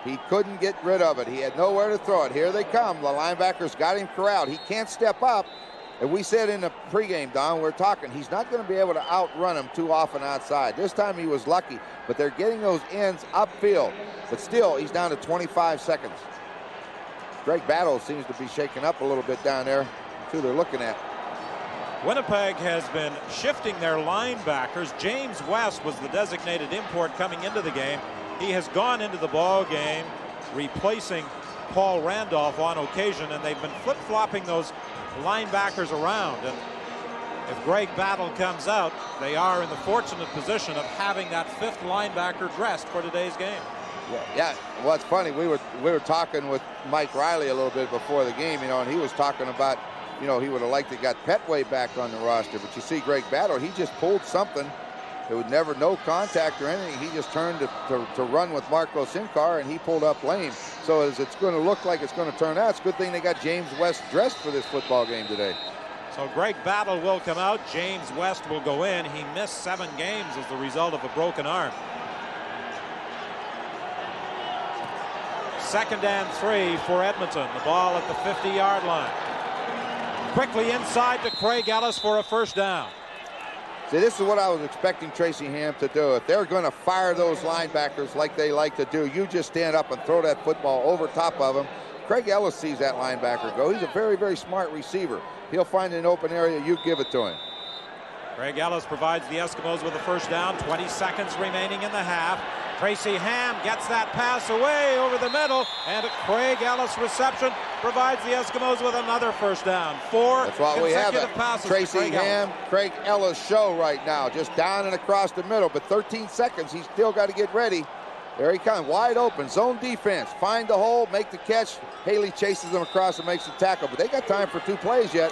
He couldn't get rid of it. He had nowhere to throw it. Here they come. The linebackers got him corralled. He can't step up. And we said in the pregame, Don, we're talking, he's not going to be able to outrun him too often outside. This time he was lucky, but they're getting those ends upfield. But still, he's down to 25 seconds. Greg Battle seems to be shaking up a little bit down there. That's who they're looking at. Winnipeg has been shifting their linebackers. James West was the designated import coming into the game. He has gone into the ball game, replacing Paul Randolph on occasion, and they've been flip-flopping those linebackers around. And if Greg Battle comes out, they are in the fortunate position of having that 5th linebacker dressed for today's game. Yeah. Well, it's funny. We were talking with Mike Riley a little bit before the game, you know, and he was talking about, you know, he would have liked to got Petway back on the roster, but you see Greg Battle, he just pulled something. It was never no contact or anything. He just turned to run with Marco Sincar, and he pulled up lane. So as it's going to look like it's going to turn out, it's a good thing they got James West dressed for this football game today. So Greg Battle will come out. James West will go in. He missed 7 games as the result of a broken arm. 2nd and 3 for Edmonton. The ball at the 50-yard line. Quickly inside to Craig Ellis for a first down. See, this is what I was expecting Tracy Ham to do. If they're going to fire those linebackers like they like to do, you just stand up and throw that football over top of them. Craig Ellis sees that linebacker go. He's a very, very smart receiver. He'll find an open area. You give it to him. Craig Ellis provides the Eskimos with a first down. 20 seconds remaining in the half. Tracy Ham gets that pass away over the middle, and a Craig Ellis reception provides the Eskimos with another first down. 4 That's why we have it. consecutive passes. Tracy Ham, Craig Ellis show right now, just down and across the middle, but 13 seconds. He's still got to get ready. There he comes, wide open, zone defense. Find the hole, make the catch. Haley chases him across and makes the tackle, but they got time for 2 plays yet.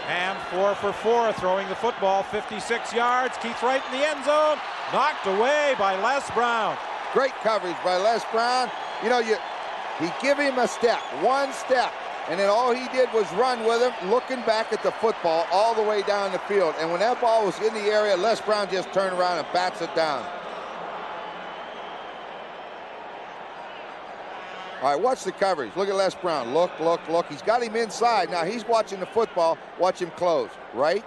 Ham 4 for 4, throwing the football 56 yards. Keith Wright in the end zone, knocked away by Les Brown. Great coverage by Les Brown. You know, he give him a step, 1 step, and then all he did was run with him, looking back at the football all the way down the field. And when that ball was in the area, Les Brown just turned around and bats it down. All right, watch the coverage. Look at Les Brown. Look, look, look. He's got him inside. Now he's watching the football. Watch him close. Right?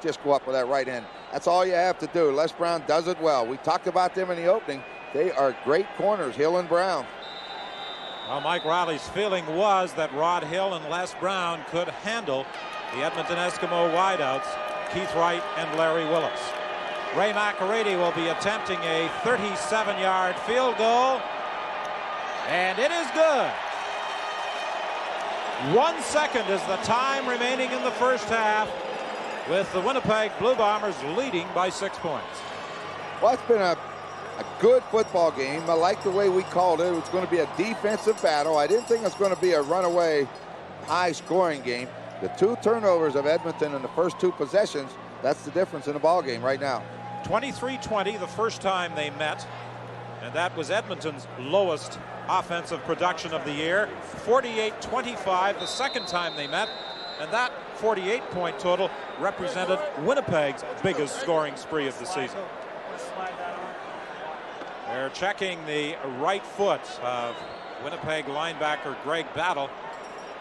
Just go up with that right hand. That's all you have to do. Les Brown does it well. We talked about them in the opening. They are great corners, Hill and Brown. Well, Mike Riley's feeling was that Rod Hill and Les Brown could handle the Edmonton Eskimo wideouts, Keith Wright and Larry Willis. Ray McArady will be attempting a 37-yard field goal. And it is good. 1 second is the time remaining in the first half, with the Winnipeg Blue Bombers leading by 6 points. Well, it's been a good football game. I like the way we called it. It was going to be a defensive battle. I didn't think it was going to be a runaway, high-scoring game. The 2 turnovers of Edmonton in the first 2 possessions, that's the difference in the ball game right now. 23-20 the first time they met, and that was Edmonton's lowest offensive production of the year. 48-25 the second time they met, and that 48-point total represented Winnipeg's biggest scoring spree of the season. They're checking the right foot of Winnipeg linebacker Greg Battle.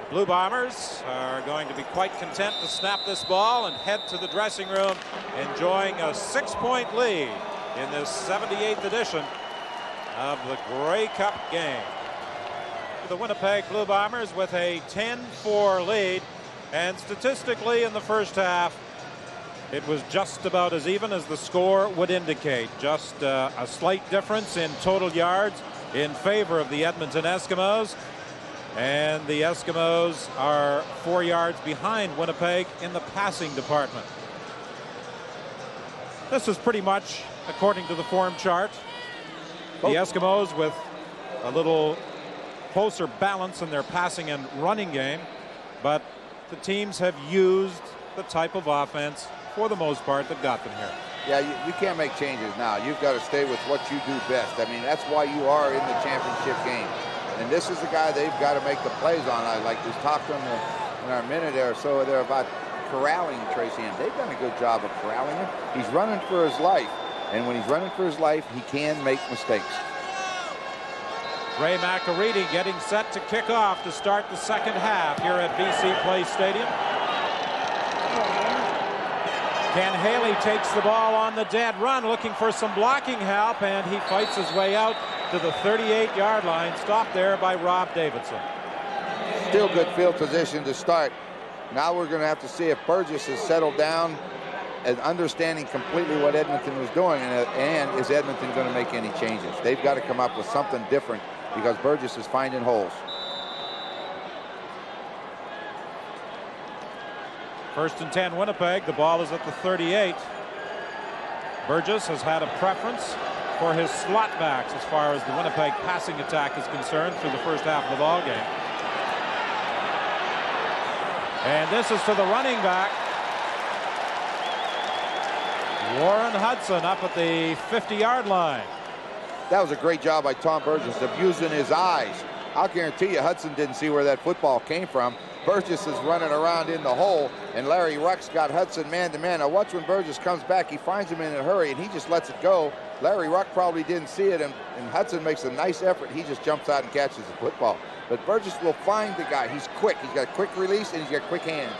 The Blue Bombers are going to be quite content to snap this ball and head to the dressing room, enjoying a 6-point lead in this 78th edition of the Grey Cup game. The Winnipeg Blue Bombers with a 10-4 lead, and statistically in the first half it was just about as even as the score would indicate. Just a slight difference in total yards in favor of the Edmonton Eskimos, and the Eskimos are 4 yards behind Winnipeg in the passing department. This is pretty much according to the form chart. The Eskimos with a little closer balance in their passing and running game, but the teams have used the type of offense for the most part that got them here. Yeah, you can't make changes now. You've got to stay with what you do best. I mean, that's why you are in the championship game. And this is the guy they've got to make the plays on. I like we talked to him in our minute or so there about corralling Tracy, and they've done a good job of corralling him. He's running for his life. And when he's running for his life, he can make mistakes. Ray McArady getting set to kick off to start the second half here at BC Place Stadium. Ken Haley takes the ball on the dead run, looking for some blocking help, and he fights his way out to the 38-yard line, stopped there by Rob Davidson. Still good field position to start. Now we're going to have to see if Burgess has settled down and understanding completely what Edmonton was doing, and is Edmonton going to make any changes? They've got to come up with something different because Burgess is finding holes. First and 10 Winnipeg. The ball is at the 38. Burgess has had a preference for his slot backs as far as the Winnipeg passing attack is concerned through the first half of the ball game. And this is to the running back, Warren Hudson, up at the 50-yard line. That was a great job by Tom Burgess of using his eyes. I'll guarantee you Hudson didn't see where that football came from. Burgess is running around in the hole, and Larry Ruck's got Hudson man-to-man. Now watch when Burgess comes back. He finds him in a hurry, and he just lets it go. Larry Ruck probably didn't see it, and Hudson makes a nice effort. He just jumps out and catches the football. But Burgess will find the guy. He's quick. He's got a quick release, and he's got quick hands.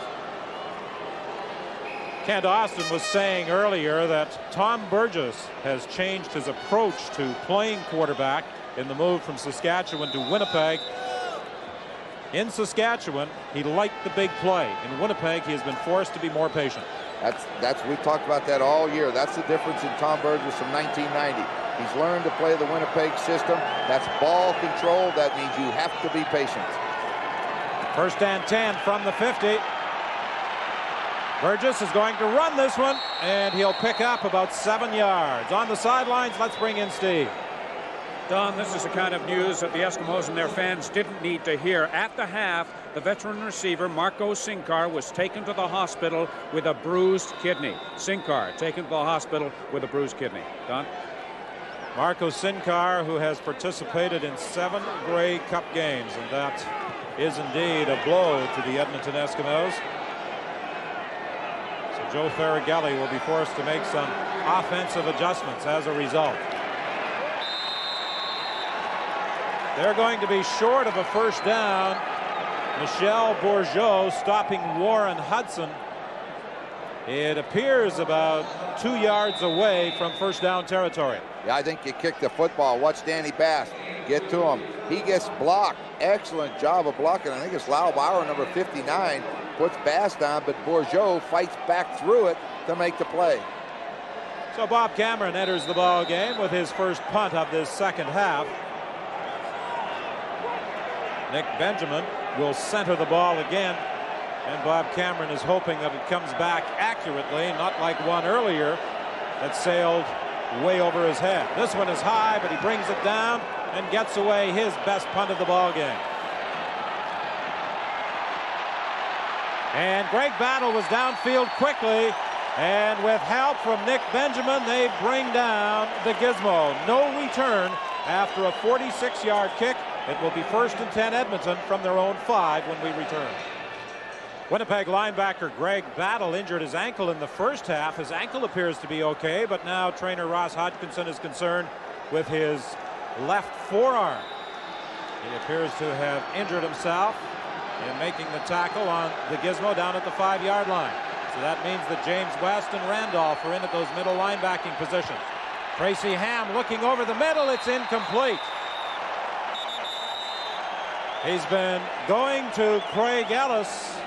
Kent Austin was saying earlier that Tom Burgess has changed his approach to playing quarterback in the move from Saskatchewan to Winnipeg. In Saskatchewan, he liked the big play. In Winnipeg, he has been forced to be more patient. We've talked about that all year. That's the difference in Tom Burgess from 1990. He's learned to play the Winnipeg system. That's ball control. That means you have to be patient. First and 10 from the 50. Burgess is going to run this one, and he'll pick up about 7 yards. On the sidelines, let's bring in Steve. Don, this is the kind of news that the Eskimos and their fans didn't need to hear. At the half, the veteran receiver, Marco Sinkar, was taken to the hospital with a bruised kidney. Sinkar taken to the hospital with a bruised kidney. Don? Marco Sinkar, who has participated in 7 Grey Cup games, and that is indeed a blow to the Edmonton Eskimos. So Joe Farragelli will be forced to make some offensive adjustments as a result. They're going to be short of a first down. Michel Bourgeau stopping Warren Hudson. It appears about 2 yards away from first down territory. Yeah, I think you kick the football. Watch Danny Bass get to him. He gets blocked. Excellent job of blocking. I think it's Lau Bauer, number 59, puts Bass down, but Bourgeau fights back through it to make the play. So Bob Cameron enters the ball game with his first punt of this second half. Nick Benjamin will center the ball again, and Bob Cameron is hoping that it comes back accurately, not like one earlier that sailed way over his head. This one is high, but he brings it down and gets away his best punt of the ball game. And Greg Battle was downfield quickly, and with help from Nick Benjamin, they bring down the Gizmo. No return after a 46-yard kick. It will be first and 10 Edmonton from their own 5 when we return. Winnipeg linebacker Greg Battle injured his ankle in the first half. His ankle appears to be okay, but now trainer Ross Hodgkinson is concerned with his left forearm. He appears to have injured himself in making the tackle on the Gizmo down at the 5-yard line. So that means that James West and Randolph are in at those middle linebacking positions. Tracy Ham looking over the middle. It's incomplete. He's been going to Craig Ellis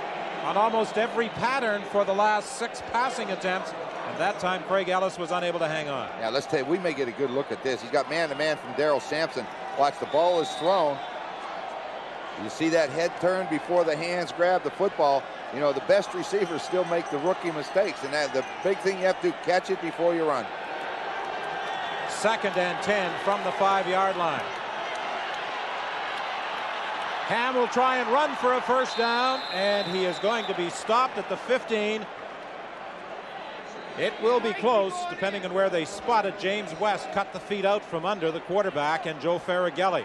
on almost every pattern for the last 6 passing attempts, and that time Craig Ellis was unable to hang on. Yeah, let's tell you, we may get a good look at this. He's got man-to-man from Darrell Sampson. Watch, the ball is thrown. You see that head turn before the hands grab the football. You know, the best receivers still make the rookie mistakes, and that the big thing you have to do, catch it before you run. Second and 10 from the 5-yard line. Ham will try and run for a first down, and he is going to be stopped at the 15. It will be close, depending on where they spot it. James West cut the feet out from under the quarterback, and Joe Farragelli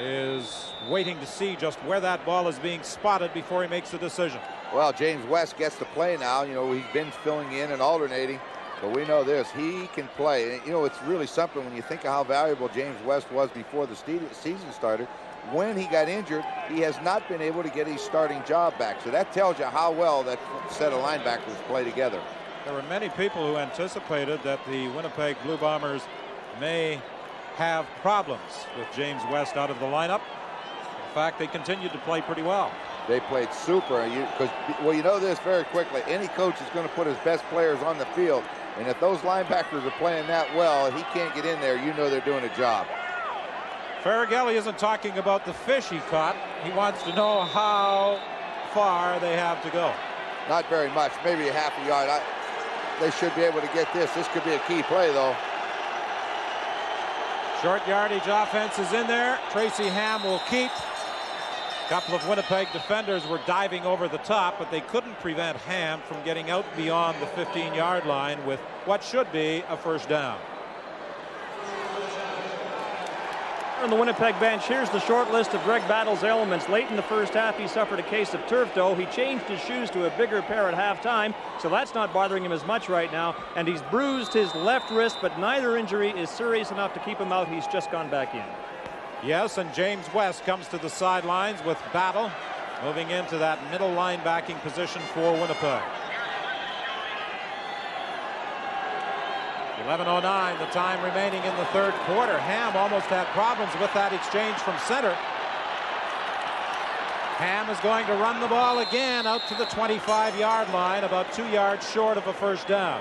is waiting to see just where that ball is being spotted before he makes the decision. Well, James West gets to play now. You know, he's been filling in and alternating, but we know this. He can play. And, you know, it's really something when you think of how valuable James West was before the season started. When he got injured, he has not been able to get his starting job back. So that tells you how well that set of linebackers play together. There were many people who anticipated that the Winnipeg Blue Bombers may have problems with James West out of the lineup. In fact, they continued to play pretty well. They played super. Well, you know this very quickly. Any coach is going to put his best players on the field. And if those linebackers are playing that well, he can't get in there, you know they're doing a job. Farragelli isn't talking about the fish he caught. He wants to know how far they have to go. Not very much, maybe a half a yard. They should be able to get this. This could be a key play, though. Short yardage offense is in there. Tracy Ham will keep. A couple of Winnipeg defenders were diving over the top, but they couldn't prevent Ham from getting out beyond the 15-yard line with what should be a first down. On the Winnipeg bench, here's the short list of Greg Battle's ailments. Late in the first half, he suffered a case of turf toe. He changed his shoes to a bigger pair at halftime, so that's not bothering him as much right now. And he's bruised his left wrist, but neither injury is serious enough to keep him out. He's just gone back in. Yes, and James West comes to the sidelines with Battle moving into that middle linebacking position for Winnipeg. 11:09, the time remaining in the third quarter. Ham almost had problems with that exchange from center. Ham is going to run the ball again out to the 25-yard line, about 2 yards short of a first down.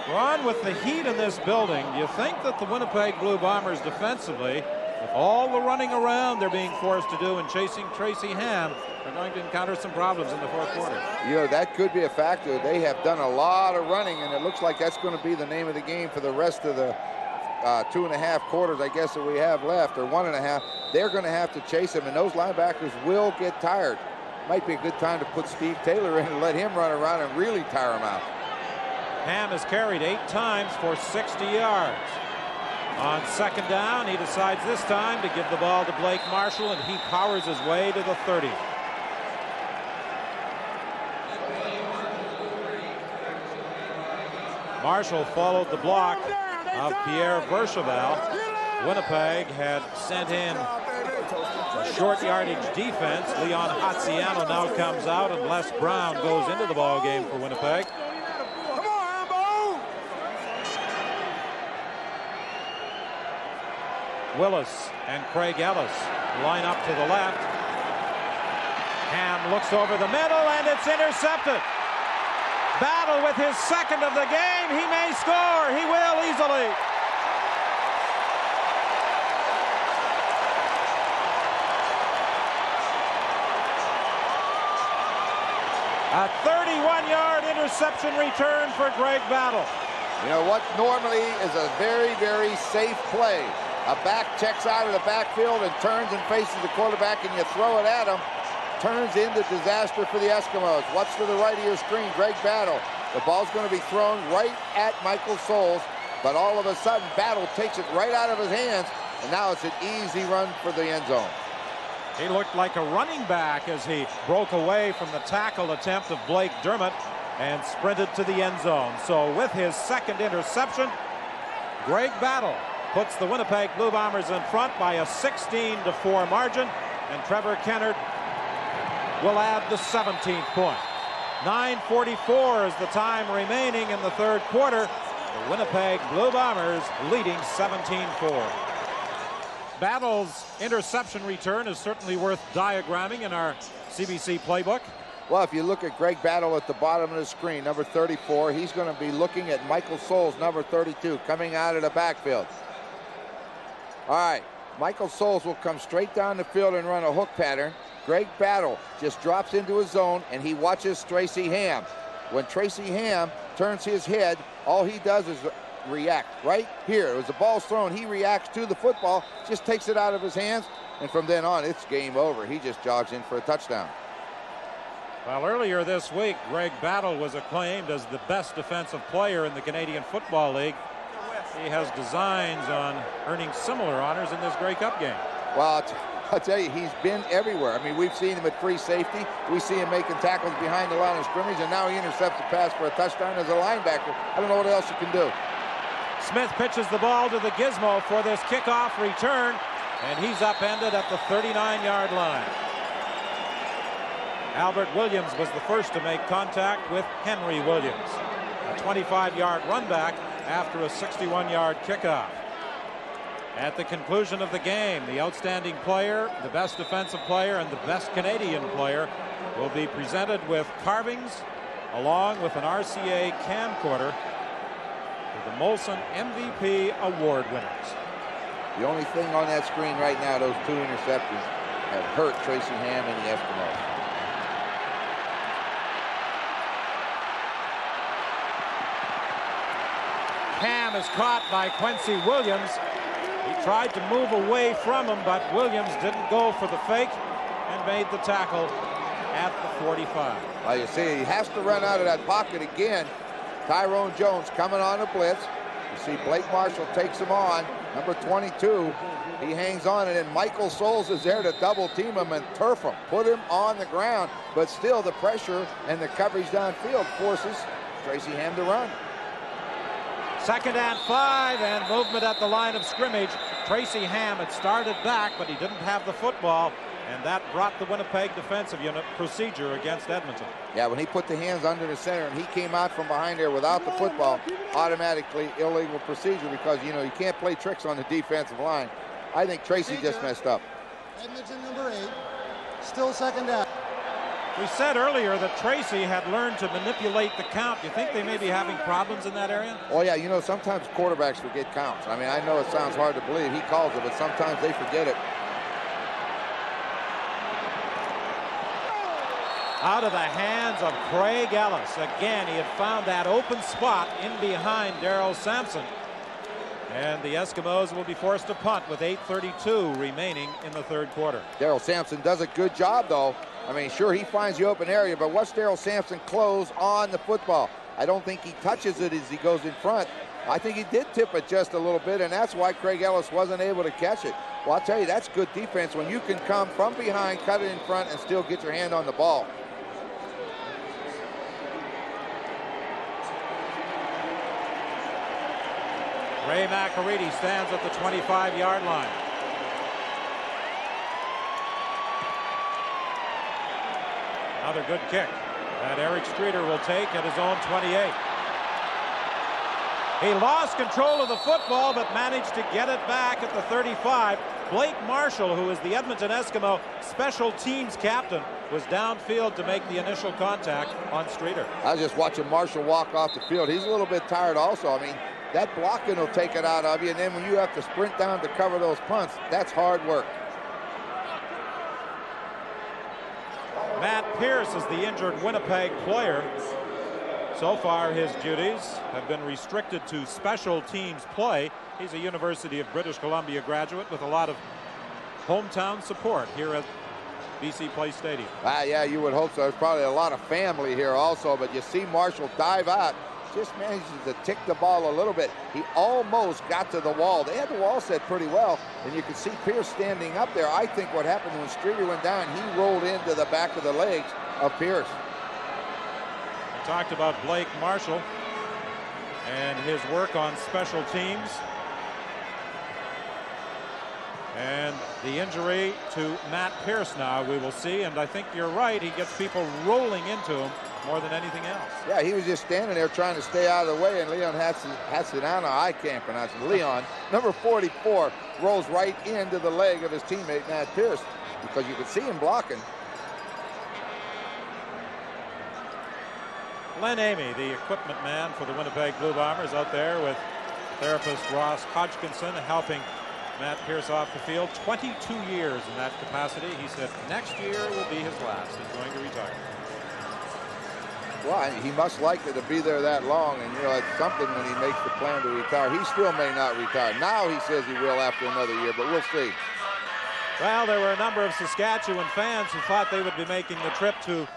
Ron, with the heat in this building, do you think that the Winnipeg Blue Bombers defensively With all the running around they're being forced to do and chasing Tracy Ham, they're going to encounter some problems in the fourth quarter. You know, that could be a factor. They have done a lot of running, and it looks like that's going to be the name of the game for the rest of the 2.5 quarters, I guess, that we have left, or 1.5. They're going to have to chase him, and those linebackers will get tired. Might be a good time to put Steve Taylor in and let him run around and really tire him out. Ham has carried 8 times for 60 yards. On second down, he decides this time to give the ball to Blake Marshall, and he powers his way to the 30. Marshall followed the block of Pierre Vercheval. Winnipeg had sent in a short yardage defense. Leon Hatziano now comes out, and Les Brown goes into the ball game for Winnipeg. Willis and Craig Ellis line up to the left. Ham looks over the middle, and it's intercepted. Battle with his second of the game. He may score. He will easily. A 31-yard interception return for Greg Battle. You know what normally is a very, very safe play. A back checks out of the backfield and turns and faces the quarterback, and you throw it at him. Turns into disaster for the Eskimos. What's to the right of your screen? Greg Battle. The ball's going to be thrown right at Michael Souls, but all of a sudden Battle takes it right out of his hands, and now it's an easy run for the end zone. He looked like a running back as he broke away from the tackle attempt of Blake Dermott and sprinted to the end zone. So with his second interception, Greg Battle puts the Winnipeg Blue Bombers in front by a 16-4 margin, and Trevor Kennard will add the 17th point. 9:44 is the time remaining in the third quarter. The Winnipeg Blue Bombers leading 17-4. Battle's interception return is certainly worth diagramming in our CBC playbook. Well, if you look at Greg Battle at the bottom of the screen, number 34, he's going to be looking at Michael Souls, number 32, coming out of the backfield. All right, Michael Souls will come straight down the field and run a hook pattern. Greg Battle just drops into his zone, and he watches Tracy Ham. When Tracy Ham turns his head, all he does is react. Right here, as the ball's thrown, he reacts to the football, just takes it out of his hands, and from then on, it's game over. He just jogs in for a touchdown. Well, earlier this week, Greg Battle was acclaimed as the best defensive player in the Canadian Football League. He has designs on earning similar honors in this Grey Cup game. Well, I'll tell you, he's been everywhere. I mean, we've seen him at free safety. We see him making tackles behind the line of scrimmage, and now he intercepts a pass for a touchdown as a linebacker. I don't know what else he can do. Smith pitches the ball to the gizmo for this kickoff return, and he's upended at the 39-yard line. Albert Williams was the first to make contact with Henry Williams, a 25-yard run back after a 61-yard kickoff. At the conclusion of the game, the outstanding player, the best defensive player, and the best Canadian player will be presented with carvings along with an RCA camcorder for the Molson MVP award winners. The only thing on that screen right now, those 2 interceptions, have hurt Tracy Ham and the Eskimos. Ham is caught by Quincy Williams. He tried to move away from him, but Williams didn't go for the fake and made the tackle at the 45. Well, you see, he has to run out of that pocket again. Tyrone Jones coming on a blitz. You see Blake Marshall takes him on. Number 22, he hangs on, and then Michael Souls is there to double team him and turf him, put him on the ground. But still, the pressure and the coverage downfield forces Tracy Ham to run. 2nd and 5, and movement at the line of scrimmage. Tracy Ham had started back, but he didn't have the football, and that brought the Winnipeg defensive unit procedure against Edmonton. Yeah, when he put the hands under the center and he came out from behind there without the football, automatically illegal procedure, because, you know, you can't play tricks on the defensive line. I think Tracy just messed up. Edmonton number 8, still 2nd down. We said earlier that Tracy had learned to manipulate the count. Do you think they may be having problems in that area? Oh, yeah, you know, sometimes quarterbacks forget counts. I mean, I know it sounds hard to believe. He calls it, but sometimes they forget it. Out of the hands of Craig Ellis. Again, he had found that open spot in behind Daryl Sampson. And the Eskimos will be forced to punt with 8:32 remaining in the third quarter. Daryl Sampson does a good job, though. I mean, sure, he finds the open area, but what's Daryl Sampson close on the football? I don't think he touches it as he goes in front. I think he did tip it just a little bit, and that's why Craig Ellis wasn't able to catch it. Well, I'll tell you, that's good defense when you can come from behind, cut it in front, and still get your hand on the ball. Ray McAreedy stands at the 25-yard line. Another good kick that Eric Streeter will take at his own 28. He lost control of the football but managed to get it back at the 35. Blake Marshall, who is the Edmonton Eskimo special teams captain, was downfield to make the initial contact on Streeter. I was just watching Marshall walk off the field. He's a little bit tired also. I mean, that blocking will take it out of you, and then when you have to sprint down to cover those punts, that's hard work. Matt Pierce is the injured Winnipeg player. So far, his duties have been restricted to special teams play. He's a University of British Columbia graduate with a lot of hometown support here at BC Place Stadium. Yeah, you would hope so. There's probably a lot of family here also, but you see Marshall dive out. Just manages to tick the ball a little bit. He almost got to the wall. They had the wall set pretty well, and you can see Pierce standing up there. I think what happened when Streeter went down, he rolled into the back of the legs of Pierce. We talked about Blake Marshall and his work on special teams. And the injury to Matt Pierce now we will see, and I think you're right, he gets people rolling into him more than anything else. Yeah, he was just standing there trying to stay out of the way, and Leon Hassidano, I can't pronounce it, Leon, number 44, rolls right into the leg of his teammate Matt Pierce, because you could see him blocking. Len Amy, the equipment man for the Winnipeg Blue Bombers, out there with therapist Ross Hodgkinson helping Matt Pierce off the field. 22 years in that capacity. He said next year will be his last. He's going to retire. Well, he must like it to be there that long, and you know, it's something when he makes the plan to retire. He still may not retire. Now he says he will after another year, but we'll see. Well, there were a number of Saskatchewan fans who thought they would be making the trip to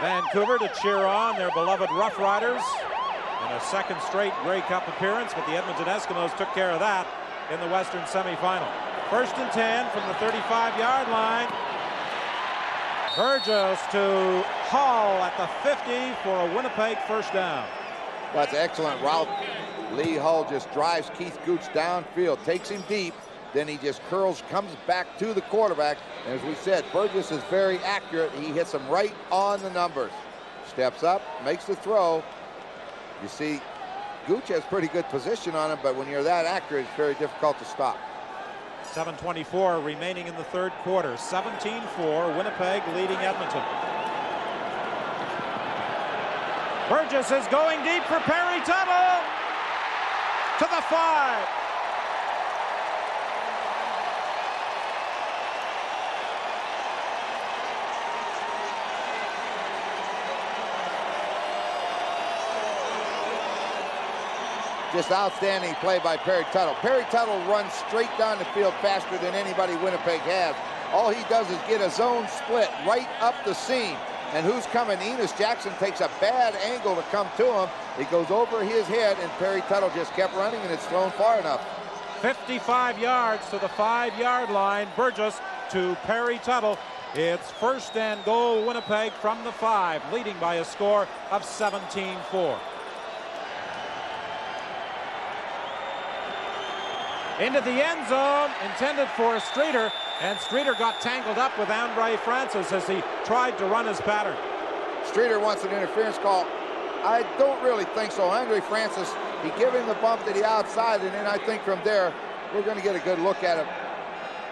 Vancouver to cheer on their beloved Rough Riders in a second straight Grey Cup appearance, but the Edmonton Eskimos took care of that in the Western semifinal. 1st and 10 from the 35-yard line. Burgess to Hall at the 50 for a Winnipeg first down. That's an excellent route. Lee Hull just drives Keith Gooch downfield, takes him deep, then he just curls, comes back to the quarterback. And as we said, Burgess is very accurate. He hits him right on the numbers. Steps up, makes the throw. You see, Gooch has pretty good position on him, but when you're that accurate, it's very difficult to stop. 7:24 remaining in the third quarter. 17-4, Winnipeg leading Edmonton. Burgess is going deep for Perry Tuttle to the 5. Just outstanding play by Perry Tuttle. Perry Tuttle runs straight down the field faster than anybody Winnipeg has. All he does is get a zone split right up the seam. And who's coming? Enos Jackson takes a bad angle to come to him. It goes over his head, and Perry Tuttle just kept running, and it's thrown far enough. 55 yards to the 5-yard line. Burgess to Perry Tuttle. It's 1st and goal, Winnipeg from the 5, leading by a score of 17-4. Into the end zone, intended for Streeter, and Streeter got tangled up with Andre Francis as he tried to run his pattern. Streeter wants an interference call. I don't really think so. Andre Francis, he gave him the bump to the outside, and then I think from there, we're going to get a good look at him.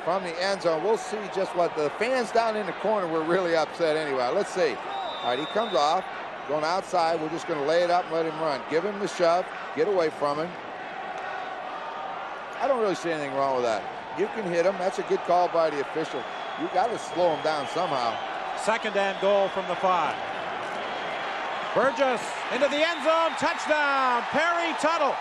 from the end zone. We'll see just what the fans down in the corner were really upset anyway. Let's see. All right, he comes off, going outside. We're just going to lay it up and let him run. Give him the shove, get away from him. I don't really see anything wrong with that. You can hit him. That's a good call by the official. You got to slow him down somehow. 2nd and goal from the 5. Burgess into the end zone. Touchdown, Perry Tuttle.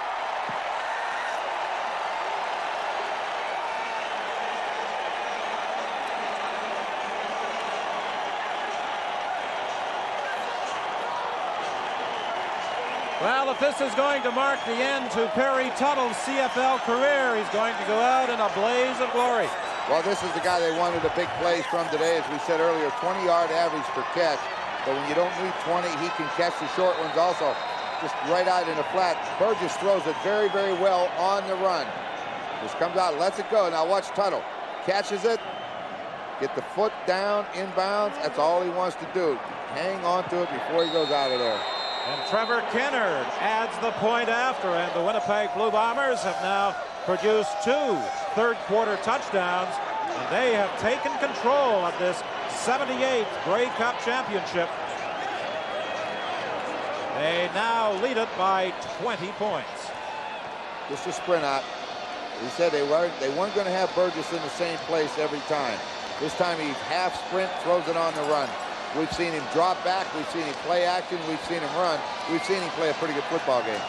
Well, if this is going to mark the end to Perry Tuttle's CFL career, he's going to go out in a blaze of glory. Well, this is the guy they wanted the big plays from today. As we said earlier, 20-yard average per catch. But when you don't need 20, he can catch the short ones also. Just right out in the flat. Burgess throws it very, very well on the run. Just comes out, lets it go. Now watch Tuttle. Catches it. Get the foot down, inbounds. That's all he wants to do. Hang on to it before he goes out of there. And Trevor Kennard adds the point after, and the Winnipeg Blue Bombers have now produced 2 third-quarter touchdowns, and they have taken control of this 78th Grey Cup championship. They now lead it by 20 points. Just a sprint out. He said they weren't going to have Burgess in the same place every time. This time he half sprint, throws it on the run. We've seen him drop back. We've seen him play action. We've seen him run. We've seen him play a pretty good football game.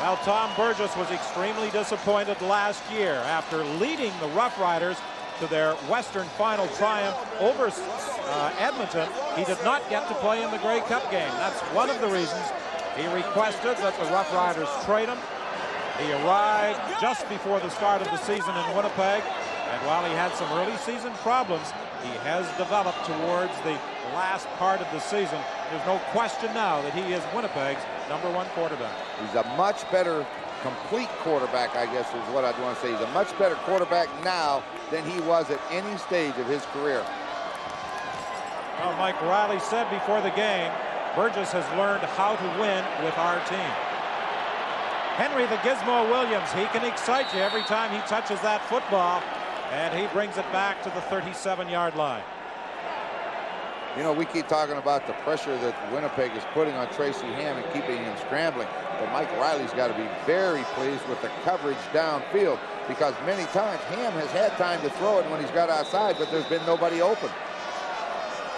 Well, Tom Burgess was extremely disappointed last year after leading the Rough Riders to their Western Final triumph over Edmonton. He did not get to play in the Grey Cup game. That's one of the reasons he requested that the Rough Riders trade him. He arrived just before the start of the season in Winnipeg, and while he had some early season problems, he has developed towards the last part of the season. There's no question now that he is Winnipeg's #1 quarterback. He's a much better complete quarterback, I guess is what I'd want to say. He's a much better quarterback now than he was at any stage of his career. Well, Mike Riley said before the game, Burgess has learned how to win with our team. Henry the Gizmo Williams, he can excite you every time he touches that football, and he brings it back to the 37-yard line. You know, we keep talking about the pressure that Winnipeg is putting on Tracy Ham and keeping him scrambling. But Mike Riley's got to be very pleased with the coverage downfield, because many times Ham has had time to throw it when he's got outside, but there's been nobody open.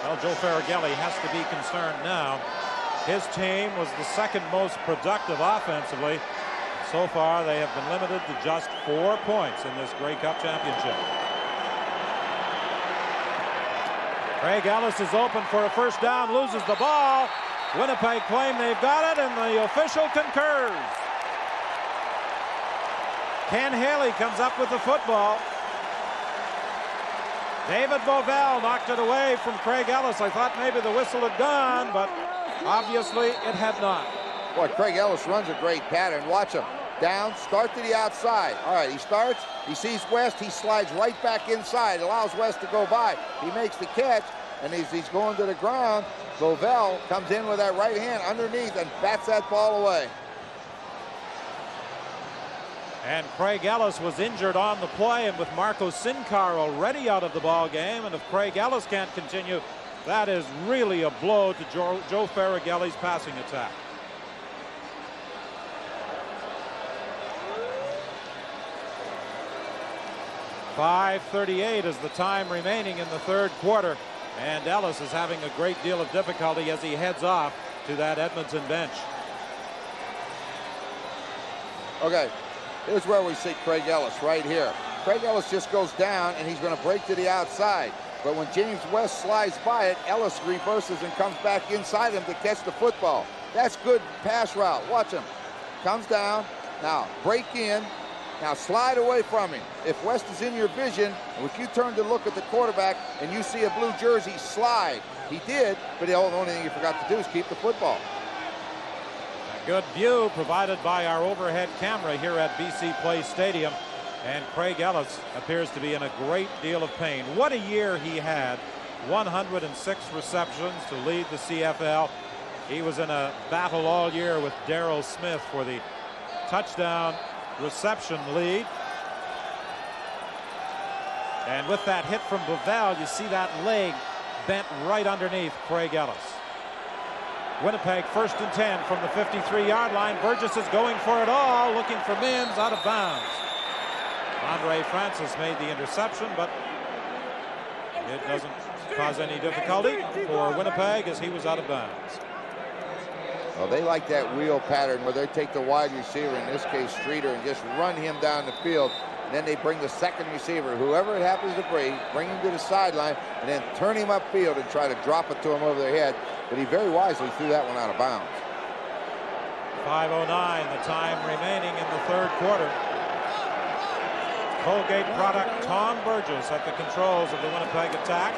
Well, Joe Farragelli has to be concerned now. His team was the 2nd most productive offensively. So far, they have been limited to just 4 points in this Grey Cup championship. Craig Ellis is open for a first down, loses the ball. Winnipeg claim they've got it, and the official concurs. Ken Haley comes up with the football. David Bovell knocked it away from Craig Ellis. I thought maybe the whistle had gone, but obviously it had not. Boy, Craig Ellis runs a great pattern. Watch him. Down, start to the outside. All right, he starts, he sees West, he slides right back inside, allows West to go by. He makes the catch, and as he's going to the ground, Bovell comes in with that right hand underneath and bats that ball away. And Craig Ellis was injured on the play, and with Marco Sincar already out of the ball game, and if Craig Ellis can't continue, that is really a blow to Joe Farragelli's passing attack. .538 is the time remaining in the 3rd quarter, and Ellis is having a great deal of difficulty as he heads off to that Edmonton bench. Okay, here's where we see Craig Ellis right here. Craig Ellis just goes down, and he's going to break to the outside. But when James West slides by it, Ellis reverses and comes back inside him to catch the football. That's good pass route. Watch him. Comes down. Now, break in. Now slide away from him. If West is in your vision, if you turn to look at the quarterback and you see a blue jersey, slide. He did, but the only thing he forgot to do is keep the football. A good view provided by our overhead camera here at BC Place Stadium. And Craig Ellis appears to be in a great deal of pain. What a year he had. 106 receptions to lead the CFL. He was in a battle all year with Darrell Smith for the touchdown reception lead. And with that hit from Bovell, you see that leg bent right underneath Craig Ellis. Winnipeg 1st and 10 from the 53-yard line. Burgess is going for it all, looking for Mims, out of bounds. Andre Francis made the interception, but it doesn't cause any difficulty for Winnipeg as he was out of bounds. Well, they like that wheel pattern where they take the wide receiver, in this case Streeter, and just run him down the field. And then they bring the second receiver, whoever it happens to bring him to the sideline, and then turn him upfield and try to drop it to him over their head. But he very wisely threw that one out of bounds. 5:09, the time remaining in the third quarter. Colgate product Tom Burgess at the controls of the Winnipeg attack.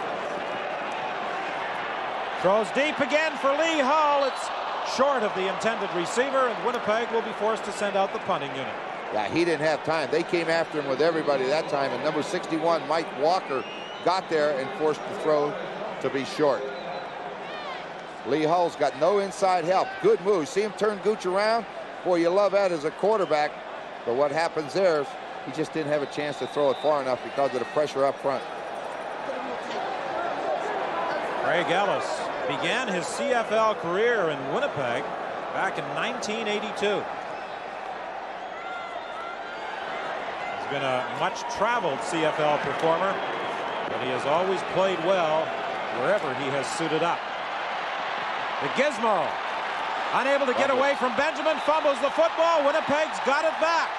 Throws deep again for Lee Hull. It's short of the intended receiver, and Winnipeg will be forced to send out the punting unit. Yeah, he didn't have time. They came after him with everybody that time, and number 61, Mike Walker, got there and forced the throw to be short. Lee Hull's got no inside help. Good move. See him turn Gooch around? Boy, you love that as a quarterback. But what happens there is he just didn't have a chance to throw it far enough because of the pressure up front. Craig Ellis began his CFL career in Winnipeg back in 1982. He's been a much-traveled CFL performer, but he has always played well wherever he has suited up. The Gizmo, unable to get away from Benjamin, fumbles the football. Winnipeg's got it back.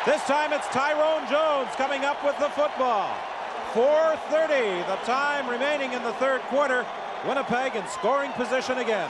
This time it's Tyrone Jones coming up with the football. 4:30, the time remaining in the third quarter. Winnipeg in scoring position again.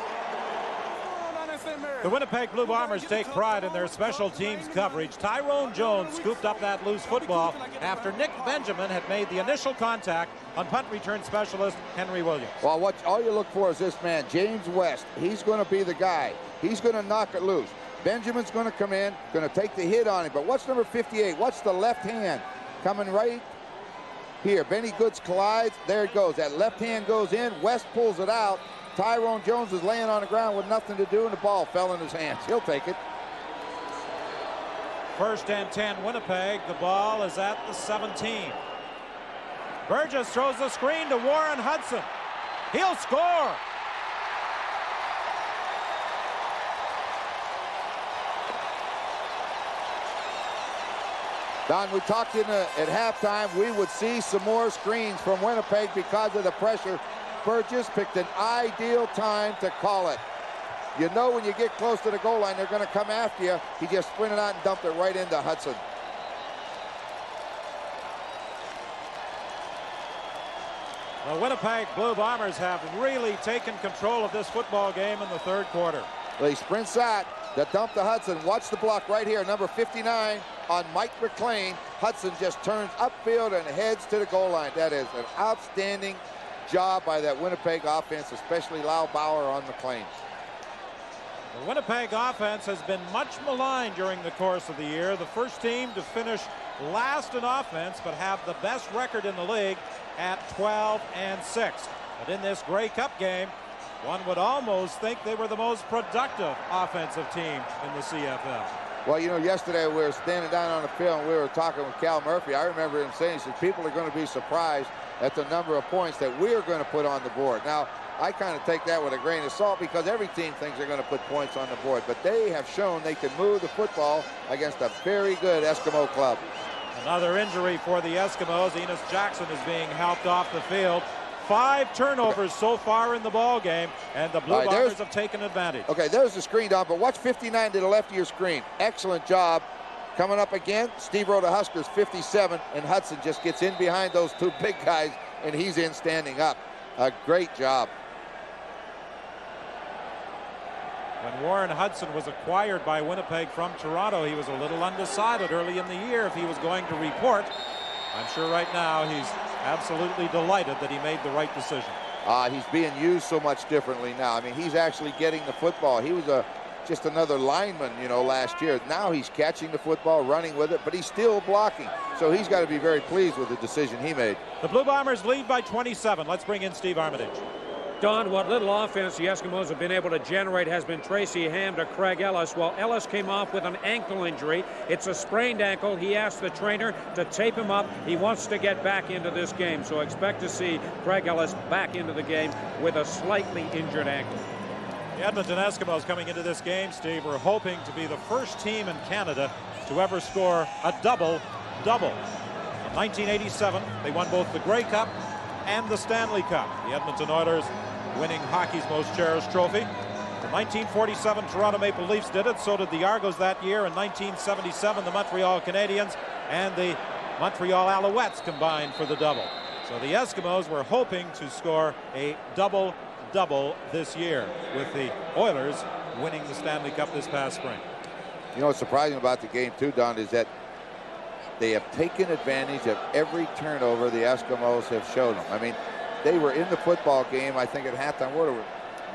The Winnipeg Blue Bombers take pride in their special teams coverage. Tyrone Jones scooped up that loose football after Nick Benjamin had made the initial contact on punt return specialist Henry Williams. Well, all you look for is this man, James West. He's going to be the guy. He's going to knock it loose. Benjamin's going to come in, going to take the hit on him. But what's number 58? What's the left hand coming right here? Benny Goods collides. There it goes. That left hand goes in. West pulls it out. Tyrone Jones is laying on the ground with nothing to do, and the ball fell in his hands. He'll take it. 1st and 10, Winnipeg. The ball is at the 17. Burgess throws the screen to Warren Hudson. He'll score. Don, we talked at halftime, we would see some more screens from Winnipeg because of the pressure. Burgess picked an ideal time to call it. You know when you get close to the goal line, they're going to come after you. He just sprinted out and dumped it right into Hudson. The Winnipeg Blue Bombers have really taken control of this football game in the third quarter. Well, he sprints out, the dump to Hudson. Watch the block right here, number 59 on Mike McLean. Hudson just turns upfield and heads to the goal line. That is an outstanding job by that Winnipeg offense, especially Lau Bauer on McLean. The Winnipeg offense has been much maligned during the course of the year. The first team to finish last in offense, but have the best record in the league at 12-6. But in this Grey Cup game, one would almost think they were the most productive offensive team in the CFL. Well, you know, yesterday we were standing down on the field and we were talking with Cal Murphy. I remember him saying, he said, people are going to be surprised at the number of points that we're going to put on the board. Now, I kind of take that with a grain of salt because every team thinks they're going to put points on the board, but they have shown they can move the football against a very good Eskimo club. Another injury for the Eskimos. Enos Jackson is being helped off the field. 5 turnovers so far in the ball game, and the Blue Bombers have taken advantage. Okay, there's the screen down, but watch 59 to the left of your screen. Excellent job. Coming up again, Steve Rhoda Huskers 57, and Hudson just gets in behind those two big guys, and he's in standing up. A great job. When Warren Hudson was acquired by Winnipeg from Toronto, he was a little undecided early in the year if he was going to report. I'm sure right now he's absolutely delighted that he made the right decision. He's being used so much differently now. I mean, he's actually getting the football. He was just another lineman, you know, last year. Now he's catching the football, running with it, but he's still blocking. So he's got to be very pleased with the decision he made. The Blue Bombers lead by 27. Let's bring in Steve Armitage. Don, what little offense the Eskimos have been able to generate has been Tracy Ham to Craig Ellis. Well, Ellis came off with an ankle injury. It's a sprained ankle. He asked the trainer to tape him up. He wants to get back into this game, so expect to see Craig Ellis back into the game with a slightly injured ankle. The Edmonton Eskimos coming into this game, Steve, are hoping to be the first team in Canada to ever score a double-double. In 1987, they won both the Grey Cup and the Stanley Cup. The Edmonton Oilers winning hockey's most cherished trophy. The 1947 Toronto Maple Leafs did it. So did the Argos that year. In 1977, the Montreal Canadiens and the Montreal Alouettes combined for the double. So the Eskimos were hoping to score a double-double this year, with the Oilers winning the Stanley Cup this past spring. You know what's surprising about the game too, Don, is that they have taken advantage of every turnover the Eskimos have shown them. I mean, they were in the football game, I think, at halftime.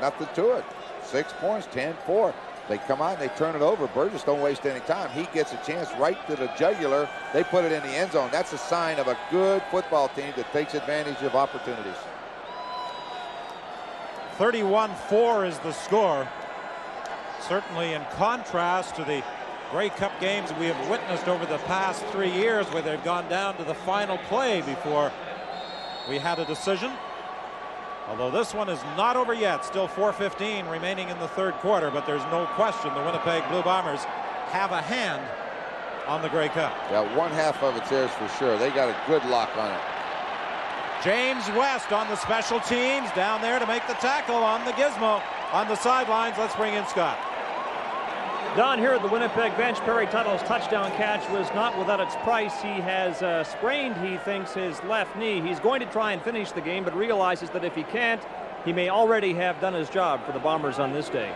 Nothing to it. 6 points, 10-4. They come out and they turn it over. Burgess don't waste any time. He gets a chance right to the jugular. They put it in the end zone. That's a sign of a good football team that takes advantage of opportunities. 31-4 is the score. Certainly in contrast to the Grey Cup games we have witnessed over the past 3 years, where they've gone down to the final play before we had a decision. Although this one is not over yet. Still 4:15 remaining in the third quarter, but there's no question the Winnipeg Blue Bombers have a hand on the Grey Cup. Yeah, one half of it's theirs for sure. They got a good lock on it. James West on the special teams, down there to make the tackle on the gizmo on the sidelines. Let's bring in Scott. Don, here at the Winnipeg bench, Perry Tuttle's touchdown catch was not without its price. He has sprained, he thinks, his left knee. He's going to try and finish the game, but realizes that if he can't, he may already have done his job for the Bombers on this day.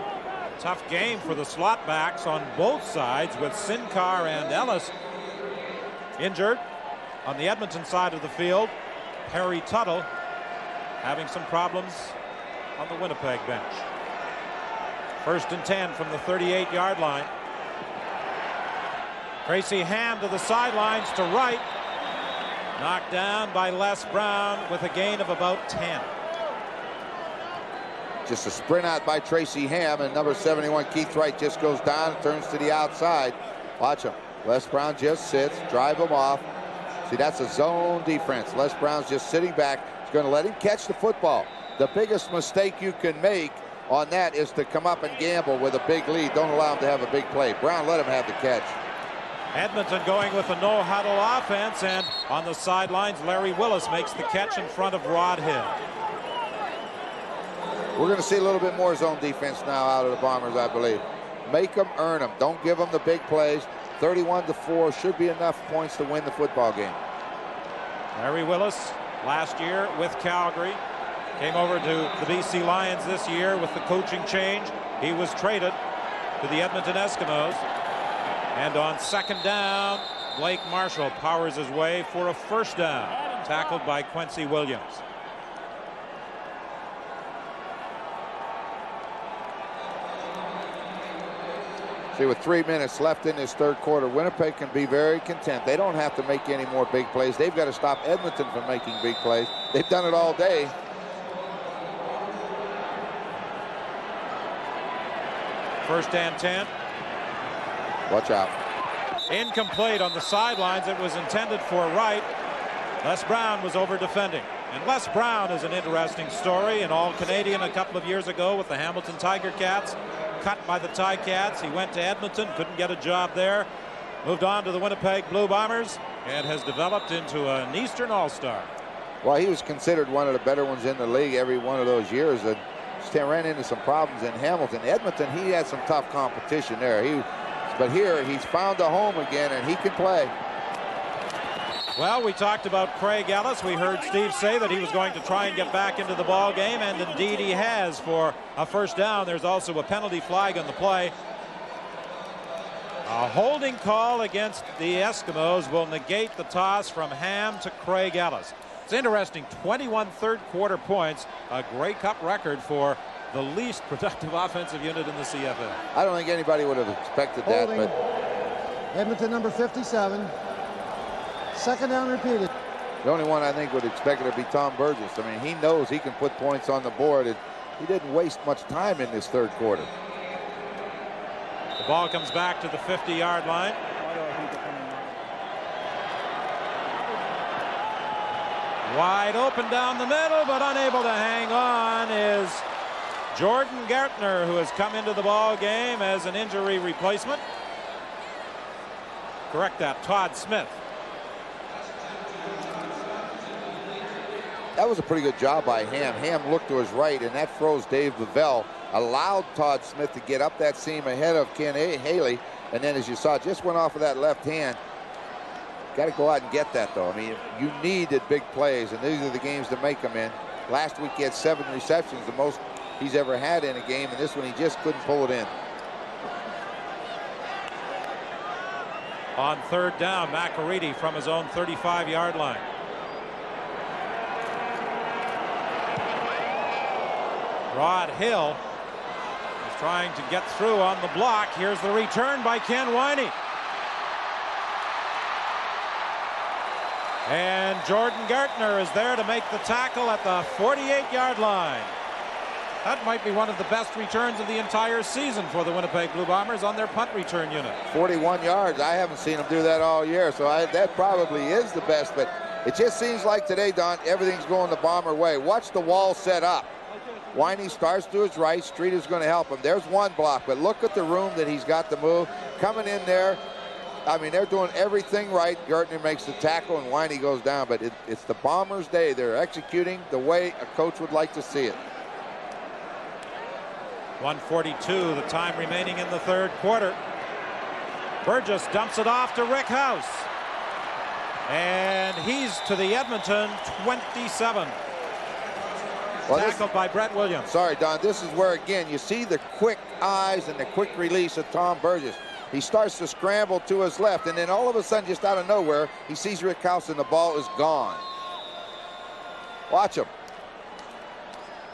Tough game for the slot backs on both sides, with Sincar and Ellis injured. On the Edmonton side of the field, Perry Tuttle having some problems on the Winnipeg bench. 1st and 10 from the 38-yard line. Tracy Ham to the sidelines to right. Knocked down by Les Brown with a gain of about 10. Just a sprint out by Tracy Ham, and number 71 Keith Wright just goes down and turns to the outside. Watch him. Les Brown just sits, drive him off. See, that's a zone defense. Les Brown's just sitting back. He's going to let him catch the football. The biggest mistake you can make on that is to come up and gamble with a big lead. Don't allow him to have a big play. Brown let him have the catch. Edmonton going with a no-huddle offense, and on the sidelines, Larry Willis makes the catch in front of Rod Hill. We're going to see a little bit more zone defense now out of the Bombers, I believe. Make them earn them. Don't give them the big plays. 31-4 should be enough points to win the football game. Larry Willis, last year with Calgary, came over to the BC Lions this year with the coaching change. He was traded to the Edmonton Eskimos. And on 2nd down, Blake Marshall powers his way for a 1st down, tackled by Quincy Williams. See, with 3 minutes left in this third quarter, Winnipeg can be very content. They don't have to make any more big plays. They've got to stop Edmonton from making big plays. They've done it all day. First and 10. Watch out. Incomplete on the sidelines. It was intended for Wright. Les Brown was over defending. And Les Brown is an interesting story. An All-Canadian a couple of years ago with the Hamilton Tiger Cats. Cut by the Ticats. He went to Edmonton, couldn't get a job there. Moved on to the Winnipeg Blue Bombers and has developed into an Eastern All-Star. Well, he was considered one of the better ones in the league every one of those years, and ran into some problems in Hamilton. Edmonton, he had some tough competition there. But here, he's found a home again, and he can play. Well, we talked about Craig Ellis. We heard Steve say that he was going to try and get back into the ball game, and indeed he has for a 1st down. There's also a penalty flag on the play. A holding call against the Eskimos will negate the toss from Ham to Craig Ellis. It's interesting, 21 third-quarter points, a Grey Cup record for the least productive offensive unit in the CFL. I don't think anybody would have expected Holding. that, but Edmonton number 57. 2nd down repeated. The only one I think would expect it to be Tom Burgess. I mean, he knows he can put points on the board. He didn't waste much time in this third quarter. The ball comes back to the 50-yard line. Wide open down the middle, but unable to hang on is Jordan Gartner, who has come into the ball game as an injury replacement. Correct that, Todd Smith. That was a pretty good job by Ham. Ham looked to his right, and that froze Dave Lavelle, allowed Todd Smith to get up that seam ahead of Ken Haley, and then as you saw, just went off of that left hand. Got to go out and get that, though. I mean, you needed big plays, and these are the games to make them in. Last week he had 7 receptions, the most he's ever had in a game, and this one he just couldn't pull it in. On third down, McElready from his own 35-yard line. Rod Hill is trying to get through on the block. Here's the return by Ken Winey. And Jordan Gartner is there to make the tackle at the 48-yard line. That might be one of the best returns of the entire season for the Winnipeg Blue Bombers on their punt return unit. 41 yards. I haven't seen him do that all year, so that probably is the best. But it just seems like today, Don, everything's going the Bomber way. Watch the wall set up. Winey starts to his right. Street is going to help him. There's one block, but look at the room that he's got to move. Coming in there, I mean, they're doing everything right. Gartner makes the tackle, and Winey goes down. But it's the Bombers' day. They're executing the way a coach would like to see it. 1:42, the time remaining in the third quarter. Burgess dumps it off to Rick House. And he's to the Edmonton 27. Well, tackled by Brett Williams. Sorry, Don. This is where, again, you see the quick eyes and the quick release of Tom Burgess. He starts to scramble to his left, and then all of a sudden, just out of nowhere, he sees Rick House, and the ball is gone. Watch him.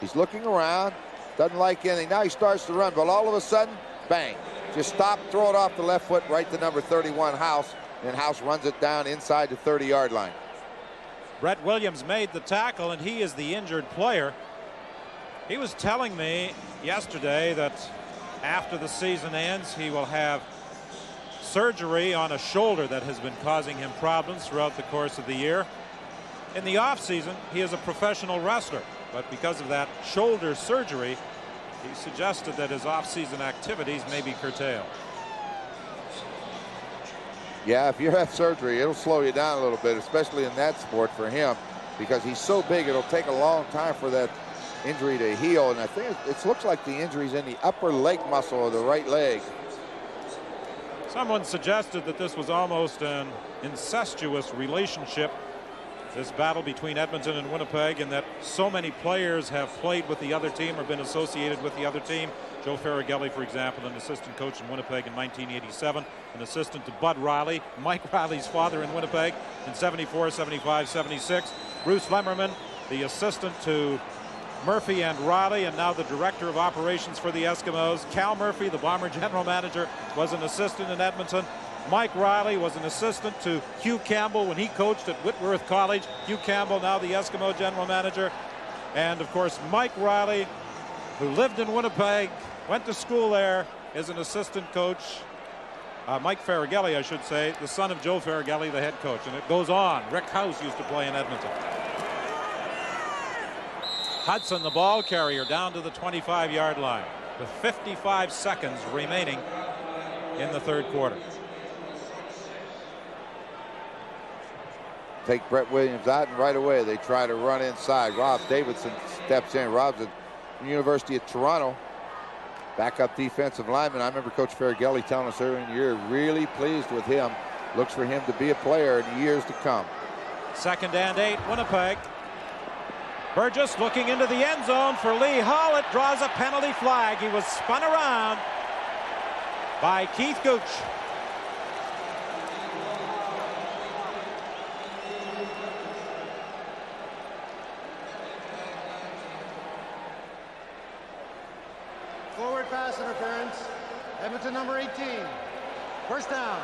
He's looking around, doesn't like anything. Now he starts to run, but all of a sudden, bang. Just stop, throw it off the left foot right to number 31, House, and House runs it down inside the 30-yard line. Brett Williams made the tackle, and he is the injured player. He was telling me yesterday that after the season ends, he will have surgery on a shoulder that has been causing him problems throughout the course of the year. In the offseason, he is a professional wrestler, but because of that shoulder surgery, he suggested that his off-season activities may be curtailed. Yeah, if you have surgery, it'll slow you down a little bit, especially in that sport for him, because he's so big, it'll take a long time for that injury to heal. And I think it looks like the injury's in the upper leg muscle of the right leg. Someone suggested that this was almost an incestuous relationship, this battle between Edmonton and Winnipeg, and that so many players have played with the other team or been associated with the other team. Joe Farragelli, for example, an assistant coach in Winnipeg in 1987, an assistant to Bud Riley, Mike Riley's father in Winnipeg in 74, 75, 76. Bruce Lemmerman, the assistant to Murphy and Riley, and now the director of operations for the Eskimos. Cal Murphy, the Bomber general manager, was an assistant in Edmonton. Mike Riley was an assistant to Hugh Campbell when he coached at Whitworth College. Hugh Campbell, now the Eskimo general manager. And of course, Mike Riley, who lived in Winnipeg, went to school there, is an assistant coach. Mike Farragelli, I should say, the son of Joe Farragelli, the head coach. And it goes on. Rick House used to play in Edmonton. Hudson, the ball carrier, down to the 25-yard line with 55 seconds remaining in the third quarter. Take Brett Williams out, and right away they try to run inside. Rob Davidson steps in. Rob's at the University of Toronto, backup defensive lineman. I remember Coach Farragelli telling us earlier in the year, really pleased with him. Looks for him to be a player in the years to come. 2nd and 8, Winnipeg. Burgess looking into the end zone for Lee Hall. It draws a penalty flag. He was spun around by Keith Gooch. Forward pass interference. Edmonton number 18. First down.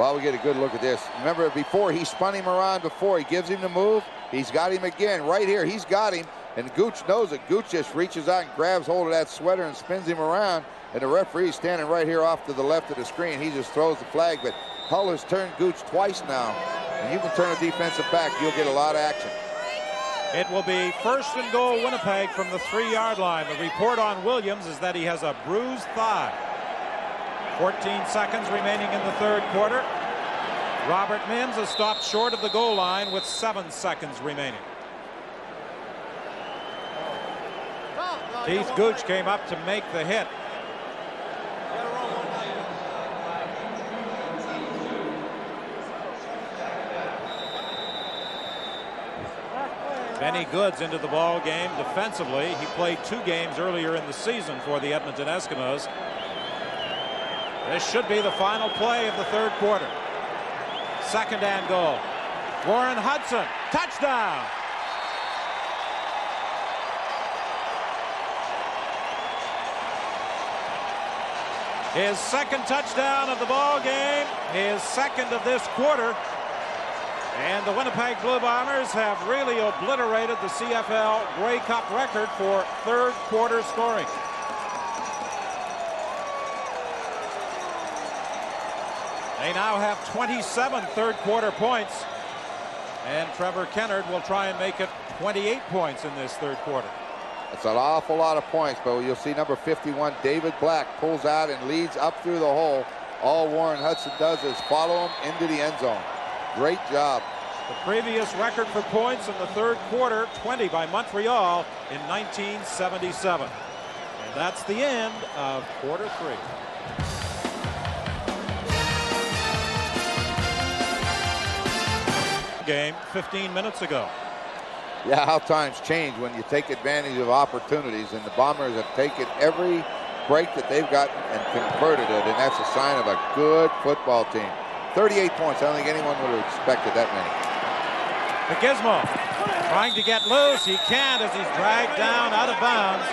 Well, we get a good look at this. Remember, before he spun him around before, he gives him the move. He's got him again right here. He's got him, and Gooch knows it. Gooch just reaches out and grabs hold of that sweater and spins him around, and the referee's standing right here off to the left of the screen. He just throws the flag, but Hull has turned Gooch twice now, and you can turn a defensive back. You'll get a lot of action. It will be 1st and goal Winnipeg from the 3-yard line. The report on Williams is that he has a bruised thigh. 14 seconds remaining in the 3rd quarter. Robert Mims has stopped short of the goal line with 7 seconds remaining. Keith Gooch came up to make the hit. Benny Goods into the ball game defensively. He played 2 games earlier in the season for the Edmonton Eskimos. This should be the final play of the 3rd quarter. 2nd and goal. Warren Hudson, touchdown. His 2nd touchdown of the ball game, his 2nd of this quarter. And the Winnipeg Blue Bombers have really obliterated the CFL Grey Cup record for 3rd quarter scoring. They now have 27 3rd quarter points, and Trevor Kennard will try and make it 28 points in this 3rd quarter. That's an awful lot of points, but you'll see number 51, David Black, pulls out and leads up through the hole. All Warren Hudson does is follow him into the end zone. Great job. The previous record for points in the 3rd quarter, 20 by Montreal in 1977. And that's the end of quarter 3. Game 15 minutes ago. Yeah, how times change when you take advantage of opportunities, and the Bombers have taken every break that they've gotten and converted it, and that's a sign of a good football team. 38 points. I don't think anyone would have expected that many. The Gizmo trying to get loose. He can't as he's dragged down out of bounds.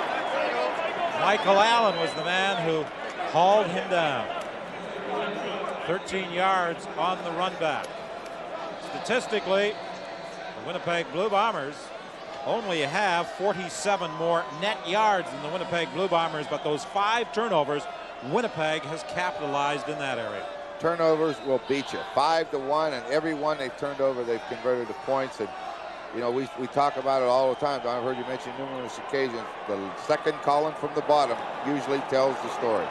Michael Allen was the man who hauled him down. 13 yards on the run back. Statistically, the Winnipeg Blue Bombers only have 47 more net yards than the Winnipeg Blue Bombers, but those 5 turnovers, Winnipeg has capitalized in that area. Turnovers will beat you 5-1, and every one they've turned over, they've converted to points. And you know, we talk about it all the time. I've heard you mention numerous occasions. The second column from the bottom usually tells the story.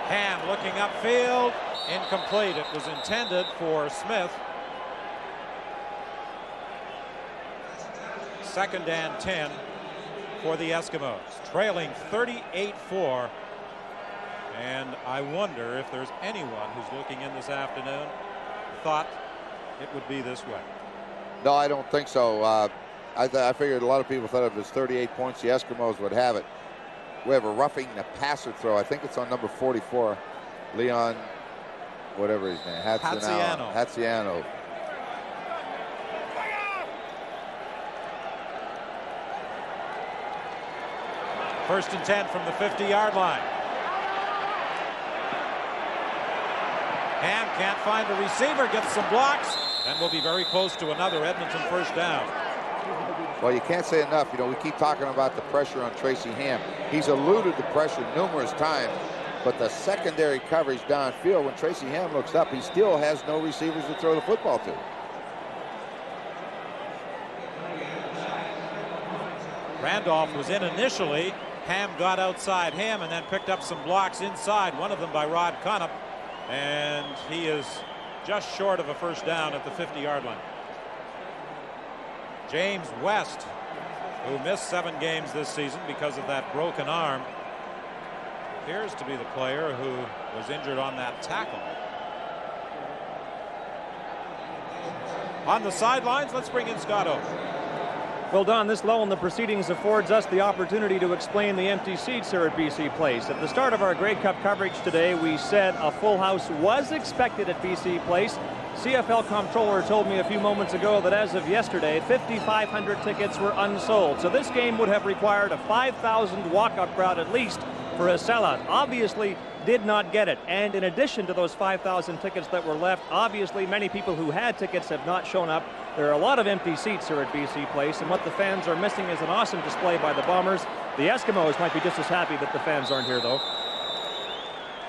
Ham looking upfield, incomplete. It was intended for Smith. 2nd and 10 for the Eskimos, trailing 38-4. And I wonder if there's anyone who's looking in this afternoon thought it would be this way. No, I don't think so. I figured a lot of people thought if it was 38 points, the Eskimos would have it. We have a roughing the passer throw. I think it's on number 44, Leon, whatever his name, Hatziano. 1st and 10 from the 50-yard line. Ham can't find a receiver, gets some blocks, and will be very close to another Edmonton 1st down. Well, you can't say enough. You know, we keep talking about the pressure on Tracy Ham. He's eluded the pressure numerous times, but the secondary coverage downfield, when Tracy Ham looks up, he still has no receivers to throw the football to. Randolph was in initially. Ham got outside him and then picked up some blocks inside, one of them by Rod Conop, and he is just short of a 1st down at the 50-yard line. James West, who missed 7 games this season because of that broken arm, appears to be the player who was injured on that tackle. On the sidelines, let's bring in Scott O. Well, Don, this lull in the proceedings affords us the opportunity to explain the empty seats here at BC Place. At the start of our Grey Cup coverage today, we said a full house was expected at BC Place. CFL comptroller told me a few moments ago that as of yesterday, 5,500 tickets were unsold. So this game would have required a 5,000 walk-up crowd at least for a sellout. Obviously did not get it. And in addition to those 5,000 tickets that were left, obviously many people who had tickets have not shown up. There are a lot of empty seats here at BC Place, and what the fans are missing is an awesome display by the Bombers. The Eskimos might be just as happy that the fans aren't here, though.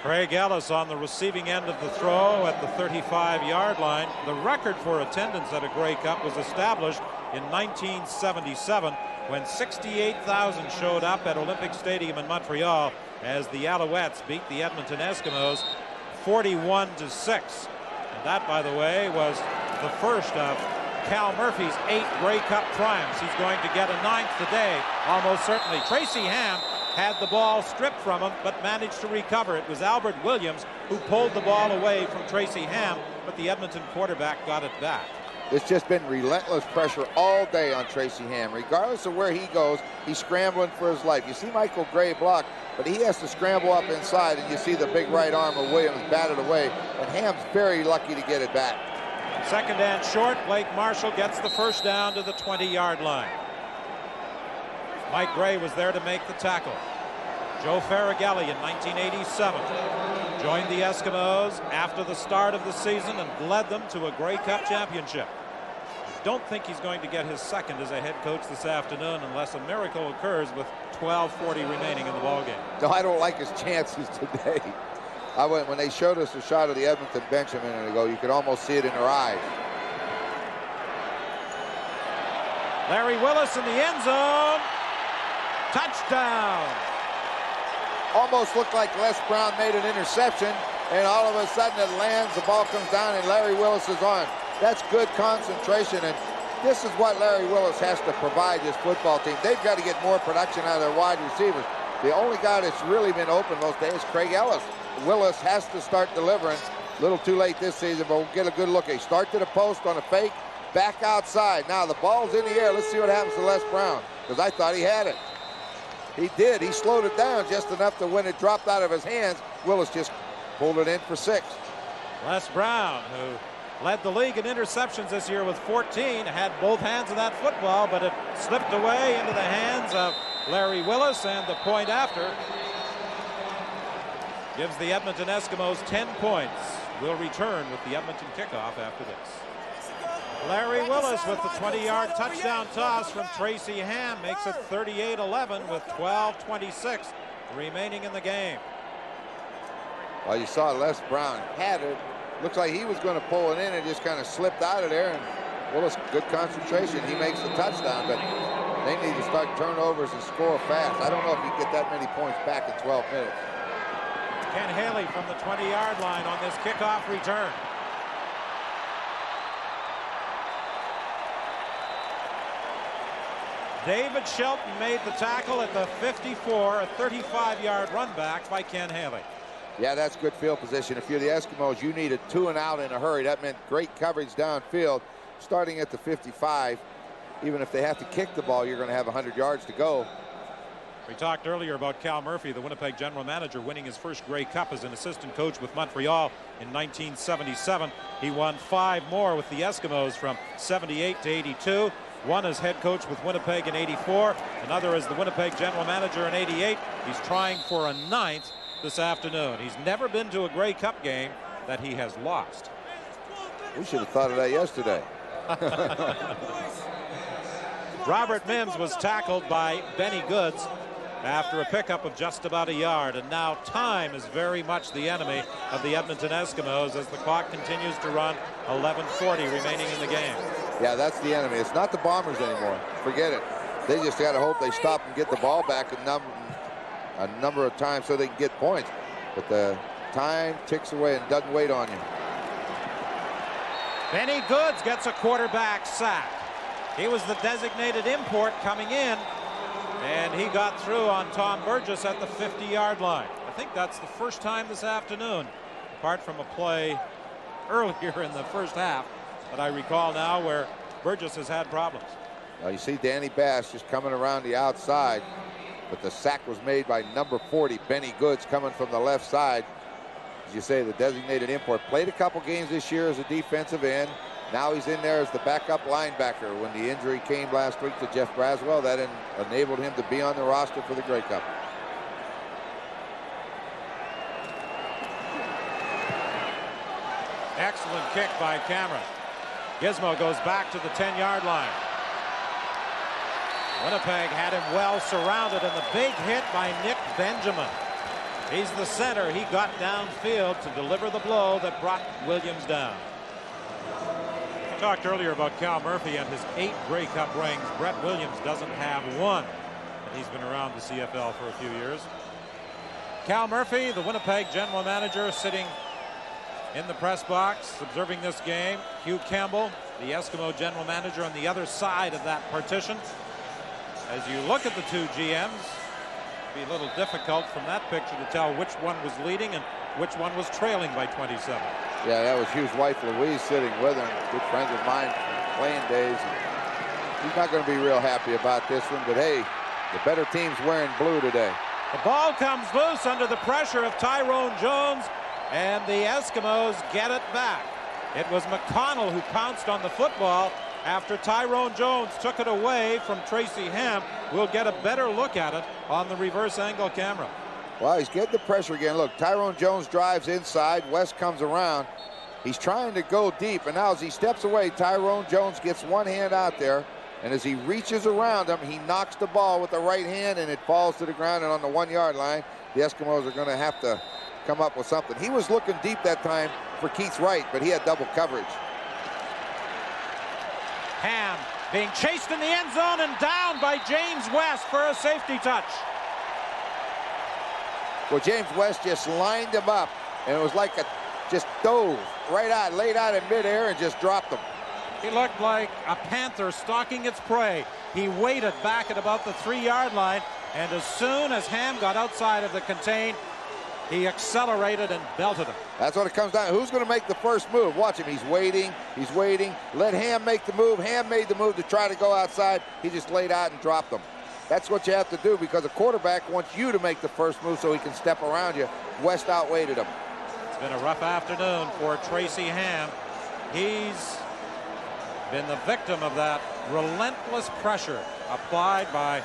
Craig Ellis on the receiving end of the throw at the 35-yard line. The record for attendance at a Grey Cup was established in 1977 when 68,000 showed up at Olympic Stadium in Montreal as the Alouettes beat the Edmonton Eskimos 41-6. And that, by the way, was the first of Cal Murphy's 8 Grey Cup triumphs. He's going to get a 9th today, almost certainly. Tracy Ham had the ball stripped from him, but managed to recover. It was Albert Williams who pulled the ball away from Tracy Ham, but the Edmonton quarterback got it back. It's just been relentless pressure all day on Tracy Ham. Regardless of where he goes, he's scrambling for his life. You see Michael Gray block, but he has to scramble up inside, and you see the big right arm of Williams batted away, and Ham's very lucky to get it back. Second and short. Blake Marshall gets the first down to the 20-yard line. Mike Gray was there to make the tackle. Joe Farragelli in 1987 joined the Eskimos after the start of the season and led them to a Grey Cup championship. I don't think he's going to get his second as a head coach this afternoon unless a miracle occurs with 12:40 remaining in the ballgame. No, I don't like his chances today. When they showed us a shot of the Edmonton bench a minute ago, you could almost see it in their eyes. Larry Willis in the end zone. Touchdown. Almost looked like Les Brown made an interception, and all of a sudden it lands, the ball comes down, and Larry Willis is on. That's good concentration, and this is what Larry Willis has to provide this football team. They've got to get more production out of their wide receivers. The only guy that's really been open most days is Craig Ellis. Willis has to start delivering. A little too late this season, but we'll get a good look. He start to the post on a fake, back outside. Now the ball's in the air. Let's see what happens to Les Brown, because I thought he had it. He did. He slowed it down just enough to when it dropped out of his hands, Willis just pulled it in for 6. Les Brown, who led the league in interceptions this year with 14, had both hands of that football, but it slipped away into the hands of Larry Willis, and the point after gives the Edmonton Eskimos 10 points. We'll return with the Edmonton kickoff after this. Larry Willis with the 20-yard touchdown toss from Tracy Ham makes it 38-11 with 12:26 remaining in the game. Well, you saw Les Brown had it. Looks like he was going to pull it in and just kind of slipped out of there. And Willis, good concentration. He makes the touchdown, but they need to start turnovers and score fast. I don't know if you get that many points back in 12 minutes. Ken Haley from the 20-yard line on this kickoff return. David Shelton made the tackle at the 54, a 35-yard run back by Ken Haley. Yeah, that's good field position. If you're the Eskimos, you need a 2 and out in a hurry. That meant great coverage downfield, starting at the 55. Even if they have to kick the ball, you're going to have 100 yards to go. We talked earlier about Cal Murphy, the Winnipeg general manager, winning his first Grey Cup as an assistant coach with Montreal in 1977. He won 5 more with the Eskimos from 78 to 82. One as head coach with Winnipeg in 84, another as the Winnipeg general manager in 88. He's trying for a 9th this afternoon. He's never been to a Grey Cup game that he has lost. We should have thought of that yesterday. Robert Mims was tackled by Benny Goods after a pickup of just about a yard, and now time is very much the enemy of the Edmonton Eskimos as the clock continues to run. 11:40 remaining in the game. Yeah, that's the enemy. It's not the Bombers anymore. Forget it. They just got to hope they stop and get the ball back a number of times so they can get points. But the time ticks away and doesn't wait on you. Benny Goods gets a quarterback sack. He was the designated import coming in, and he got through on Tom Burgess at the 50-yard line. I think that's the first time this afternoon, apart from a play earlier in the first half, that I recall now where Burgess has had problems. Well, you see Danny Bass just coming around the outside, but the sack was made by number 40, Benny Goods, coming from the left side. As you say, the designated import. Played a couple games this year as a defensive end. Now he's in there as the backup linebacker. When the injury came last week to Jeff Braswell, that enabled him to be on the roster for the Grey Cup. excellent kick by Cameron. Gizmo goes back to the 10-yard line. Winnipeg had him well surrounded, and the big hit by Nick Benjamin. He's the center. He got downfield to deliver the blow that brought Williams down. I talked earlier about Cal Murphy and his 8 Grey Cup rings. Brett Williams doesn't have one, and he's been around the CFL for a few years. Cal Murphy, the Winnipeg general manager, sitting in the press box observing this game. Hugh Campbell, the Eskimo general manager, on the other side of that partition. As you look at the two GMs, it'd be a little difficult from that picture to tell which one was leading and which one was trailing by 27. Yeah, that was Hugh's wife Louise sitting with him. Good friends of mine from playing days. He's not going to be real happy about this one, but hey, the better team's wearing blue today. The ball comes loose under the pressure of Tyrone Jones, and the Eskimos get it back. It was McConnell who pounced on the football after Tyrone Jones took it away from Tracy Ham. We'll get a better look at it on the reverse angle camera. Well, he's getting the pressure again. Look, Tyrone Jones drives inside. West comes around. He's trying to go deep, and now as he steps away, Tyrone Jones gets one hand out there, and as he reaches around him, he knocks the ball with the right hand, and it falls to the ground. And on the 1-yard line, the Eskimos are going to have to come up with something. He was looking deep that time for Keith Wright, but he had double coverage. Ham being chased in the end zone and down by James West for a safety touch. Well, James West just lined him up, and it was like just dove right out, laid out in midair, and just dropped him. He looked like a panther stalking its prey. He waited back at about the 3-yard line, and as soon as Ham got outside of the contain, he accelerated and belted him. That's what it comes down to. Who's going to make the first move? Watch him. He's waiting. He's waiting. Let Ham make the move. Ham made the move to try to go outside. He just laid out and dropped him. That's what you have to do, because a quarterback wants you to make the first move so he can step around you. West outweighted him. It's been a rough afternoon for Tracy Ham. He's been the victim of that relentless pressure applied by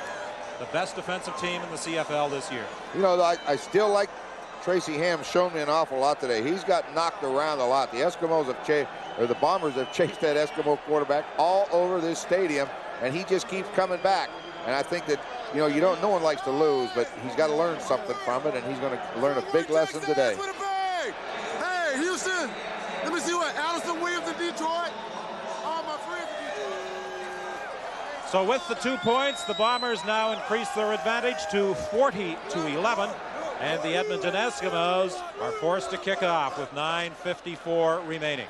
the best defensive team in the CFL this year. You know, I still like Tracy Ham. Shown me an awful lot today. He's got knocked around a lot. The Eskimos have chased, or the Bombers have chased that Eskimo quarterback all over this stadium, and he just keeps coming back. And I think that, you know, no one likes to lose, but he's got to learn something from it, and he's going to learn a big lesson today. Hey, Houston, let me see what Allison Williams in Detroit. All my friends in Detroit. So with the 2 points, the Bombers now increase their advantage to 40-11. And the Edmonton Eskimos are forced to kick off with 9:54 remaining.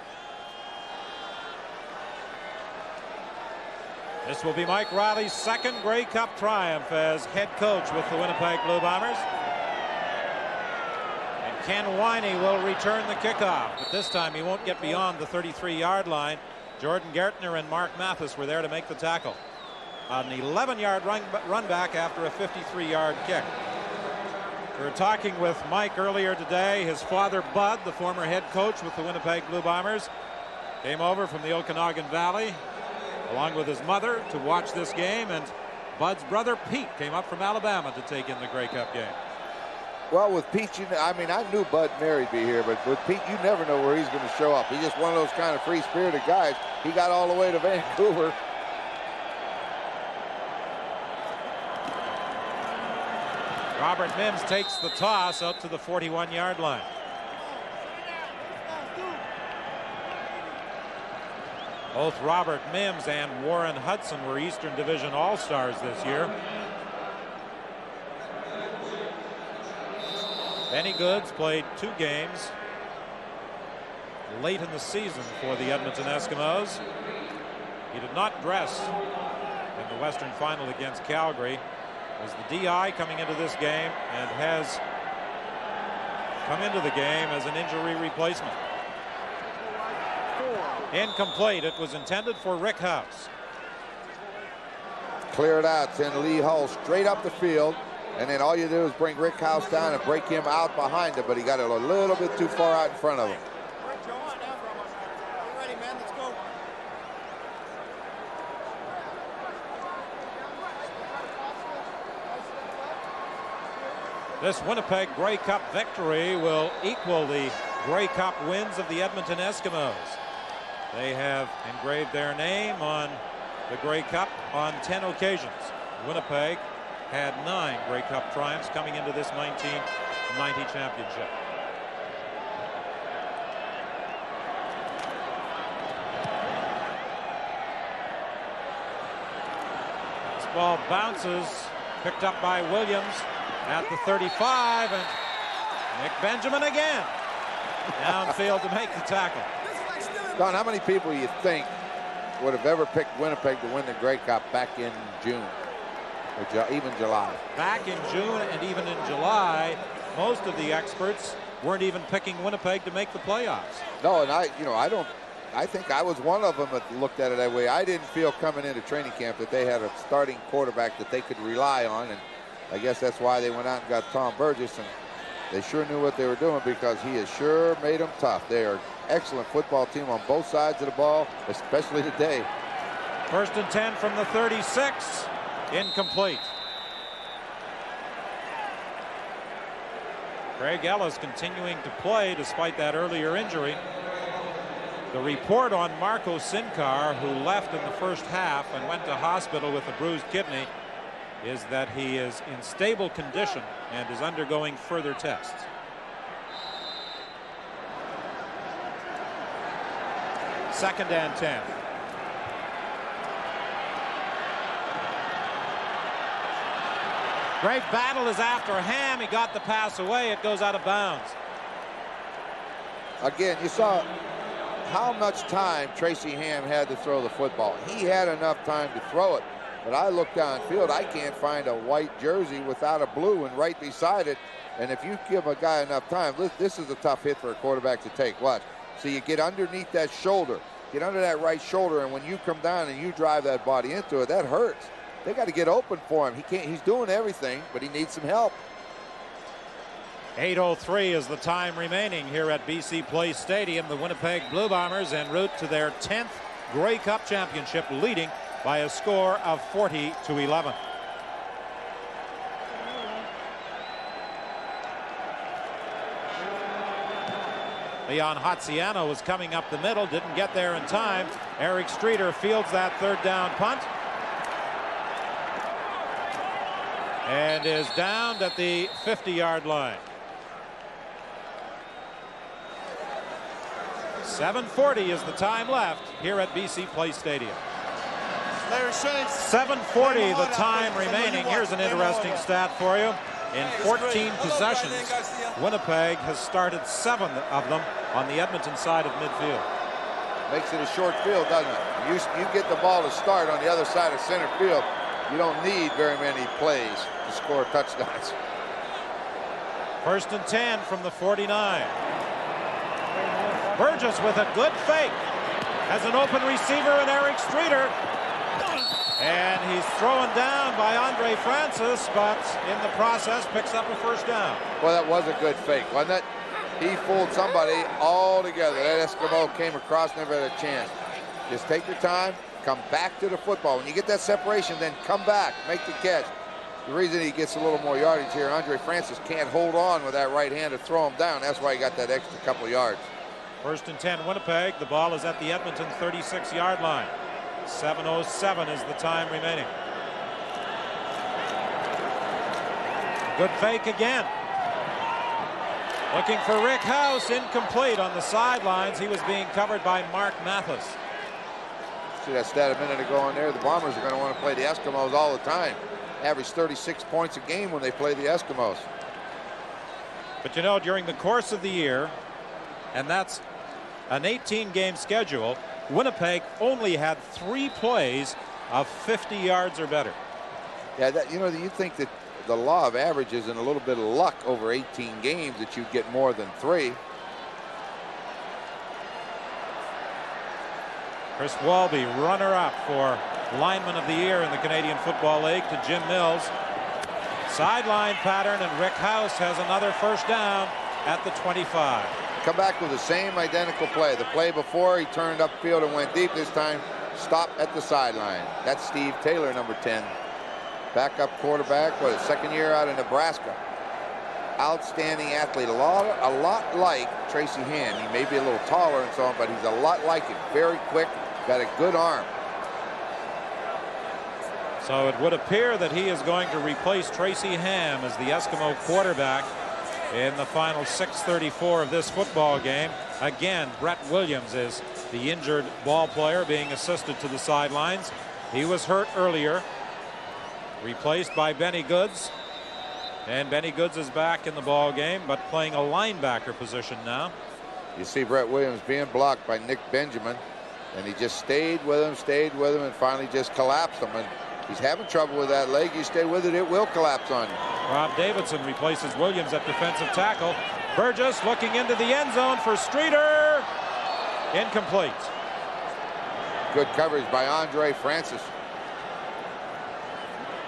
This will be Mike Riley's second Grey Cup triumph as head coach with the Winnipeg Blue Bombers. And Ken Winey will return the kickoff, but this time he won't get beyond the 33-yard line. Jordan Gertner and Mark Mathis were there to make the tackle. An 11-yard run back after a 53-yard kick. We were talking with Mike earlier today. His father, Bud, the former head coach with the Winnipeg Blue Bombers, came over from the Okanagan Valley along with his mother to watch this game, and Bud's brother Pete came up from Alabama to take in the Grey Cup game. Well, with Pete, I mean, I knew Bud Mary'd be here, but with Pete, you never know where he's going to show up. He's just one of those kind of free-spirited guys. He got all the way to Vancouver. Robert Mims takes the toss out to the 41-yard line. Both Robert Mims and Warren Hudson were Eastern Division All-Stars this year. Benny Goods played 2 games late in the season for the Edmonton Eskimos. He did not dress in the Western Final against Calgary. Was the DI coming into this game and has come into the game as an injury replacement. Incomplete. It was intended for Rick House. Clear it out. Send Lee Hull straight up the field, and then all you do is bring Rick House down and break him out behind him, but he got it a little bit too far out in front of him. This Winnipeg Grey Cup victory will equal the Grey Cup wins of the Edmonton Eskimos. They have engraved their name on the Grey Cup on 10 occasions. Winnipeg had 9 Grey Cup triumphs coming into this 1990 championship. This ball bounces, picked up by Williams at the 35, and Nick Benjamin again downfield to make the tackle. Don, how many people you think would have ever picked Winnipeg to win the Grey Cup back in June or even July? Back in June and even in July, most of the experts weren't even picking Winnipeg to make the playoffs. No, and I think I was one of them that looked at it that way. I didn't feel coming into training camp that they had a starting quarterback that they could rely on, and I guess that's why they went out and got Tom Burgess, and they sure knew what they were doing because he has sure made them tough. They are an excellent football team on both sides of the ball, especially today. 1st and 10 from the 36, incomplete. Craig Ellis continuing to play despite that earlier injury. The report on Marco Sincar, who left in the first half and went to hospital with a bruised kidney, is that he is in stable condition and is undergoing further tests. Second and 10. Great battle is after Ham. He got the pass away. It goes out of bounds. Again, you saw how much time Tracy Ham had to throw the football. He had enough time to throw it. But I look downfield, I can't find a white jersey without a blue and right beside it. And if you give a guy enough time, this is a tough hit for a quarterback to take. Watch. So you get underneath that shoulder, get under that right shoulder, and when you come down and you drive that body into it, that hurts. They got to get open for him. He can't. He's doing everything, but he needs some help. 8:03 is the time remaining here at BC Place Stadium. The Winnipeg Blue Bombers en route to their 10th Grey Cup championship, leading by a score of 40-11. Leon Hatziano was coming up the middle, didn't get there in time. Eric Streeter fields that 3rd down punt and is downed at the 50-yard line. 7:40 is the time left here at BC Place Stadium. 7:40 the time remaining. Here's an interesting stat for you. In 14 possessions, Winnipeg has started 7 of them on the Edmonton side of midfield. Makes it a short field, doesn't it? You get the ball to start on the other side of center field. You don't need very many plays to score touchdowns. 1st and 10 from the 49. Burgess with a good fake. Has an open receiver in Eric Streeter. And he's thrown down by Andre Francis, but in the process picks up a 1st down. Well, that was a good fake, wasn't it? He fooled somebody altogether. That Eskimo came across, never had a chance. Just take your time, come back to the football. When you get that separation, then come back, make the catch. The reason he gets a little more yardage here, Andre Francis can't hold on with that right hand to throw him down. That's why he got that extra couple of yards. 1st and 10 Winnipeg. The ball is at the Edmonton 36-yard line. 7:07 is the time remaining. Good fake again. Looking for Rick House, incomplete on the sidelines. He was being covered by Mark Mathis. See that stat a minute ago on there. The Bombers are going to want to play the Eskimos all the time. Average 36 points a game when they play the Eskimos. But you know, during the course of the year, and that's an 18-game schedule, Winnipeg only had 3 plays of 50 yards or better. Yeah, you think that the law of averages and a little bit of luck over 18 games that you'd get more than 3. Chris Walby, runner-up for lineman of the year in the Canadian Football League, to Jim Mills. Sideline pattern, and Rick House has another 1st down at the 25. Come back with the same identical play. The play before, he turned upfield and went deep. This time, stop at the sideline. That's Steve Taylor, number 10. Backup quarterback, 2nd year out of Nebraska. outstanding athlete, a lot like Tracy Ham. He may be a little taller and so on, but he's a lot like him. Very quick, got a good arm. So it would appear that he is going to replace Tracy Ham as the Eskimo quarterback in the final 6:34 of this football game. Again, Brett Williams is the injured ball player being assisted to the sidelines. He was hurt earlier, replaced by Benny Goods. And Benny Goods is back in the ball game, but playing a linebacker position now. You see Brett Williams being blocked by Nick Benjamin, and he just stayed with him, and finally just collapsed him. And he's having trouble with that leg. You stay with it, it will collapse on you. Rob Davidson replaces Williams at defensive tackle. Burgess looking into the end zone for Streeter. Incomplete. Good coverage by Andre Francis.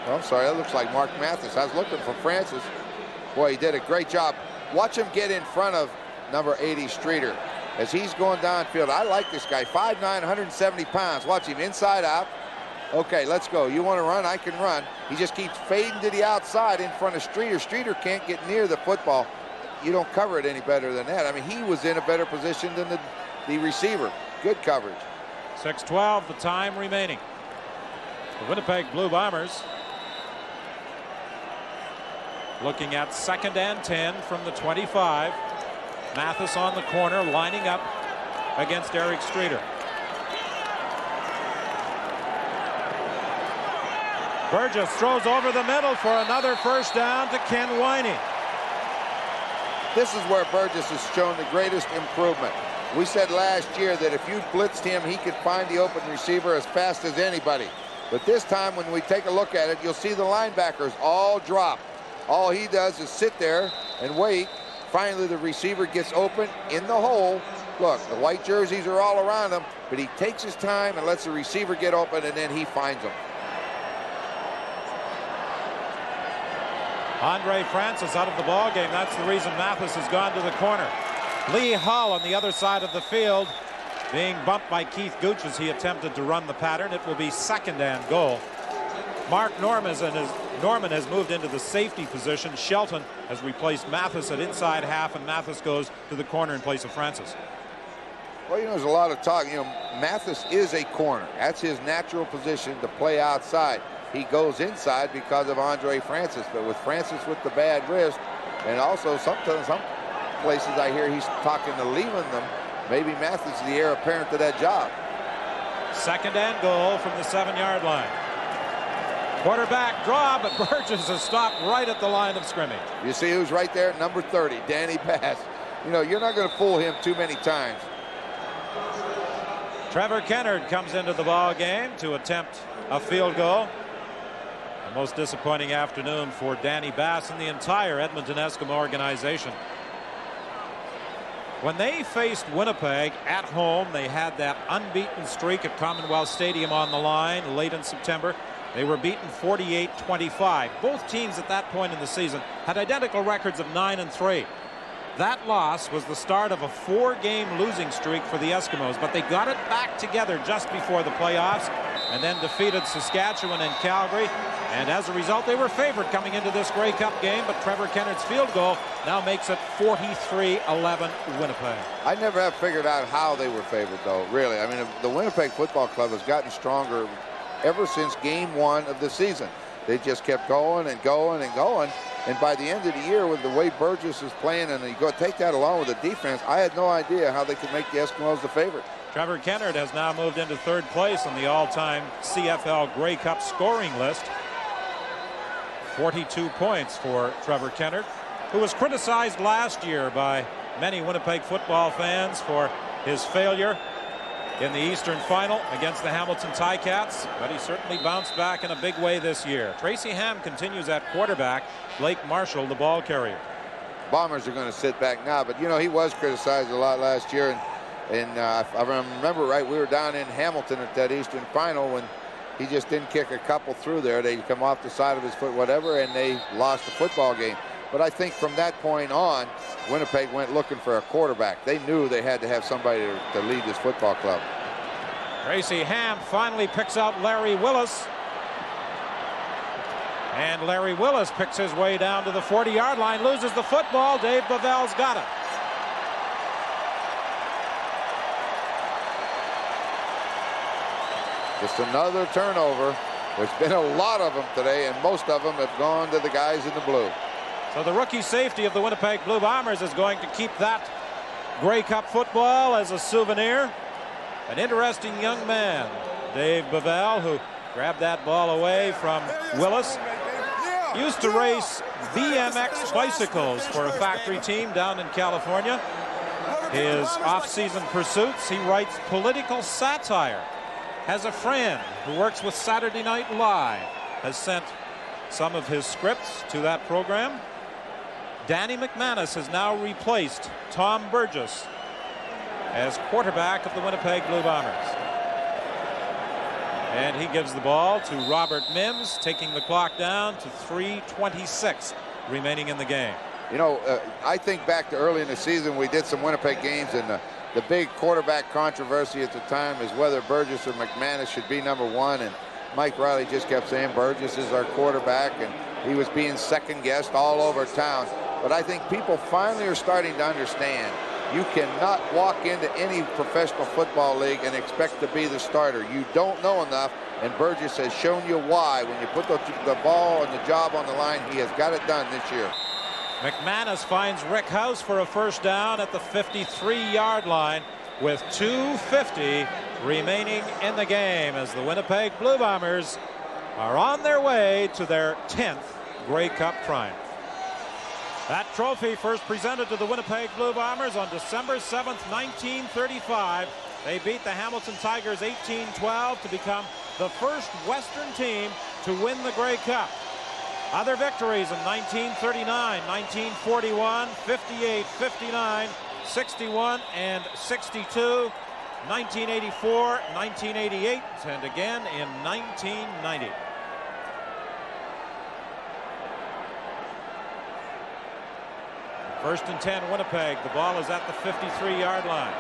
Oh, I'm sorry, that looks like Mark Mathis. I was looking for Francis. Boy, he did a great job. Watch him get in front of number 80 Streeter as he's going downfield. I like this guy, 5'9", 170 pounds. Watch him inside out. Okay, let's go. You want to run? I can run. He just keeps fading to the outside in front of Streeter. Streeter can't get near the football. You don't cover it any better than that. I mean, he was in a better position than the receiver. Good coverage. 6:12, the time remaining. The Winnipeg Blue Bombers looking at 2nd and 10 from the 25. Mathis on the corner, lining up against Eric Streeter. Burgess throws over the middle for another first down to Ken Winey. This is where Burgess has shown the greatest improvement. We said last year that if you blitzed him, he could find the open receiver as fast as anybody. But this time, when we take a look at it, you'll see the linebackers all drop. All he does is sit there and wait. Finally, the receiver gets open in the hole. Look, the white jerseys are all around him, but he takes his time and lets the receiver get open, and then he finds them. Andre Francis out of the ball game. That's the reason Mathis has gone to the corner. Lee Hull on the other side of the field, being bumped by Keith Gooch as he attempted to run the pattern. It will be 2nd and goal. Mark Norman has moved into the safety position. Shelton has replaced Mathis at inside half, and Mathis goes to the corner in place of Francis. Well, you know, there's a lot of talk. You know, Mathis is a corner. That's his natural position to play outside. He goes inside because of Andre Francis, but with Francis with the bad wrist, and also sometimes some places I hear he's talking to leaving them. Maybe Mathis is the heir apparent to that job. 2nd and goal from the 7-yard line. Quarterback draw, but Burgess has stopped right at the line of scrimmage. You see who's right there? Number 30, Danny Bass. You know, you're not going to fool him too many times. Trevor Kennard comes into the ball game to attempt a field goal. The most disappointing afternoon for Danny Bass and the entire Edmonton Eskimo organization. When they faced Winnipeg at home, they had that unbeaten streak at Commonwealth Stadium on the line late in September. They were beaten 48-25. Both teams at that point in the season had identical records of 9-3. That loss was the start of a 4-game losing streak for the Eskimos, but they got it back together just before the playoffs and then defeated Saskatchewan and Calgary. And as a result, they were favored coming into this Grey Cup game, but Trevor Kennard's field goal now makes it 43-11 Winnipeg. I never have figured out how they were favored, though, really. I mean, the Winnipeg Football Club has gotten stronger ever since game 1 of the season. They just kept going and going and going. And by the end of the year, with the way Burgess is playing, and you go take that along with the defense, I had no idea how they could make the Eskimos the favorite. Trevor Kennard has now moved into 3rd place on the all-time CFL Grey Cup scoring list. 42 points for Trevor Kennard, who was criticized last year by many Winnipeg football fans for his failure in the Eastern Final against the Hamilton Ticats, but he certainly bounced back in a big way this year. Tracy Ham continues at quarterback. Blake Marshall, the ball carrier. Bombers are going to sit back now, but, you know, he was criticized a lot last year. And if I remember right, we were down in Hamilton at that Eastern Final when he just didn't kick a couple through there. They come off the side of his foot, whatever, and they lost the football game. But I think from that point on, Winnipeg went looking for a quarterback. They knew they had to have somebody to lead this football club. Tracy Ham finally picks out Larry Willis. And Larry Willis picks his way down to the 40-yard line, loses the football. Dave Bavell's got it. Just another turnover. There's been a lot of them today, and most of them have gone to the guys in the blue. So the rookie safety of the Winnipeg Blue Bombers is going to keep that Grey Cup football as a souvenir. An interesting young man, Dave Bavell, who grabbed that ball away from Willis. Used to race BMX bicycles for a factory team down in California. His off-season pursuits, he writes political satire. Has a friend who works with Saturday Night Live, has sent some of his scripts to that program. Danny McManus has now replaced Tom Burgess as quarterback of the Winnipeg Blue Bombers. And he gives the ball to Robert Mims, taking the clock down to 3:26 remaining in the game. You know, I think back to early in the season, we did some Winnipeg games, and the big quarterback controversy at the time is whether Burgess or McManus should be #1. And Mike Riley just kept saying Burgess is our quarterback, and he was being second-guessed all over town. But I think people finally are starting to understand you cannot walk into any professional football league and expect to be the starter. You don't know enough, and Burgess has shown you why. When you put the ball and the job on the line, he has got it done this year. McManus finds Rick House for a first down at the 53-yard line with 2:50 remaining in the game as the Winnipeg Blue Bombers are on their way to their 10th Grey Cup triumph. That trophy first presented to the Winnipeg Blue Bombers on December 7th, 1935. They beat the Hamilton Tigers 18-12 to become the first Western team to win the Grey Cup. Other victories in 1939, 1941, 58, 59, 61, and 62, 1984, 1988, and again in 1990. First and 10, Winnipeg. The ball is at the 53-yard line.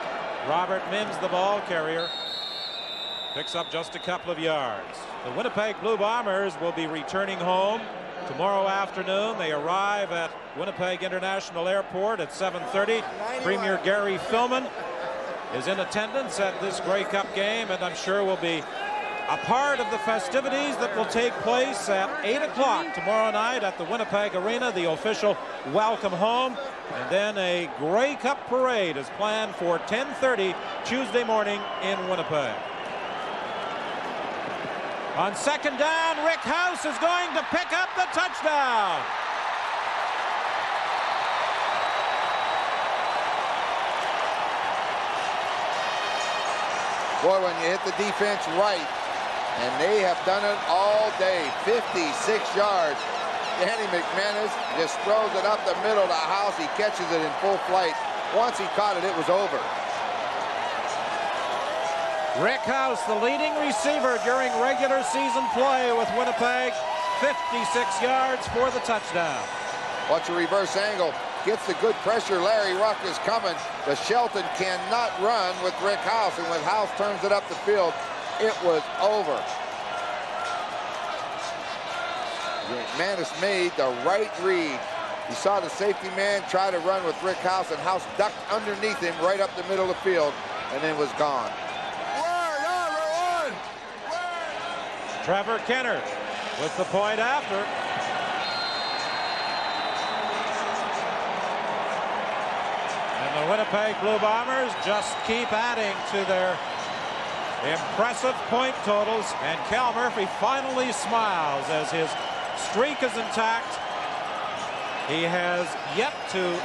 Robert Mims, the ball carrier, picks up just a couple of yards. The Winnipeg Blue Bombers will be returning home tomorrow afternoon. They arrive at Winnipeg International Airport at 7:30. Premier Gary Filmon is in attendance at this Grey Cup game, and I'm sure will be a part of the festivities that will take place at 8 o'clock tomorrow night at the Winnipeg Arena, the official welcome home. And then a Grey Cup parade is planned for 10:30 Tuesday morning in Winnipeg. On second down, Rick House is going to pick up the touchdown. Boy, when you hit the defense right, and they have done it all day, 56 yards. Danny McManus just throws it up the middle of the house. He catches it in full flight. Once he caught it, it was over. Rick House, the leading receiver during regular season play with Winnipeg, 56 yards for the touchdown. Watch a reverse angle. Gets the good pressure. Larry Ruck is coming. The Shelton cannot run with Rick House, and when House turns it up the field, it was over. McManus made the right read. He saw the safety man try to run with Rick House, and House ducked underneath him right up the middle of the field, and then was gone. Trevor Kennard with the point after. And the Winnipeg Blue Bombers just keep adding to their impressive point totals, and Cal Murphy finally smiles as his streak is intact. He has yet to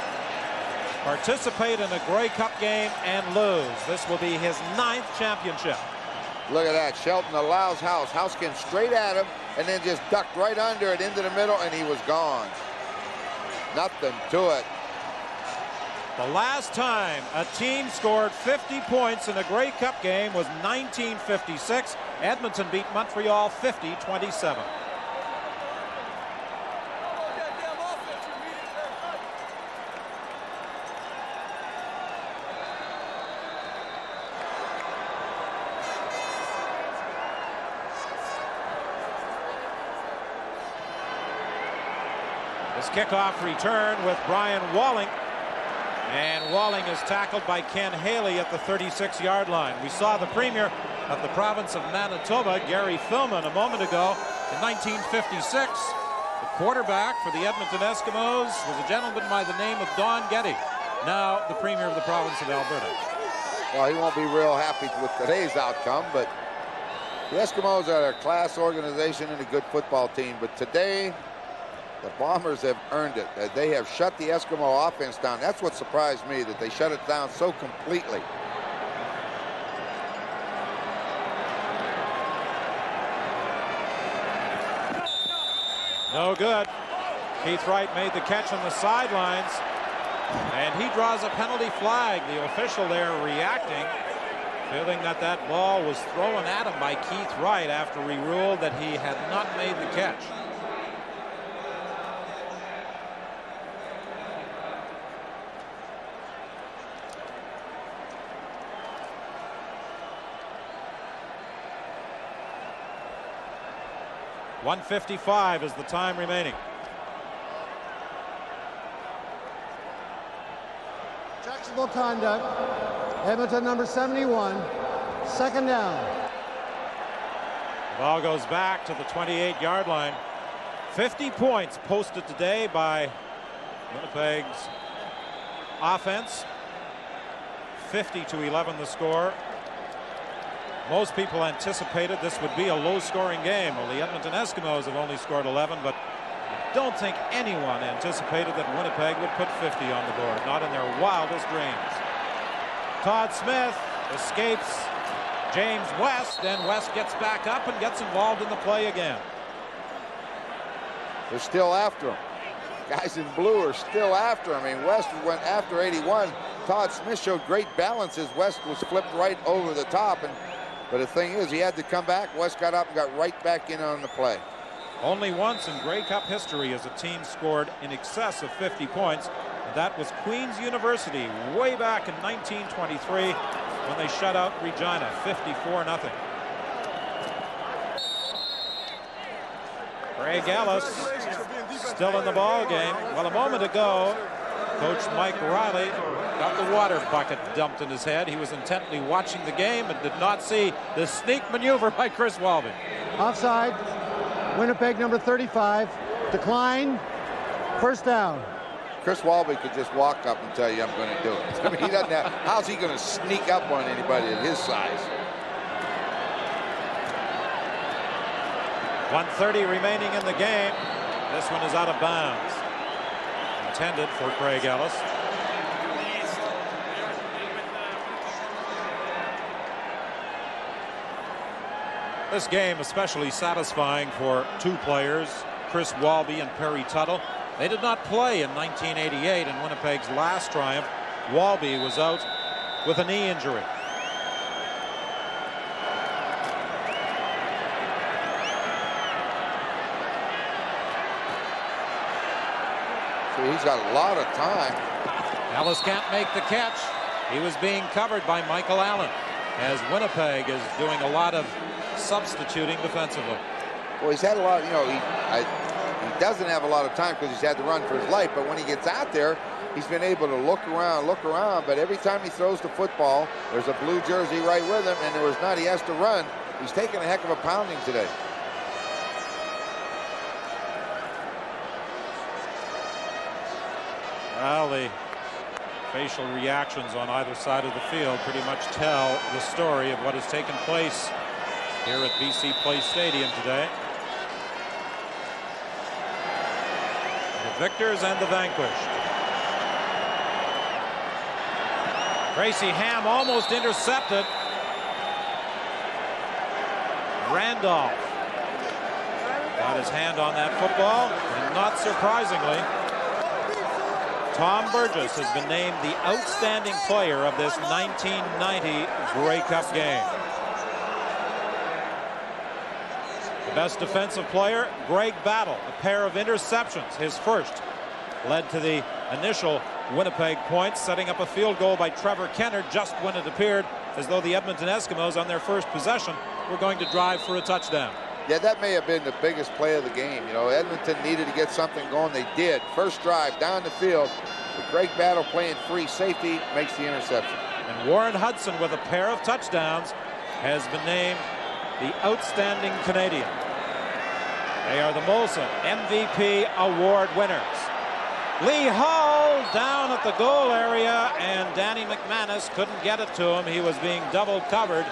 participate in a Grey Cup game and lose. This will be his 9th championship. Look at that. Shelton allows House. House came straight at him and then just ducked right under it into the middle, and he was gone. Nothing to it. The last time a team scored 50 points in a Grey Cup game was 1956. Edmonton beat Montreal 50-27. This kickoff return with Brian Walling. And Walling is tackled by Ken Haley at the 36-yard line. We saw the premier of the province of Manitoba, Gary Filman, a moment ago. In 1956, the quarterback for the Edmonton Eskimos was a gentleman by the name of Don Getty, now the premier of the province of Alberta. Well, he won't be real happy with today's outcome, but the Eskimos are a class organization and a good football team. But today, the Bombers have earned it. They have shut the Eskimo offense down. That's what surprised me, that they shut it down so completely. No good. Keith Wright made the catch on the sidelines, and he draws a penalty flag. The official there reacting, feeling that that ball was thrown at him by Keith Wright after he ruled that he had not made the catch. .155 is the time remaining. Objectionable conduct. Edmonton number 71. Second down. The ball goes back to the 28-yard line. 50 points posted today by Winnipeg's offense. 50-11 the score. Most people anticipated this would be a low-scoring game. Well, the Edmonton Eskimos have only scored 11, but I don't think anyone anticipated that Winnipeg would put 50 on the board, not in their wildest dreams. Todd Smith escapes James West, and West gets back up and gets involved in the play again. They're still after him. Guys in blue are still after him. I mean, West went after 81. Todd Smith showed great balance as West was flipped right over the top. But the thing is, he had to come back. West got up and got right back in on the play. Only once in Grey Cup history has a team scored in excess of 50 points. And that was Queen's University way back in 1923 when they shut out Regina 54-0. Craig Ellis still in the ball game. Well, a moment ago, Coach Mike Riley got the water bucket dumped in his head. He was intently watching the game and did not see the sneak maneuver by Chris Walby. Offside. Winnipeg number 35. Decline. First down. Chris Walby could just walk up and tell you, I'm going to do it. I mean, he doesn't have, how's he going to sneak up on anybody at his size? 1:30 remaining in the game. This one is out of bounds. Intended for Craig Ellis. This game especially satisfying for two players, Chris Walby and Perry Tuttle. They did not play in 1988 in Winnipeg's last triumph. Walby was out with a knee injury. So he's got a lot of time. Ellis can't make the catch. He was being covered by Michael Allen, as Winnipeg is doing a lot of substituting defensively. Well, he's had a lot, you know, he doesn't have a lot of time because he's had to run for his life, but when he gets out there, he's been able to look around, but every time he throws the football, there's a blue jersey right with him, and there was not, he has to run. He's taking a heck of a pounding today. Well, the facial reactions on either side of the field pretty much tell the story of what has taken place here at BC Place Stadium today. The victors and the vanquished. Tracy Ham almost intercepted. Randolph got his hand on that football, and not surprisingly, Tom Burgess has been named the outstanding player of this 1990 Grey Cup game. The best defensive player, Greg Battle, a pair of interceptions, his first, led to the initial Winnipeg points, setting up a field goal by Trevor Kenner just when it appeared as though the Edmonton Eskimos on their first possession were going to drive for a touchdown. Yeah, that may have been the biggest play of the game. You know, Edmonton needed to get something going. They did. First drive down the field. The Greg Battle playing free safety makes the interception. And Warren Hudson, with a pair of touchdowns, has been named the outstanding Canadian. They are the Molson MVP award winners. Lee Hall down at the goal area, and Danny McManus couldn't get it to him. He was being double covered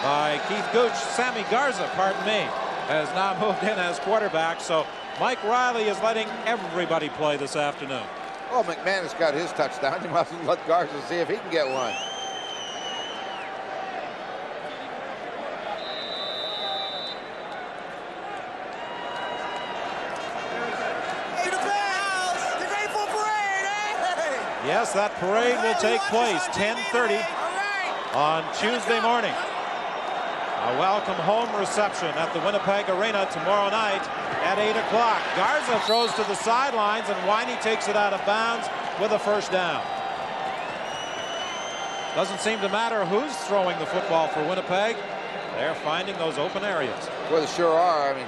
by Keith Gooch. Sammy Garza, pardon me, has now moved in as quarterback. So Mike Riley is letting everybody play this afternoon. Well, McManus got his touchdown. You must let Garza see if he can get one. Yes, that parade will take place 10:30 on Tuesday morning. A welcome home reception at the Winnipeg Arena tomorrow night at 8 o'clock. Garza throws to the sidelines, and Winey takes it out of bounds with a first down. Doesn't seem to matter who's throwing the football for Winnipeg. They're finding those open areas. Well, they sure are. I mean,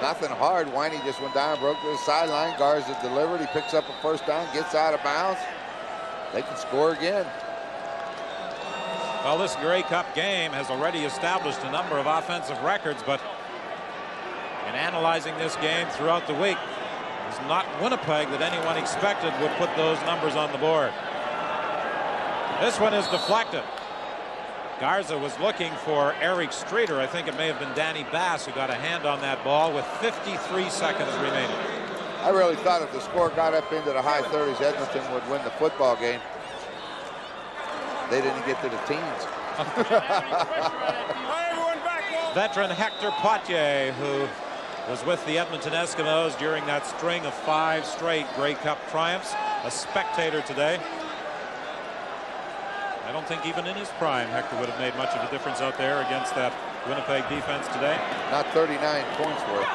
nothing hard. Winey just went down, broke to the sideline. Garza delivered. He picks up a first down, gets out of bounds. They can score again. Well, this Grey Cup game has already established a number of offensive records, but in analyzing this game throughout the week, it's not Winnipeg that anyone expected would put those numbers on the board. This one is deflected. Garza was looking for Eric Streeter. I think it may have been Danny Bass who got a hand on that ball with 53 seconds remaining. I really thought if the score got up into the high 30s, Edmonton would win the football game. They didn't get to the teens. Veteran Hector Potier, who was with the Edmonton Eskimos during that string of 5 straight Grey Cup triumphs, a spectator today. I don't think even in his prime Hector would have made much of a difference out there against that Winnipeg defense today. Not 39 points worth.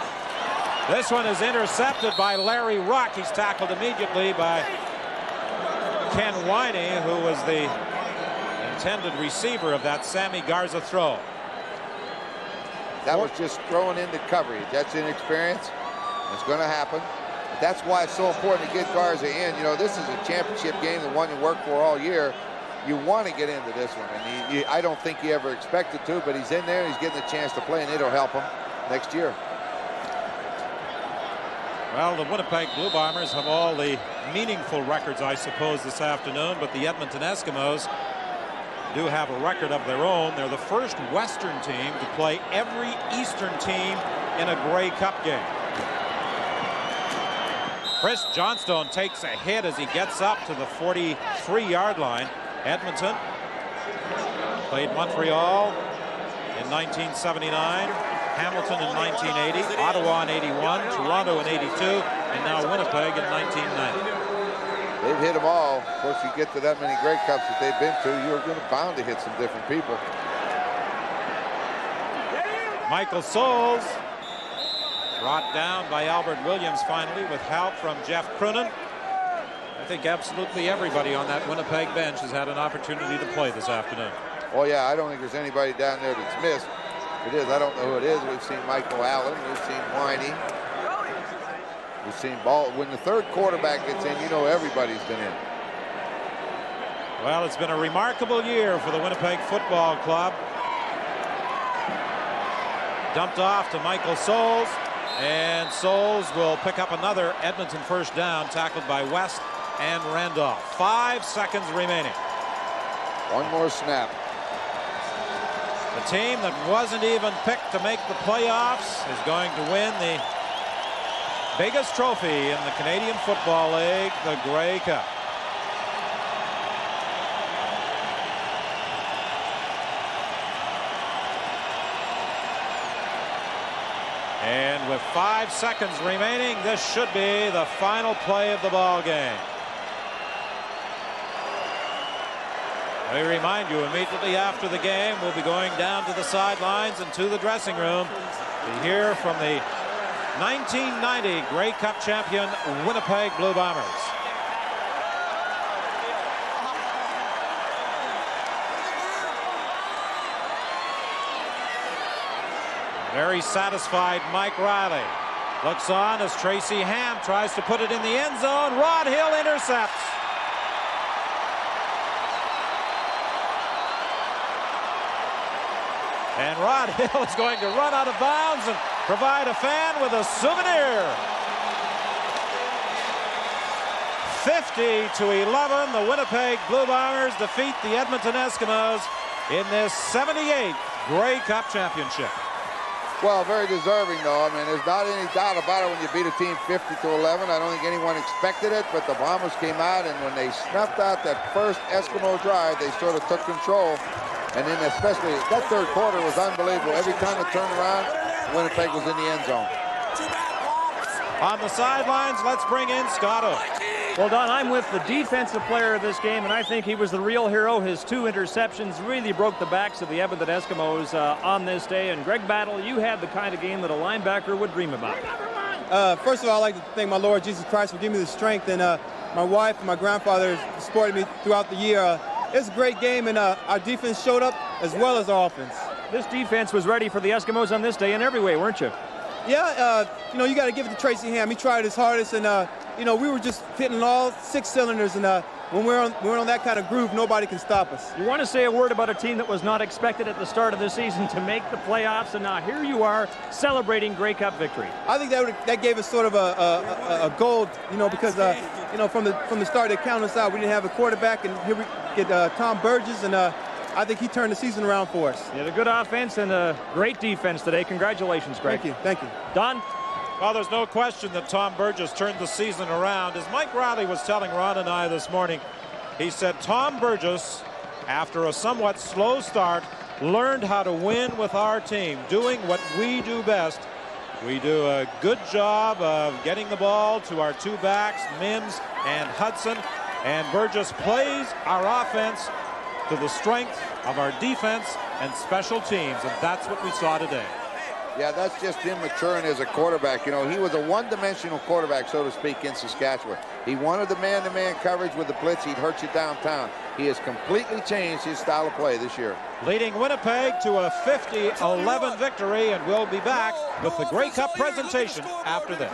This one is intercepted by Larry Rock. He's tackled immediately by Ken Winey, who was the intended receiver of that Sammy Garza throw. That was just throwing into coverage. That's inexperience. It's going to happen. But that's why it's so important to get Garza in. You know, this is a championship game, the one you work for all year. You want to get into this one. And I don't think he ever expected to, but he's in there. He's getting a chance to play, and it'll help him next year. Well, the Winnipeg Blue Bombers have all the meaningful records, I suppose, this afternoon, but the Edmonton Eskimos do have a record of their own. They're the first Western team to play every Eastern team in a Grey Cup game. Chris Johnstone takes a hit as he gets up to the 43-yard line. Edmonton played Montreal in 1979. Hamilton in 1980, Ottawa in 81, Toronto in 82, and now Winnipeg in 1990. They've hit them all. Of course, you get to that many Grey Cups that they've been to, you're going to bound to hit some different people. Michael Souls brought down by Albert Williams finally with help from Jeff Croonan. I think absolutely everybody on that Winnipeg bench has had an opportunity to play this afternoon. Oh, yeah, I don't think there's anybody down there that's missed. If it is, I don't know who it is. We've seen Michael Allen. We've seen Winey. We've seen Ball. When the third quarterback gets in, you know everybody's been in. Well, it's been a remarkable year for the Winnipeg Football Club. Dumped off to Michael Souls, and Souls will pick up another Edmonton first down, tackled by West and Randolph. 5 seconds remaining. One more snap. The team that wasn't even picked to make the playoffs is going to win the biggest trophy in the Canadian Football League, the Grey Cup. And with 5 seconds remaining, this should be the final play of the ball game. We remind you, immediately after the game, we'll be going down to the sidelines and to the dressing room to hear from the 1990 Grey Cup champion Winnipeg Blue Bombers. Very satisfied Mike Riley. Looks on as Tracy Ham tries to put it in the end zone. Rod Hill intercepts. And Rod Hill is going to run out of bounds and provide a fan with a souvenir. 50-11, the Winnipeg Blue Bombers defeat the Edmonton Eskimos in this 78th Grey Cup championship. Well, very deserving, though. I mean, there's not any doubt about it when you beat a team 50-11. I don't think anyone expected it, but the Bombers came out, and when they snuffed out that first Eskimo drive, they sort of took control. And then especially that third quarter was unbelievable. Every time it turned around, Winnipeg was in the end zone. On the sidelines, let's bring in Scotto. Well, Don, I'm with the defensive player of this game, and I think he was the real hero. His 2 interceptions really broke the backs of the Edmonton Eskimos on this day. And Greg Battle, you had the kind of game that a linebacker would dream about. First of all, I'd like to thank my Lord Jesus Christ for giving me the strength, and my wife and my grandfather supported me throughout the year. It's a great game, and our defense showed up as well as our offense. This defense was ready for the Eskimos on this day in every way, weren't you? Yeah, you got to give it to Tracy Ham. He tried his hardest, and we were just hitting all 6 cylinders, and when we're on that kind of groove, nobody can stop us. You want to say a word about a team that was not expected at the start of the season to make the playoffs, and now here you are celebrating Grey Cup victory. I think that gave us sort of a goal, because from the start they counted us out. We didn't have a quarterback, and here we get Tom Burgess, and I think he turned the season around for us. You had a good offense and a great defense today. Congratulations, Greg. Thank you. Don? Well, there's no question that Tom Burgess turned the season around. As Mike Riley was telling Ron and I this morning, he said Tom Burgess, after a somewhat slow start, learned how to win with our team, doing what we do best. We do a good job of getting the ball to our 2 backs, Mims and Hudson, and Burgess plays our offense to the strength of our defense and special teams, and that's what we saw today. Yeah, that's just him maturing as a quarterback. He was a one-dimensional quarterback, so to speak, in Saskatchewan. He wanted the man-to-man coverage with the blitz. He'd hurt you downtown. He has completely changed his style of play this year. Leading Winnipeg to a 50-11 victory, and we'll be back with the Grey Cup presentation after this.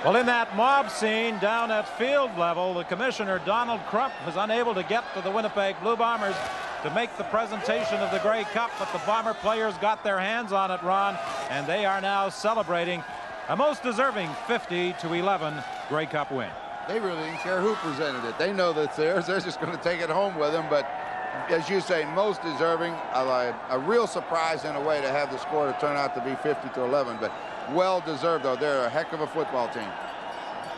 Well, in that mob scene down at field level, the commissioner, Donald Crump, was unable to get to the Winnipeg Blue Bombers to make the presentation of the Grey Cup, but the Bomber players got their hands on it, Ron, and they are now celebrating a most deserving 50-11 Grey Cup win. They really didn't care who presented it. They know that's theirs. They're just going to take it home with them, but as you say, most deserving. A real surprise in a way to have the score to turn out to be 50-11, but well deserved, though. They're a heck of a football team.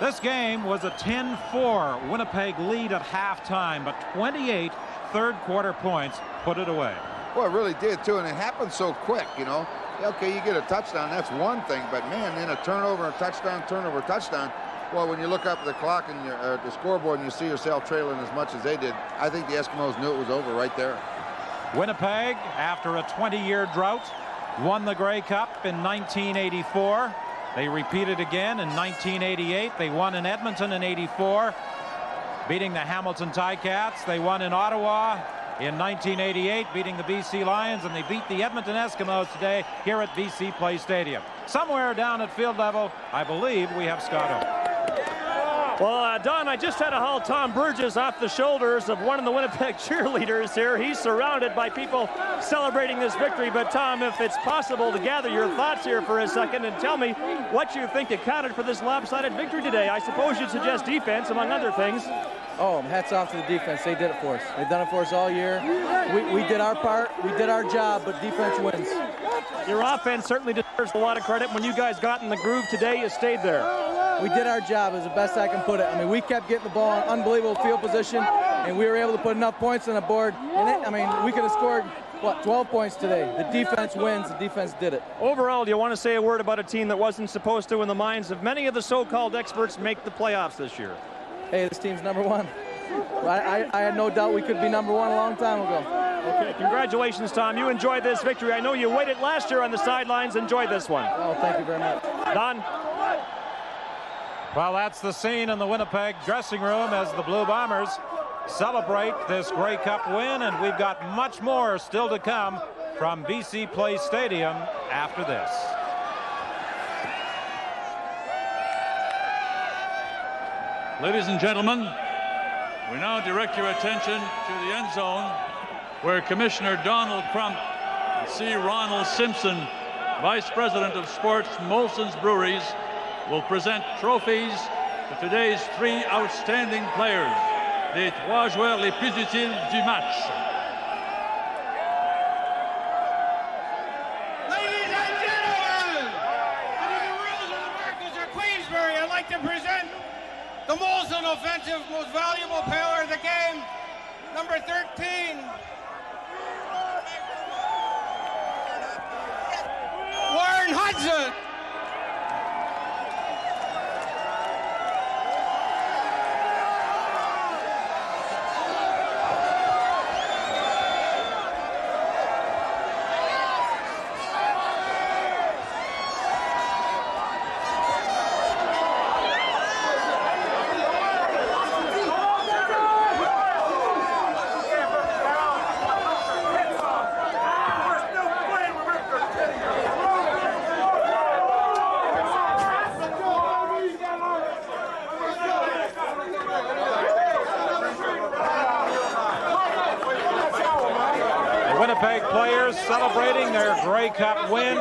This game was a 10-4 Winnipeg lead at halftime, but 28 third quarter points put it away. Well, it really did, too, and it happened so quick, Okay, you get a touchdown, that's one thing, but, man, then a turnover, a touchdown, turnover, touchdown. Well, when you look up at the clock and the scoreboard and you see yourself trailing as much as they did, I think the Eskimos knew it was over right there. Winnipeg, after a 20-year drought, won the Grey Cup in 1984. They repeated again in 1988. They won in Edmonton in '84, beating the Hamilton Ticats. They won in Ottawa in 1988, beating the BC Lions, and they beat the Edmonton Eskimos today here at BC Place Stadium. Somewhere down at field level, I believe we have Scotto. Well, Don, I just had to haul Tom Burgess off the shoulders of one of the Winnipeg cheerleaders here. He's surrounded by people celebrating this victory. But, Tom, if it's possible to gather your thoughts here for a second and tell me what you think accounted for this lopsided victory today. I suppose you'd suggest defense, among other things. Oh, hats off to the defense. They did it for us. They've done it for us all year. We did our part. We did our job, but defense wins. Your offense certainly deserves a lot of credit. When you guys got in the groove today, you stayed there. We did our job as the best I can put it. I mean, we kept getting the ball in unbelievable field position, and we were able to put enough points on the board. And we could have scored, 12 points today. The defense wins. The defense did it. Overall, do you want to say a word about a team that wasn't supposed to, in the minds of many of the so-called experts, make the playoffs this year? Hey, this team's number one. I had no doubt we could be number one a long time ago. Okay, congratulations, Tom. You enjoyed this victory. I know you waited last year on the sidelines. Enjoy this one. Oh, thank you very much. Don? Well, that's the scene in the Winnipeg dressing room as the Blue Bombers celebrate this Grey Cup win, and we've got much more still to come from BC Place Stadium after this. Ladies and gentlemen, we now direct your attention to the end zone, where Commissioner Donald Crump and C. Ronald Simpson, Vice President of Sports, Molson's Breweries, will present trophies to today's 3 outstanding players, les 3 joueurs les plus utiles du match. Ladies and gentlemen, under the rules of the Marquis of Queensbury, I'd like to present the Molson Offensive Most Valuable Player of the Game, number 13, Warren Hudson. Winnipeg players celebrating their Grey Cup win.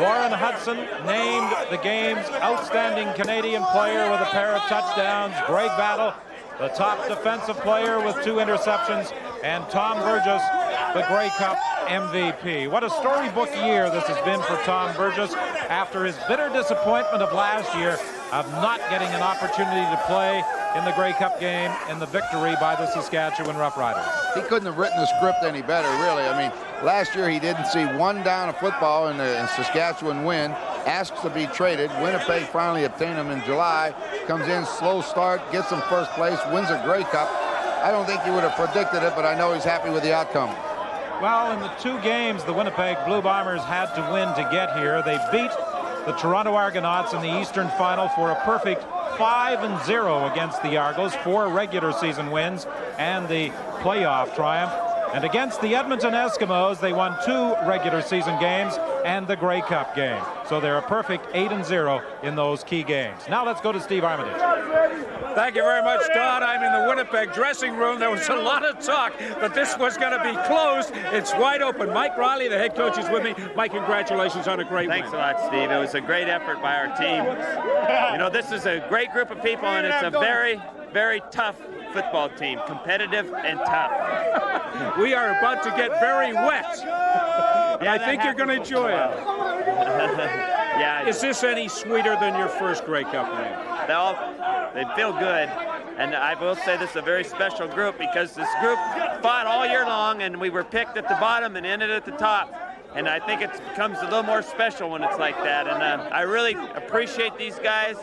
Warren Hudson named the game's outstanding Canadian player with a pair of touchdowns. Greg Battle, the top defensive player with 2 interceptions. And Tom Burgess, the Grey Cup MVP. What a storybook year this has been for Tom Burgess after his bitter disappointment of last year of not getting an opportunity to play in the Grey Cup game and the victory by the Saskatchewan Roughriders. He couldn't have written the script any better, really. I mean, last year he didn't see 1 down of football in the Saskatchewan win, asks to be traded. Winnipeg finally obtained him in July, comes in, slow start, gets him first place, wins a Grey Cup. I don't think he would have predicted it, but I know he's happy with the outcome. Well, in the 2 games the Winnipeg Blue Bombers had to win to get here, they beat the Toronto Argonauts in the Eastern Final for a perfect 5-0 against the Argos, 4 regular season wins and the playoff triumph. And against the Edmonton Eskimos, they won 2 regular season games and the Grey Cup game. So they're a perfect 8-0 in those key games. Now let's go to Steve Armitage. Thank you very much, Don. I'm in the Winnipeg dressing room. There was a lot of talk that this was going to be closed. It's wide open. Mike Riley, the head coach, is with me. Mike, congratulations on a great win. Thanks a lot, Steve. It was a great effort by our team. You know, this is a great group of people, and it's a very, very tough football team, competitive and tough. We are about to get very wet. And I think you're going to enjoy it. Yeah. Is this any sweeter than your first Grey Cup win? They feel good. And I will say this is a very special group because this group fought all year long, and we were picked at the bottom and ended at the top. And I think it becomes a little more special when it's like that. And I really appreciate these guys,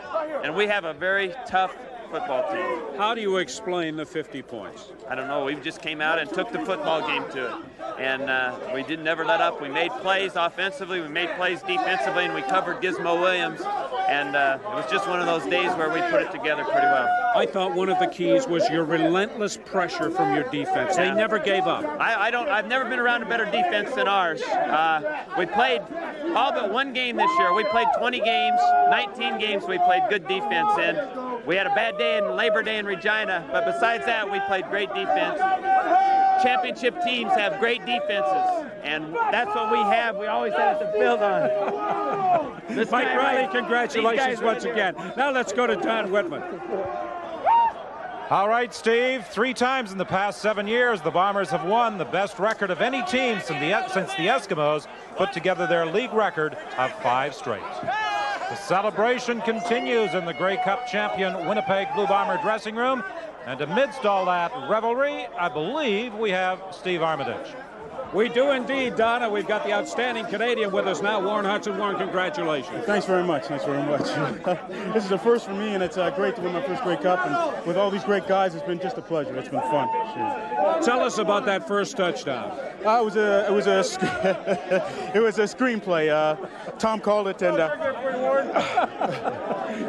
and we have a very tough football team. How do you explain the 50 points? I don't know. We just came out and took the football game to it. And we didn't never let up. We made plays offensively, we made plays defensively, and we covered Gizmo Williams. And it was just one of those days where we put it together pretty well. I thought one of the keys was your relentless pressure from your defense. They never gave up. I've never been around a better defense than ours. We played all but 1 game this year. We played 20 games, 19 games we played good defense in. We had a bad day in Labor Day in Regina, but besides that, we played great defense. Championship teams have great defenses, and that's what we have. We always have to build on. Mike Riley, congratulations once again. Now let's go to Don Whitman. All right, Steve, 3 times in the past 7 years, the Bombers have won the best record of any team since the Eskimos put together their league record of 5 straight. The celebration continues in the Grey Cup champion Winnipeg Blue Bomber dressing room. And amidst all that revelry, I believe we have Steve Armitage. We do indeed, Donna. We've got the outstanding Canadian with us now, Warren Hudson. Warren, congratulations. Thanks very much. Thanks very much. This is a first for me, and it's great to win my first Grey Cup. And with all these great guys, it's been just a pleasure. It's been fun. Tell us about that first touchdown. It was a screenplay. Tom called it, and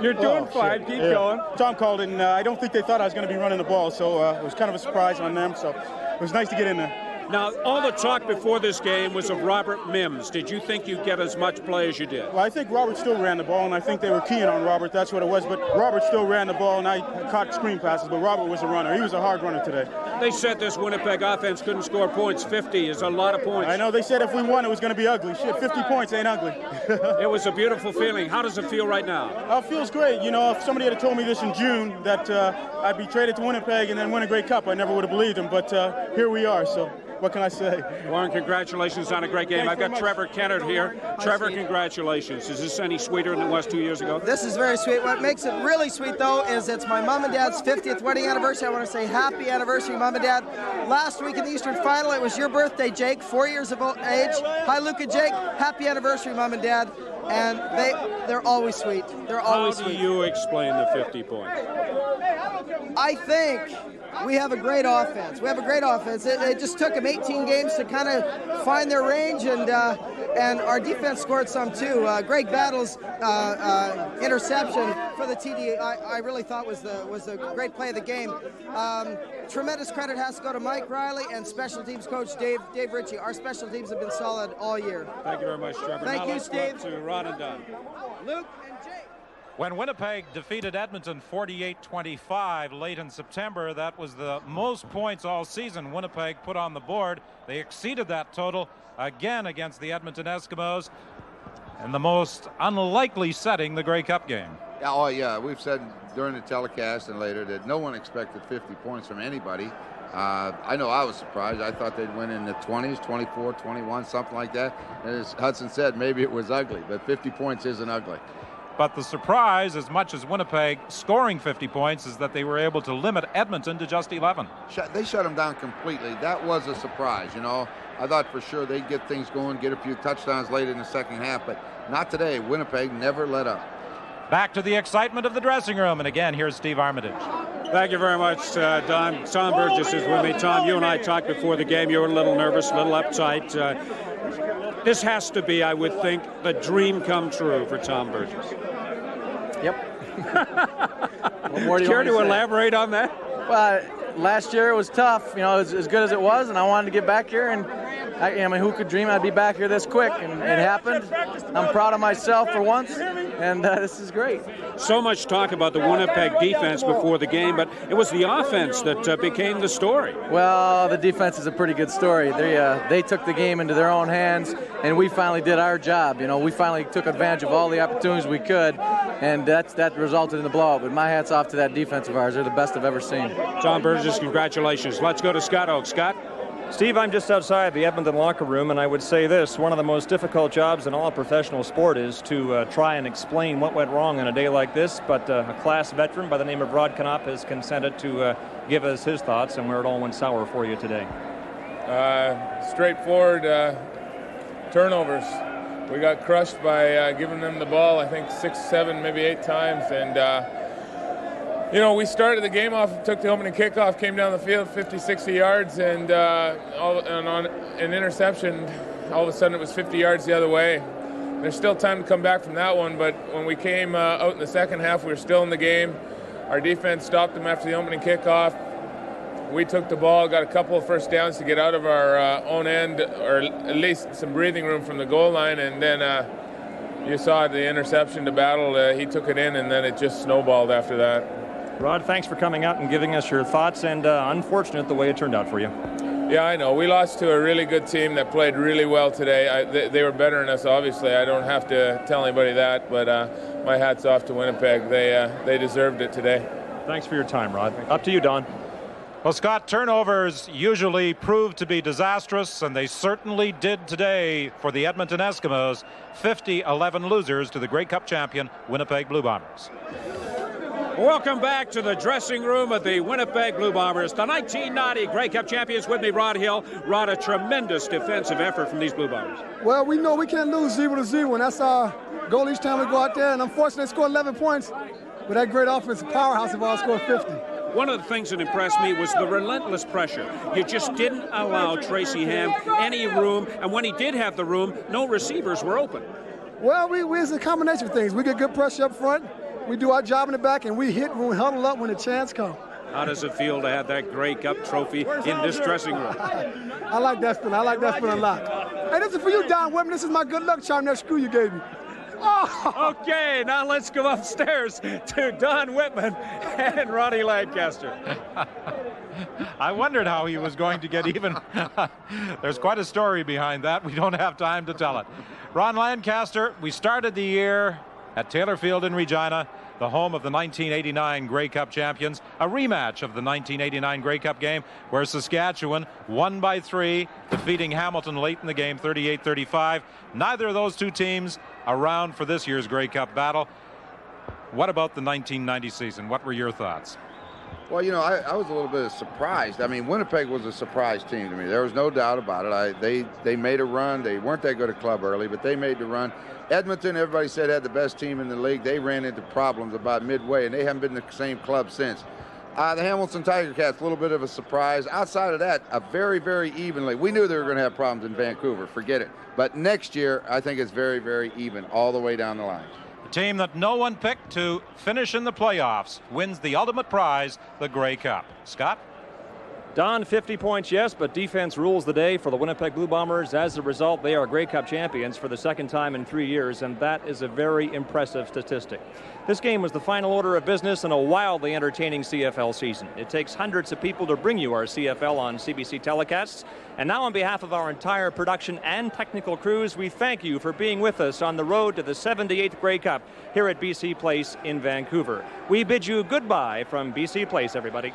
you're doing fine. Keep going. Tom called it, and I don't think they thought I was going to be running the ball, so it was kind of a surprise on them. So it was nice to get in there. Now, all the talk before this game was of Robert Mims. Did you think you'd get as much play as you did? Well, I think Robert still ran the ball, and I think they were keying on Robert. That's what it was. But Robert still ran the ball, and I caught screen passes, but Robert was a runner. He was a hard runner today. They said this Winnipeg offense couldn't score points. 50 is a lot of points. I know. They said if we won, it was going to be ugly. Shit, 50 points ain't ugly. It was a beautiful feeling. How does it feel right now? It feels great. You know, if somebody had told me this in June, that I'd be traded to Winnipeg and then win a Grey Cup, I never would have believed him. But here we are, so what can I say? Warren, congratulations on a great game. I've got Trevor Kennard here. Trevor, congratulations. Is this any sweeter than it was 2 years ago? This is very sweet. What makes it really sweet, though, is it's my mom and dad's 50th wedding anniversary. I want to say happy anniversary, Mom and Dad. Last week in the Eastern Final, it was your birthday, Jake, 4 years of age. Hi, Luke and Jake. Happy anniversary, Mom and Dad. And they're always sweet. They're always sweet. How do you explain the 50 points? I think we have a great offense. It just took them 18 games to kind of find their range, and our defense scored some too. Greg Battle's interception for the TD, I really thought was a great play of the game. Tremendous credit has to go to Mike Riley and special teams coach Dave Ritchie. Our special teams have been solid all year. Thank you very much, Trevor. Thank you, Steve. To Ron and Don. Luke and Jake. When Winnipeg defeated Edmonton 48-25 late in September, that was the most points all season Winnipeg put on the board. They exceeded that total again against the Edmonton Eskimos in the most unlikely setting, the Grey Cup game. Oh, yeah. We've said during the telecast and later that no one expected 50 points from anybody. I know I was surprised. I thought they'd win in the 20s, 24, 21, something like that. And as Hudson said, maybe it was ugly, but 50 points isn't ugly. But the surprise, as much as Winnipeg scoring 50 points, is that they were able to limit Edmonton to just 11. They shut them down completely. That was a surprise, you know. I thought for sure they'd get things going, get a few touchdowns late in the second half, but not today. Winnipeg never let up. Back to the excitement of the dressing room, and again, here's Steve Armitage. Thank you very much, Don. Tom Burgess is with me. Tom, you and I talked before the game. You were a little nervous, a little uptight. This has to be, I would think, the dream come true for Tom Burgess. Yep. What more do you care want to say? elaborate on that? Well, last year it was tough, you know, as good as it was, and I wanted to get back here, and I mean, who could dream I'd be back here this quick? And it happened. I'm proud of myself for once, and this is great. So much talk about the Winnipeg defense before the game, but it was the offense that became the story. Well, the defense is a pretty good story. They took the game into their own hands, and we finally did our job. You know, we finally took advantage of all the opportunities we could, and that resulted in the blowout. But my hat's off to that defense of ours. They're the best I've ever seen. Tom Burgess, congratulations. Let's go to Scott Oak. Scott? Steve, I'm just outside the Edmonton locker room, and I would say this: one of the most difficult jobs in all professional sport is to try and explain what went wrong on a day like this. But a class veteran by the name of Rod Knopp has consented to give us his thoughts on where it all went sour for you today. Straightforward turnovers. We got crushed by giving them the ball, I think 6, 7, maybe 8 times, and you know, we started the game off, took the opening kickoff, came down the field 50, 60 yards, and on an interception, all of a sudden it was 50 yards the other way. There's still time to come back from that one, but when we came out in the second half, we were still in the game. Our defense stopped them after the opening kickoff. We took the ball, got a couple of first downs to get out of our own end, or at least some breathing room from the goal line, and then you saw the interception to Battle. He took it in, and then it just snowballed after that. Rod, thanks for coming out and giving us your thoughts, and unfortunate the way it turned out for you. Yeah, I know. We lost to a really good team that played really well today. They were better than us, obviously. I don't have to tell anybody that, but my hat's off to Winnipeg. They deserved it today. Thanks for your time, Rod. Up to you, Don. Well, Scott, turnovers usually prove to be disastrous, and they certainly did today for the Edmonton Eskimos. 50-11 losers to the Grey Cup champion Winnipeg Blue Bombers. Welcome back to the dressing room of the Winnipeg Blue Bombers, the 1990 Grey Cup champions. With me, Rod Hill. Rod, a tremendous defensive effort from these Blue Bombers. Well, we know we can't lose 0-0, and that's our goal each time we go out there. And unfortunately, they scored 11 points, but that great offensive powerhouse of ours scored 50. One of the things that impressed me was the relentless pressure. You just didn't allow Tracy Ham any room, and when he did have the room, no receivers were open. Well, it's a combination of things. We get good pressure up front, we do our job in the back, and we hit when we huddle up when the chance comes. How does it feel to have that Grey Cup trophy in this dressing room? I like that spin. I like that spin a lot. Hey, this is for you, Don Whitman. This is my good luck charm, that screw you gave me. Oh. Okay, now let's go upstairs to Don Whitman and Ronnie Lancaster. I wondered how he was going to get even. There's quite a story behind that. We don't have time to tell it. Ron Lancaster, we started the year at Taylor Field in Regina, the home of the 1989 Grey Cup champions, a rematch of the 1989 Grey Cup game where Saskatchewan won by 3, defeating Hamilton late in the game 38-35. Neither of those two teams around for this year's Grey Cup battle. What about the 1990 season? What were your thoughts? Well, you know, I was a little bit surprised. I mean, Winnipeg was a surprise team to me. There was no doubt about it. They made a run. They weren't that good a club early, but they made the run. Edmonton, everybody said, had the best team in the league. They ran into problems about midway, and they haven't been the same club since. The Hamilton Tiger Cats, a little bit of a surprise. Outside of that, a very, very evenly. We knew they were going to have problems in Vancouver. Forget it. But next year, I think it's very, very even all the way down the line. The team that no one picked to finish in the playoffs wins the ultimate prize, the Grey Cup. Scott? Don, 50 points, yes, but defense rules the day for the Winnipeg Blue Bombers. As a result, they are Grey Cup champions for the second time in 3 years, and that is a very impressive statistic. This game was the final order of business in a wildly entertaining CFL season. It takes hundreds of people to bring you our CFL on CBC telecasts. And now on behalf of our entire production and technical crews, we thank you for being with us on the road to the 78th Grey Cup here at BC Place in Vancouver. We bid you goodbye from BC Place, everybody.